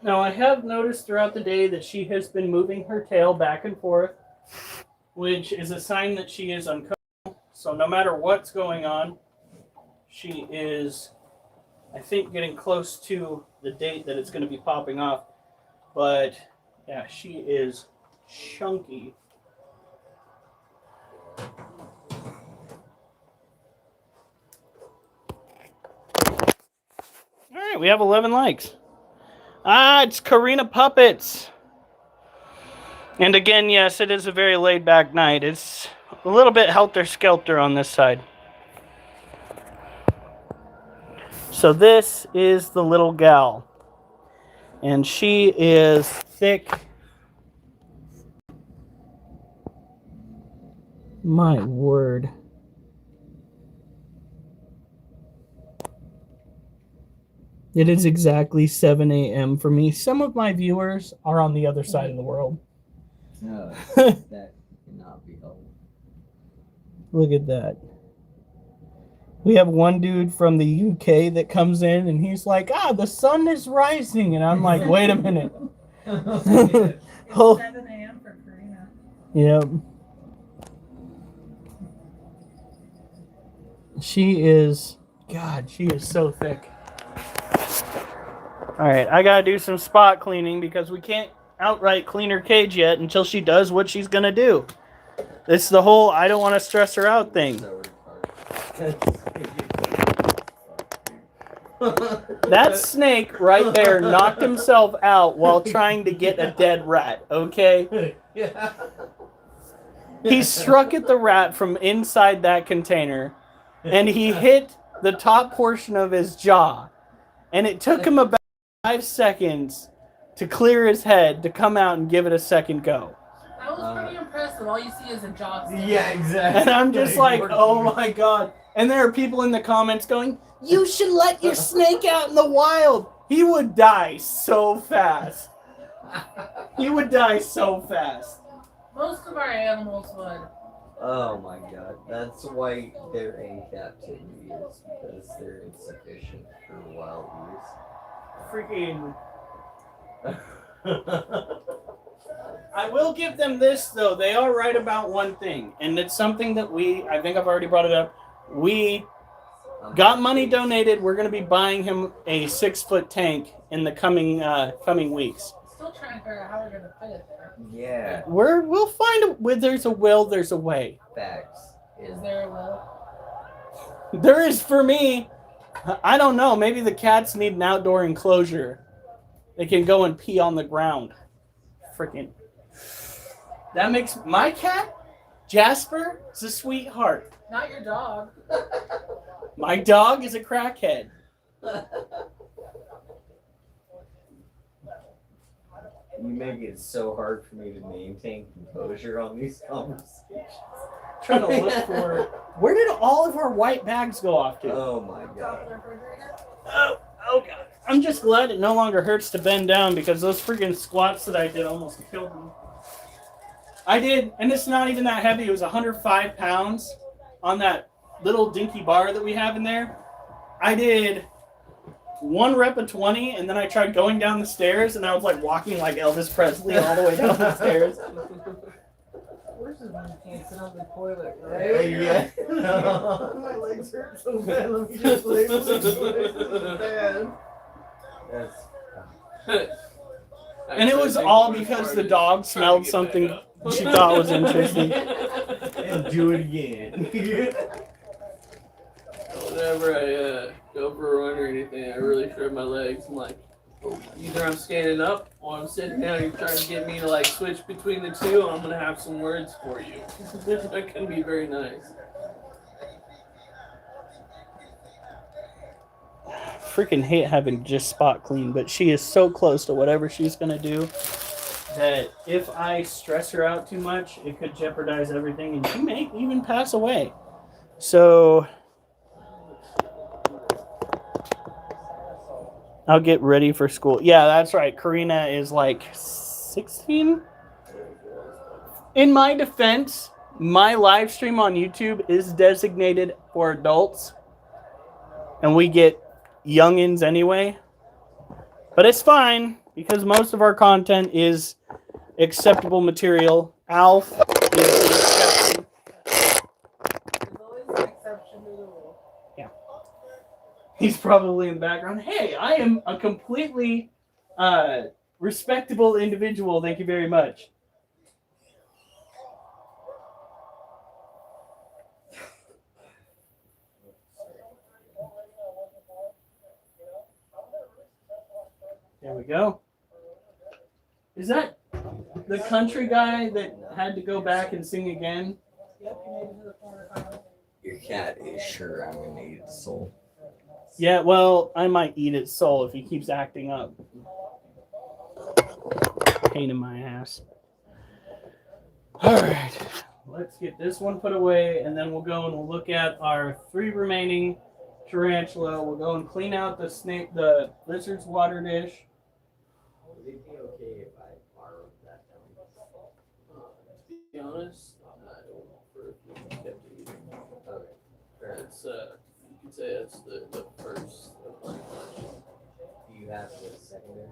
Now I have noticed throughout the day that she has been moving her tail back and forth, which is a sign that she is uncomfortable. So no matter what's going on, she is, I think, getting close to the date that it's going to be popping off. But yeah, she is chunky. All right, we have 11 likes. It's Karina Puppets. And again, yes, it is a very laid-back night. It's a little bit helter-skelter on this side. So this is the little gal. And she is thick. My word. It is exactly 7 a.m. for me. Some of my viewers are on the other side of the world. No, that cannot be helped. Look at that. We have one dude from the UK that comes in and he's like, the sun is rising. And I'm like, wait a minute. It's Oh, 7 a.m. for Karina. yep. She is so thick. All right, I gotta do some spot cleaning because we can't outright clean her cage yet until she does what she's gonna do. It's the whole I don't want to stress her out thing. So retarded. That snake right there knocked himself out while trying to get a dead rat, okay? Yeah. He struck at the rat from inside that container, and he hit the top portion of his jaw. And it took him about 5 seconds to clear his head to come out and give it a second go. I was pretty impressed that all you see is a jaw. Yeah, exactly. And I'm just like, oh my god. And there are people in the comments going, you should let your snake out in the wild. He would die so fast. He would die so fast. Most of our animals would. Oh my god, that's why they're in captivity, is because they're insufficient for wild Freaking. use. I will give them this though. They are right about one thing, and it's something that I think I've already brought it up. We got money donated. We're going to be buying him a 6-foot tank in the coming weeks. Still trying to figure out how we're gonna fit it there. Yeah. We'll find where there's a will, there's a way. Facts. Is there a will? There is for me. I don't know. Maybe the cats need an outdoor enclosure. They can go and pee on the ground. Freaking. That makes my cat, Jasper, is a sweetheart. Not your dog. My dog is a crackhead. You make it so hard for me to maintain composure on these conversations. Trying to look for. Where did all of our white bags go off to? Oh my Top god. of the refrigerator. Oh god. I'm just glad it no longer hurts to bend down because those freaking squats that I did almost killed me. I did, and it's not even that heavy. It was 105 pounds on that little dinky bar that we have in there. I did 1 rep of 20, and then I tried going down the stairs, and I was like walking like Elvis Presley all the way down the stairs. Worse is when you can't sit on the toilet, right? Yeah. My legs hurt so bad. Let me just lay on the bed. That's And it was all because the dog smelled something she thought was interesting. and do it again. Whenever I go for a run or anything, I really shred my legs. I'm like, either I'm standing up or I'm sitting down. You're trying to get me to like switch between the two. I'm gonna have some words for you. That can be very nice. Freaking hate having just spot clean, but she is so close to whatever she's gonna do that if I stress her out too much, it could jeopardize everything, and she may even pass away. So I'll get ready for school. Yeah, that's right. Karina is like 16. In my defense, my live stream on YouTube is designated for adults, and we get youngins anyway. But it's fine because most of our content is acceptable material. Alf is the exception. There's always an exception to the rule. He's probably in the background. Hey, I am a completely respectable individual. Thank you very much. There we go. Is that the country guy that had to go back and sing again? Yep, you made it to the quarterfinals. Your cat is sure I'm gonna eat its soul. Yeah, well, I might eat its soul if he keeps acting up. Pain in my ass. Alright, let's get this one put away, and then we'll go and we'll look at our 3 remaining tarantula. We'll go and clean out the lizard's water dish. Would it be okay if I borrowed that down? To be honest, I don't prefer if you kept it either. Okay, fair enough. It's you could say it's the first of my collection. Do you have the secondary?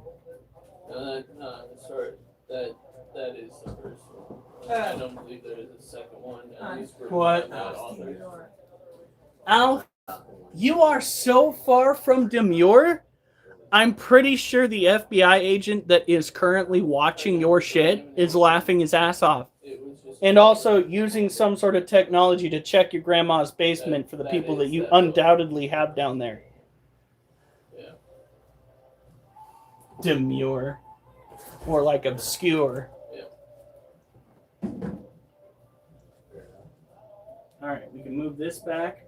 Sorry, that is the first one. I don't believe there is a second one. At least we're What? not authors. Alf, you are so far from demure. I'm pretty sure the FBI agent that is currently watching your shit is laughing his ass off. It was just And also using some sort of technology to check your grandma's basement for the people that you undoubtedly have down there. Yeah. Demure. More like obscure. Yeah. Alright, we can move this back.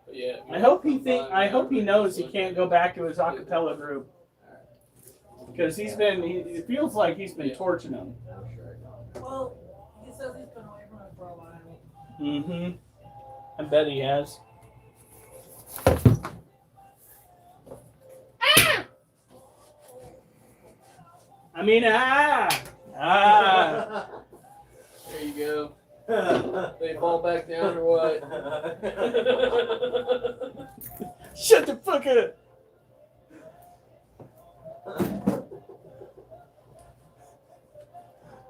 But yeah. I hope he knows he can't go back to his acapella group. Because it feels like he's been torching him. I'm sure I don't. Well, he says he's been away from it for a while. Mm-hmm. I bet he has. I mean, There you go. They fall back down or what? Shut the fuck up!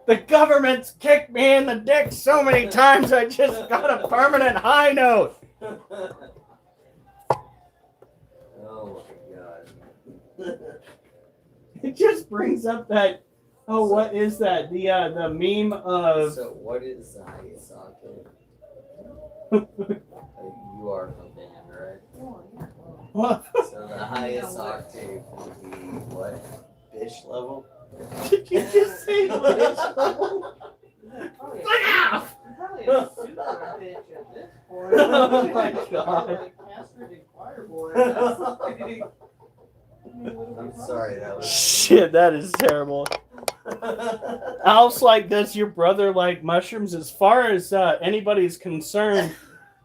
The government's kicked me in the dick so many times I just got a permanent high note. Oh my god. It just brings up that. Oh, what is that? The meme of. So what is the highest octave? You are from band, right? What? So the highest octave would be what? Bitch level? Did you just say bitch level? Probably Ah! a super bitch at this point. Oh my God. Like castrated choir boy. That's like, I'm sorry, that was. Shit, that is terrible. Alf's like, does your brother like mushrooms? As far as anybody's concerned,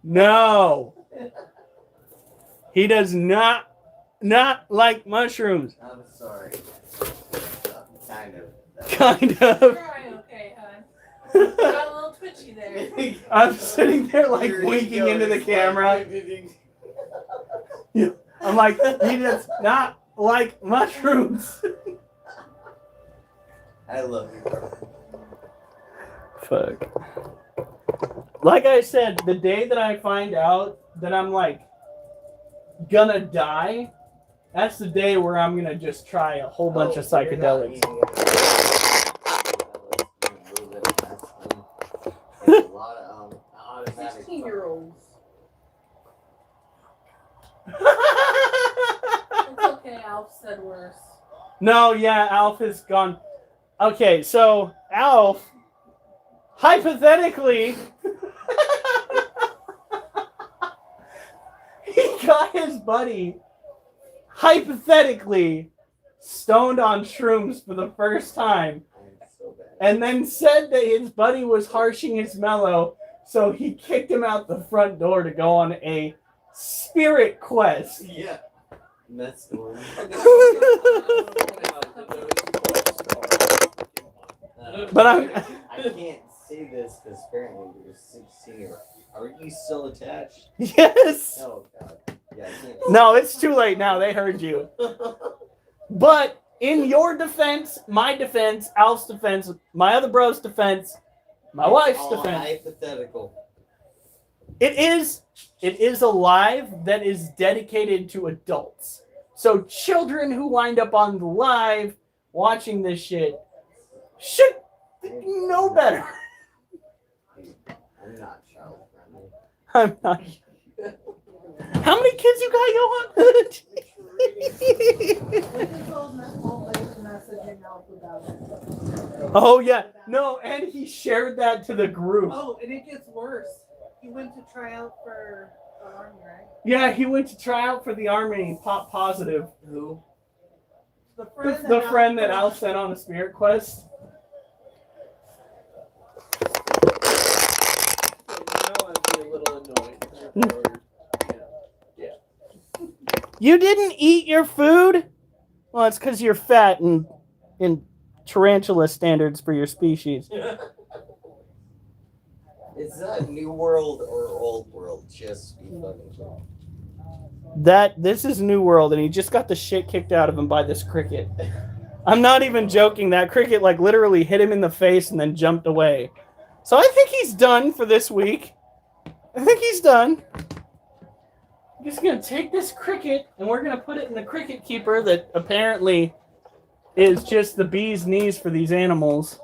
no. He does not like mushrooms. I'm sorry. Kind of. Kind of. Right, okay, hon. Got a little twitchy there. I'm sitting there like winking into the camera. I'm like, he does not like mushrooms. I love you, bro. Fuck. Like I said, the day that I find out that I'm like gonna die, that's the day where I'm gonna just try a whole bunch of psychedelics. There's a lot of automatic. 16-year-olds. It's okay, Alf said worse. No, yeah, Alf is gone. Okay, so Alf, hypothetically, he got his buddy, hypothetically, stoned on shrooms for the first time, I'm so bad. and then said that his buddy was harshing his mellow, so he kicked him out the front door to go on a spirit quest. Yeah. That's the one. But I'm- I can't say this because apparently you're 16. Are you still attached? Yes! Oh god. Yeah, I can't. No, it's too late now. They heard you. But in your defense, my defense, Alf's defense, my other bro's defense, my wife's All defense, hypothetical. it is a live that is dedicated to adults. So children who wind up on the live watching this shit should know better. I'm not child friendly. I'm not. How many kids you got, Johan? Messaging Alf about it. Oh yeah, no, and he shared that to the group. Oh, and it gets worse. He went to try out for the army, right? Yeah, he went to try out for the army and he popped positive. Who? The friend that Alf sent on a spirit quest. Now I'd be a little annoyed. You didn't eat your food? Well, it's because you're fat and in tarantula standards for your species. Is that New World or Old World? Just be fucking cool. This is New World, and he just got the shit kicked out of him by this cricket. I'm not even joking. That cricket like literally hit him in the face and then jumped away. So I think he's done for this week. I think he's done. I'm just gonna take this cricket and we're gonna put it in the cricket keeper that apparently is just the bee's knees for these animals.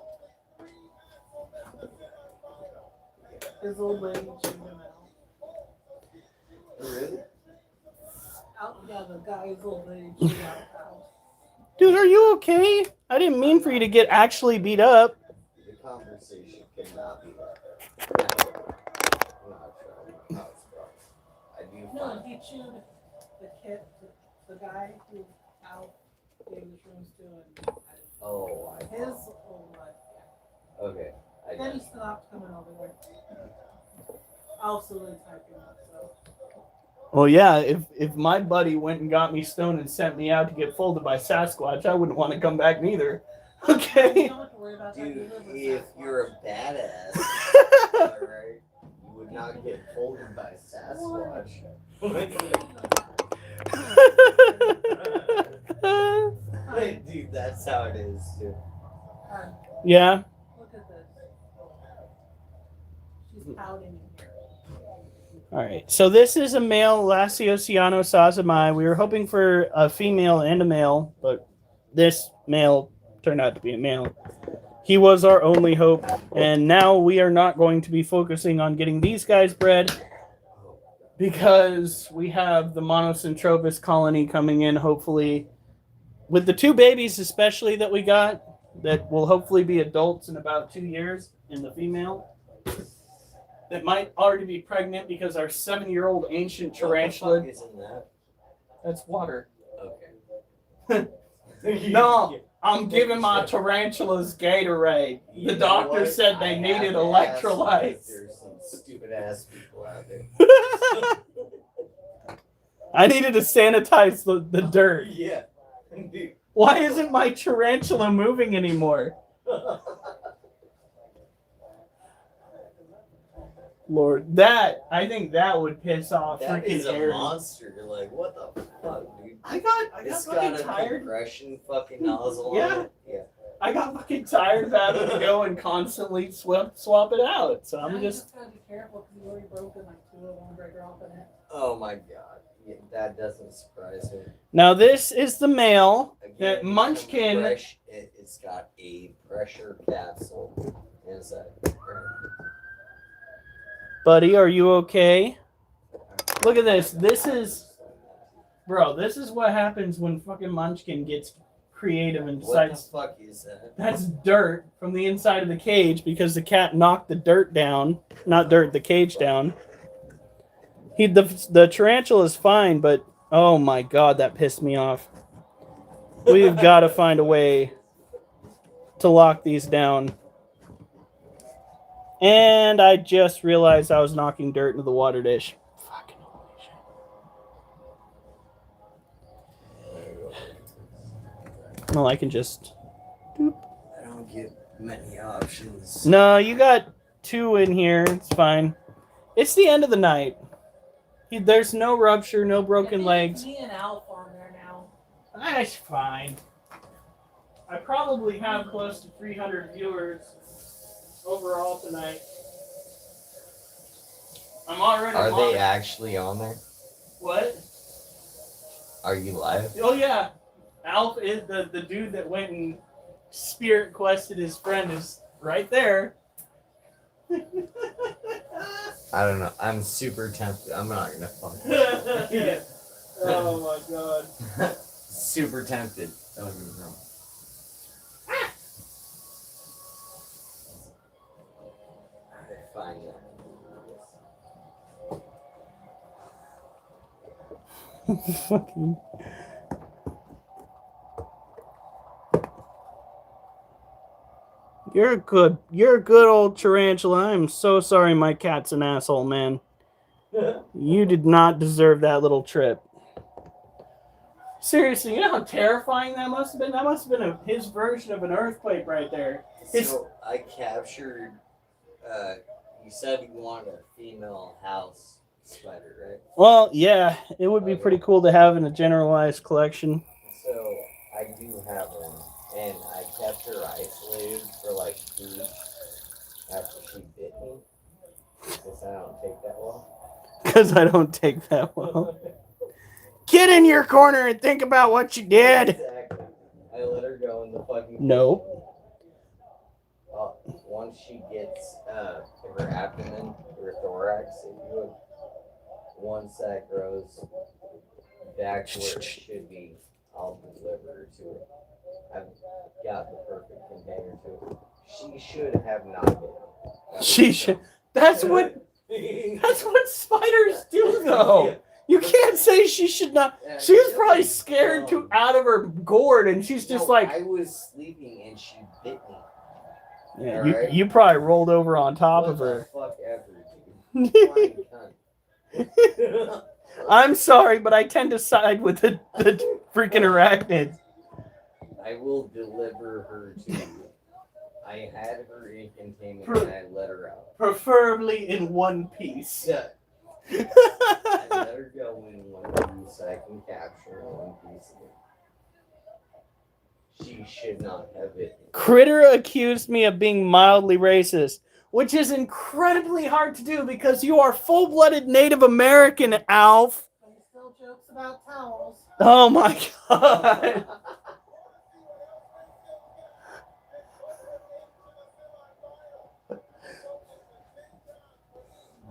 His old lady chewed him out. Really? Yeah, the guy's old lady chewed out the house. Dude, are you okay? I didn't mean for you to get actually beat up. The conversation cannot be that. I'm not sure. I do No, find he chewed the kid, the guy who Alf gave the shrooms to, and Oh, I his old life. Okay. I Then he got stopped coming over there. Alf's really typing up, so. Well, yeah, if my buddy went and got me stoned and sent me out to get folded by Sasquatch, I wouldn't want to come back neither. You Okay? don't have to worry about that. Dude, You live with if Sasquatch. you're a badass, alright, you would not get folded by Sasquatch. Dude, that's how it is, too. Yeah. Look pouting in here. All right. So this is a male Lasiosiano sazamai. We were hoping for a female and a male, but this male turned out to be a male. He was our only hope, and now we are not going to be focusing on getting these guys bred because we have the Monocentropus colony coming in, hopefully, with the 2 babies especially that we got, that will hopefully be adults in about 2 years in the female. That might already be pregnant because our 7-year-old ancient tarantula. What the fuck is in that? That's water. Okay. No, I'm giving my tarantulas Gatorade. You The know doctor what? said they I needed have to ask electrolytes. because there's some stupid ass people out there. I needed to sanitize the dirt. Yeah. Why isn't my tarantula moving anymore? Lord, I think that would piss off That freaking is a Aaron. monster. You're like, what the fuck, dude? I got It's fucking got a tired. compression fucking nozzle Yeah. on it. Yeah. I got fucking tired of having to go and constantly swap it out. So Now I'm you just. gotta be careful because you already broken like 2 of them break off in it. Oh my god. Yeah, that doesn't surprise me. Now this is the male that Again, Munchkin. It's got a pressure capsule inside. Buddy, are you okay? Look at this. This is what happens when fucking Munchkin gets creative and What the decides. fuck is that? That's dirt from the inside of the cage because the cat knocked the dirt down. Not dirt, the cage down. The tarantula is fine, but oh my god, that pissed me off. We've got to find a way to lock these down. And I just realized I was knocking dirt into the water dish. Fucking holy shit. Well, I can just. I don't get many options. No, you got 2 in here. It's fine. It's the end of the night. There's no rupture, no broken legs. Me and Alf on there now. That's fine. I probably have close to 300 viewers overall tonight. I'm already. Are they actually on there? What? Are you live? Oh yeah, Alf is the dude that went and spirit quested his friend is right there. I don't know. I'm super tempted. I'm not gonna fuck. Oh my god. Super tempted. Don't get me wrong. Find that. Fucking. You're a good old tarantula. I'm so sorry my cat's an asshole, man. You did not deserve that little trip. Seriously, you know how terrifying that must have been? That must have been his version of an earthquake right there. So I captured. You said you wanted a female house spider, right? Well, yeah, it would be pretty cool to have in a generalized collection. So I do have one, and I kept her isolated for like 2 weeks after she bit me, because I don't take that well. Because I don't take that well. Get in your corner and think about what you did. Exactly. I let her go in the fucking. No. Once she gets her abdomen, her thorax, if you would, once that grows back to where it should be, I'll deliver her to her. I've got the perfect container to her. She should have not been. She should. That's what spiders do, though. You can't say she should not. She was probably scared to out of her gourd, and she's just like. I was sleeping and she bit me. Yeah, Alright. you probably rolled over on top What of her. the fuck ever, dude. Flying cunt. I'm sorry, but I tend to side with the freaking arachnids. I will deliver her to you. I had her in containment and I let her out. Preferably in one piece. Yeah. I let her go in one piece. I can capture one piece of it. She should not have it. Critter accused me of being mildly racist. which is incredibly hard to do because you are full-blooded Native American, Alf. But he still jokes about towels. Oh my god.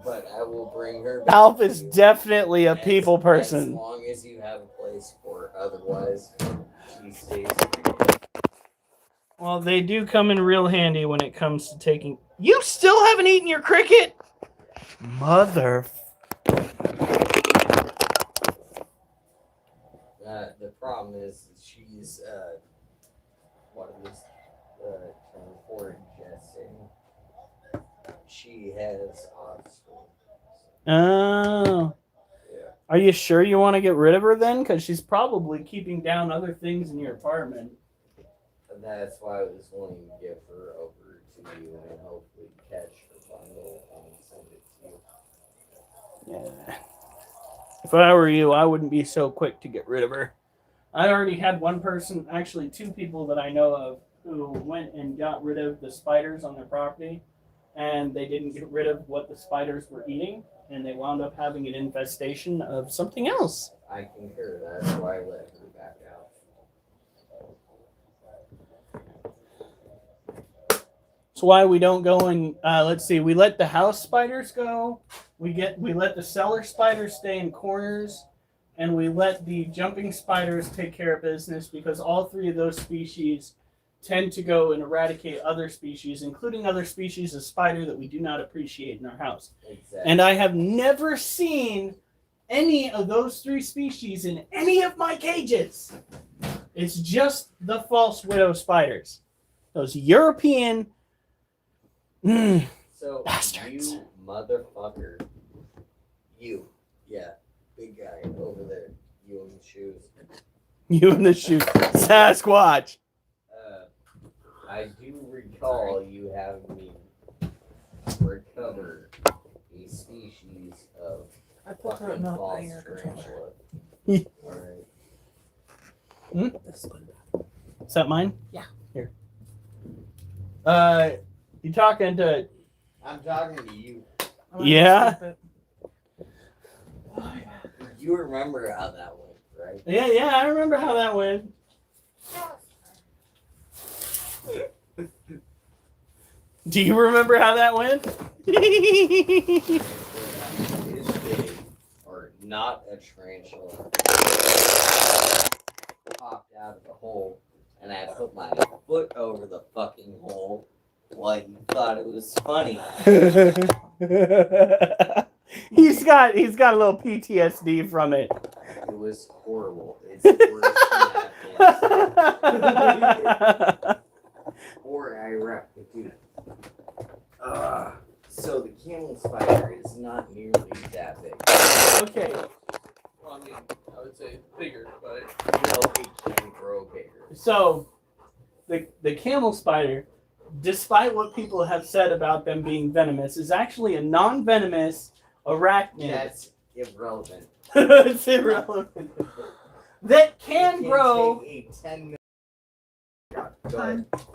But I will bring her back. Alf is to you definitely a as- people As person. long as you have a place for her. Otherwise, she stays. Well, they do come in real handy when it comes to taking. You still haven't eaten your cricket? Mother. The problem is she's what is term for ingesting. She has offspring. Oh. Yeah. Are you sure you want to get rid of her then? Because she's probably keeping down other things in your apartment. And that's why I was wanting to give her over to you and hopefully catch her bundle and send it to you. Yeah. If I were you, I wouldn't be so quick to get rid of her. I already had one person, actually two people that I know of, who went and got rid of the spiders on their property, and they didn't get rid of what the spiders were eating, and they wound up having an infestation of something else. I concur. That's why I let her back out. That's why we don't go and let's see. We let the house spiders go. We let the cellar spiders stay in corners, and we let the jumping spiders take care of business because all three of those species tend to go and eradicate other species, including other species of spider that we do not appreciate in our house. Exactly. And I have never seen any of those three species in any of my cages. It's just the false widow spiders, those European. So Bastards. you motherfucker. You. Yeah. Big guy over there. You in the shoes. You in the shoe, Sasquatch. I do recall you having me recover a species of I put her fucking milk false in your controller. tarantula. Alright. This one. Is that mine? Yeah. Here. You talking to? I'm talking to you. I'm gonna Yeah? skip it. You remember how that went, right? Yeah, I remember how that went. Do you remember how that went? Is big, or not a tarantula, popped out of the hole, and I put my foot over the fucking hole while you thought it was funny. he's got a little PTSD from it. It was horrible. It's worse than Afghanistan. Or Iraq, dude. So the camel spider is not nearly that big. Okay, Well, I mean, I would say bigger, but It can grow bigger. so the camel spider, despite what people have said about them being venomous, is actually a non-venomous arachnid. That's irrelevant. It's irrelevant. That can It grow. take a 10 minute. Go Fine. ahead.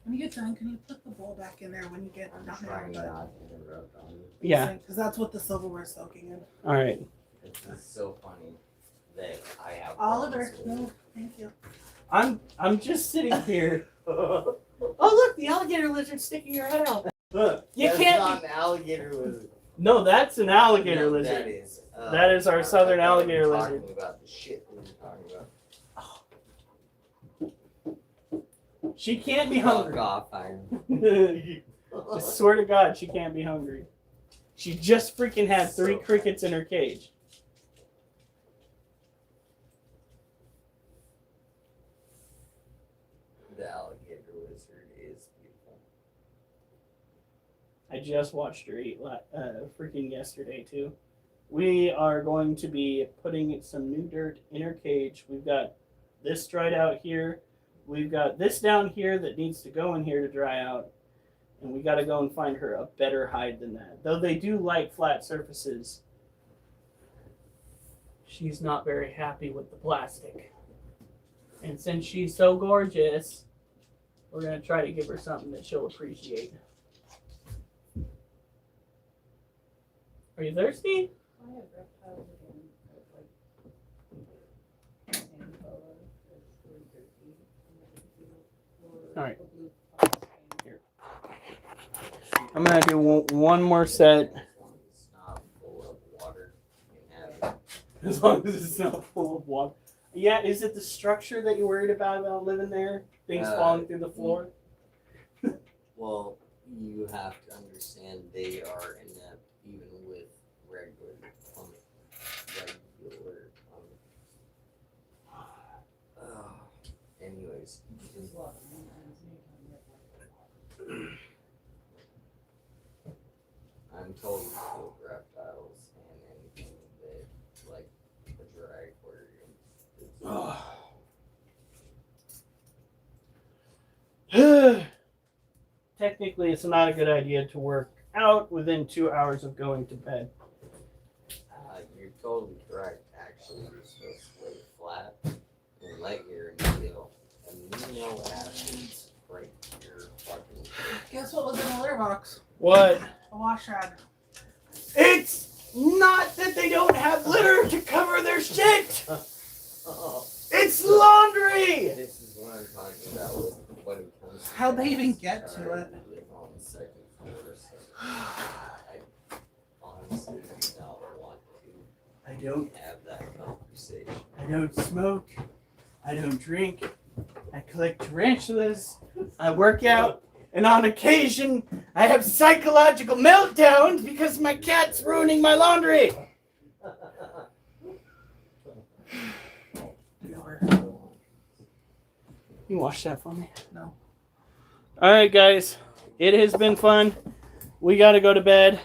When you get done, can you put the bowl back in there when you get I'm done? trying not to interrupt on you. Yeah. Because that's what the silverware's soaking in. All right. It's just so funny that I have. Oliver, problems with no, thank you. I'm just sitting here. it. Oh look, the alligator lizard's sticking her head out. You That's can't. not an alligator lizard. No, that's an alligator No, lizard. That is. That is our southern I thought alligator we were lizard. Talking about the shit we were talking about. She can't be Fuck hungry. off, Iron. I swear to God, she can't be hungry. She just freaking had 3 crickets in her cage. The alligator lizard is beautiful. I just watched her eat freaking yesterday too. We are going to be putting some new dirt in her cage. We've got this dried out here. We've got this down here that needs to go in here to dry out. And we got to go and find her a better hide than that. Though they do like flat surfaces, she's not very happy with the plastic. And since she's so gorgeous, we're going to try to give her something that she'll appreciate. Are you thirsty? I have reptiles again. Like sand boas. It's really dirty. All right. Here. I'm gonna do one more set. It's not full of water. You can have it. As long as it's not full of water. Yeah, is it the structure that you're worried about living there? Things falling through the floor? Well, you have to understand they are inept even with regular plumbing. Anyways, I'm told to kill reptiles and anything that like a dry aquarium. Technically, it's not a good idea to work out within 2 hours of going to bed. You're totally correct. Actually, you're supposed to lay flat and let your amino acids break your fucking. Guess what was in the litter box? What? A wash rag. It's not that they don't have litter to cover their shit! Oh, It's laundry! this is what I'm talking about with when it comes to How'd they even pets. get to Alright, it? we live on the second floor, so I honestly do not want I don't to have that conversation. I don't smoke. I don't drink. I collect tarantulas. I work out. And on occasion, I have psychological meltdowns because my cat's ruining my laundry. You wash that for me? No. All right, guys. It has been fun. We got to go to bed.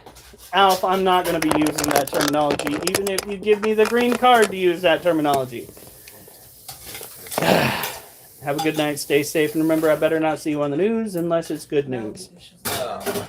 Alf, I'm not going to be using that terminology, even if you give me the green card to use that terminology. Have a good night. Stay safe. And remember, I better not see you on the news unless it's good news. Uh,